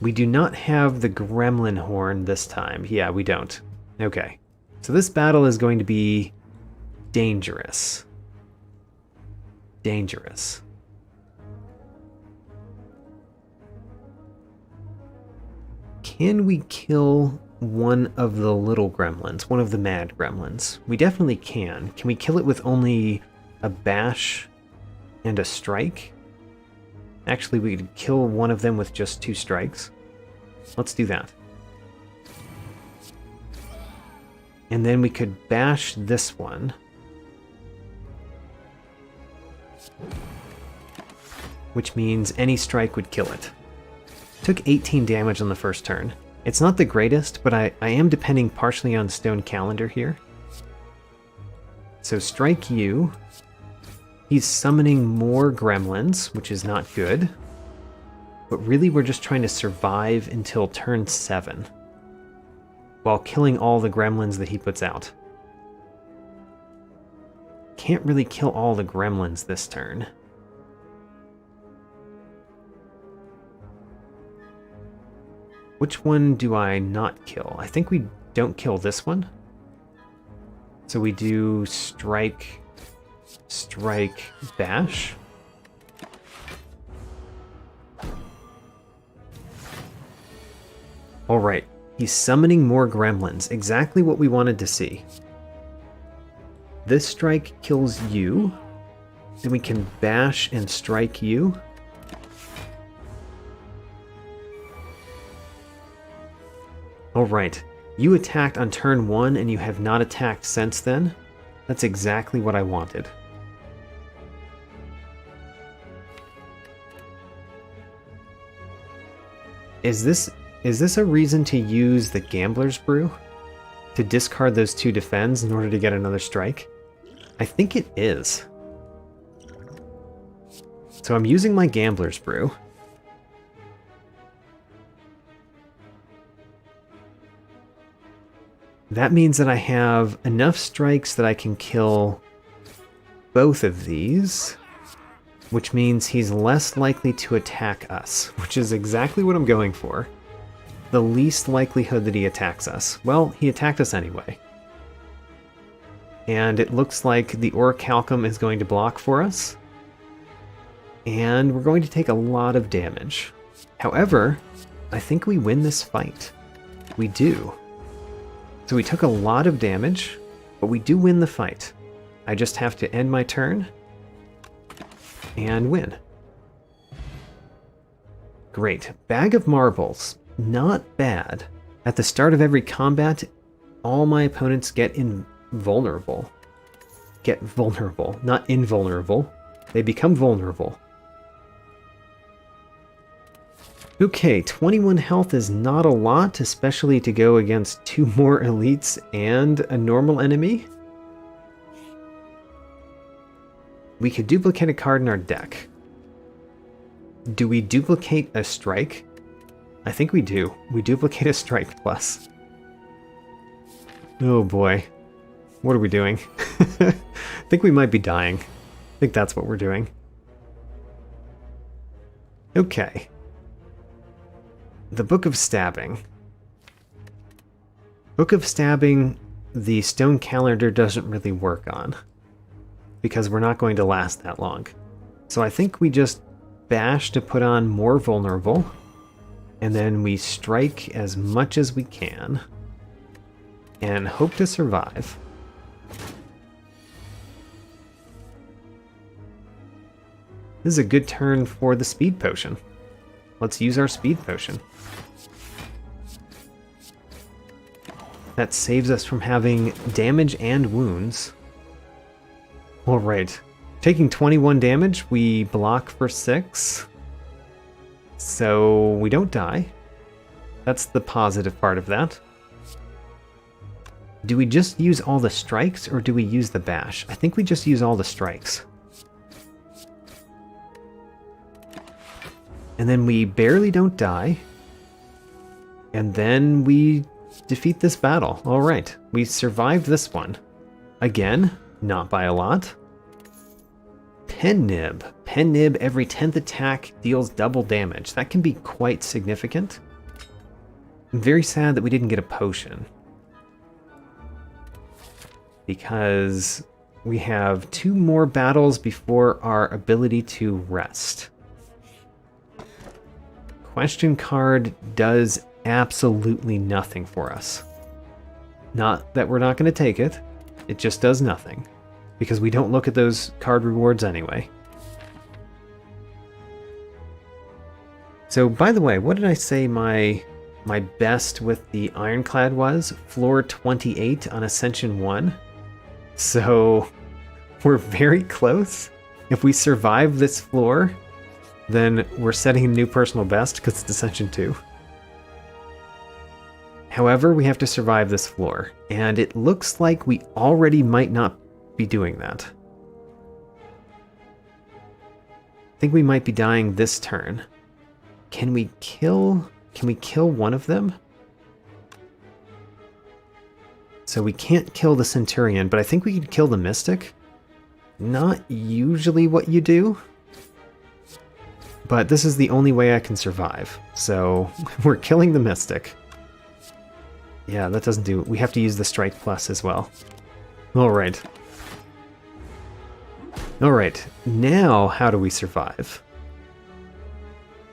We do not have the Gremlin Horn this time. Yeah, we don't. Okay. So this battle is going to be dangerous. Dangerous. Can we kill one of the little gremlins? One of the mad gremlins? We definitely can. Can we kill it with only a bash and a strike? Actually, we could kill one of them with just 2 strikes. Let's do that. And then we could bash this one. Which means any strike would kill it. Took 18 damage on the first turn. It's not the greatest, but I am depending partially on Stone Calendar here. So strike you. He's summoning more gremlins, which is not good. But really we're just trying to survive until turn 7. While killing all the gremlins that he puts out. Can't really kill all the gremlins this turn. Which one do I not kill? I think we don't kill this one. So we do strike, strike, bash. Alright, he's summoning more gremlins. Exactly what we wanted to see. This strike kills you. Then we can bash and strike you. Alright, you attacked on turn 1 and you have not attacked since then. That's exactly what I wanted. Is this a reason to use the Gambler's Brew? To discard those 2 defends in order to get another strike? I think it is. So I'm using my Gambler's Brew. That means that I have enough strikes that I can kill both of these, which means he's less likely to attack us, which is exactly what I'm going for. The least likelihood that he attacks us. Well, he attacked us anyway. And it looks like the Orichalcum is going to block for us. And we're going to take a lot of damage. However, I think we win this fight. We do. So we took a lot of damage, but we do win the fight. I just have to end my turn and win. Great. Bag of Marbles. Not bad. At the start of every combat, all my opponents get invulnerable. Get vulnerable, not invulnerable. They become vulnerable. Okay, 21 health is not a lot, especially to go against 2 more elites and a normal enemy. We could duplicate a card in our deck. Do we duplicate a strike? I think we do. We duplicate a strike plus. Oh boy. What are we doing? I think we might be dying. I think that's what we're doing. Okay. The Book of Stabbing. Book of Stabbing, the stone calendar doesn't really work on, because we're not going to last that long. So I think we just bash to put on more vulnerable, and then we strike as much as we can, and hope to survive. This is a good turn for the speed potion. Let's use our speed potion. That saves us from having damage and wounds. Alright. Taking 21 damage, we block for 6. So we don't die. That's the positive part of that. Do we just use all the strikes, or do we use the bash? I think we just use all the strikes. And then we barely don't die. And then we defeat this battle. Alright, we survived this one. Again, not by a lot. Pen Nib. Pen Nib, every 10th attack deals double damage. That can be quite significant. I'm very sad that we didn't get a potion, because we have 2 more battles before our ability to rest. Question card does absolutely nothing for us. Not that we're not going to take it, it just does nothing, because we don't look at those card rewards anyway. So, by the way, what did I say my best with the Ironclad was? Floor 28 on Ascension 1. So, we're very close. If we survive this floor, then we're setting a new personal best, because it's Ascension 2. However, we have to survive this floor, and it looks like we already might not be doing that. I think we might be dying this turn. Can we kill one of them? So we can't kill the Centurion, but I think we could kill the Mystic. Not usually what you do, but this is the only way I can survive. So we're killing the Mystic. Yeah, that doesn't do it. We have to use the Strike Plus as well. Alright. Alright, now how do we survive?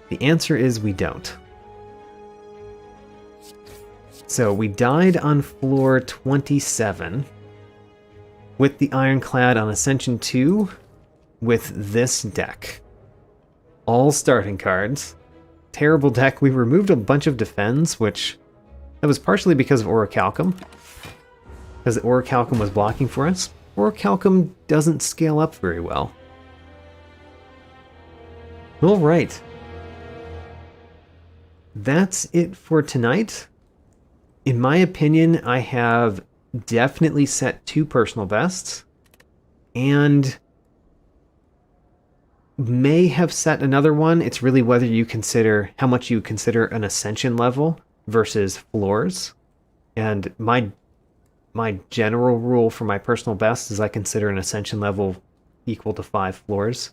The answer is we don't. So we died on floor 27 with the Ironclad on Ascension 2 with this deck. All starting cards. Terrible deck. We removed a bunch of defense, which that was partially because of Orichalcum, because the Orichalcum was blocking for us. Orichalcum doesn't scale up very well. Alright. That's it for tonight. In my opinion, I have definitely set 2 personal bests, and may have set another one. It's really whether you consider how much you consider an ascension level versus floors. And my my general rule for my personal best is I consider an ascension level equal to 5 floors.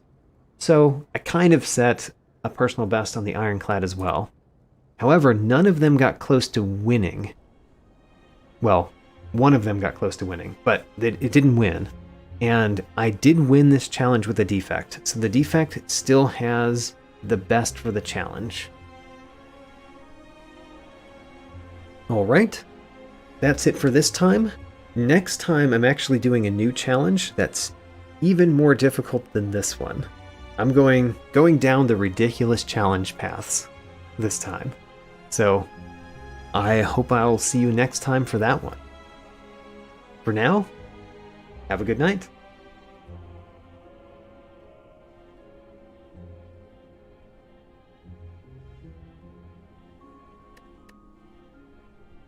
So I kind of set a personal best on the Ironclad as well. However, none of them got close to winning. Well, one of them got close to winning, but it didn't win. And I did win this challenge with a defect. So the defect still has the best for the challenge. Alright, that's it for this time. Next time I'm actually doing a new challenge that's even more difficult than this one. I'm going down the ridiculous challenge paths this time. So I hope I'll see you next time for that one. For now, have a good night.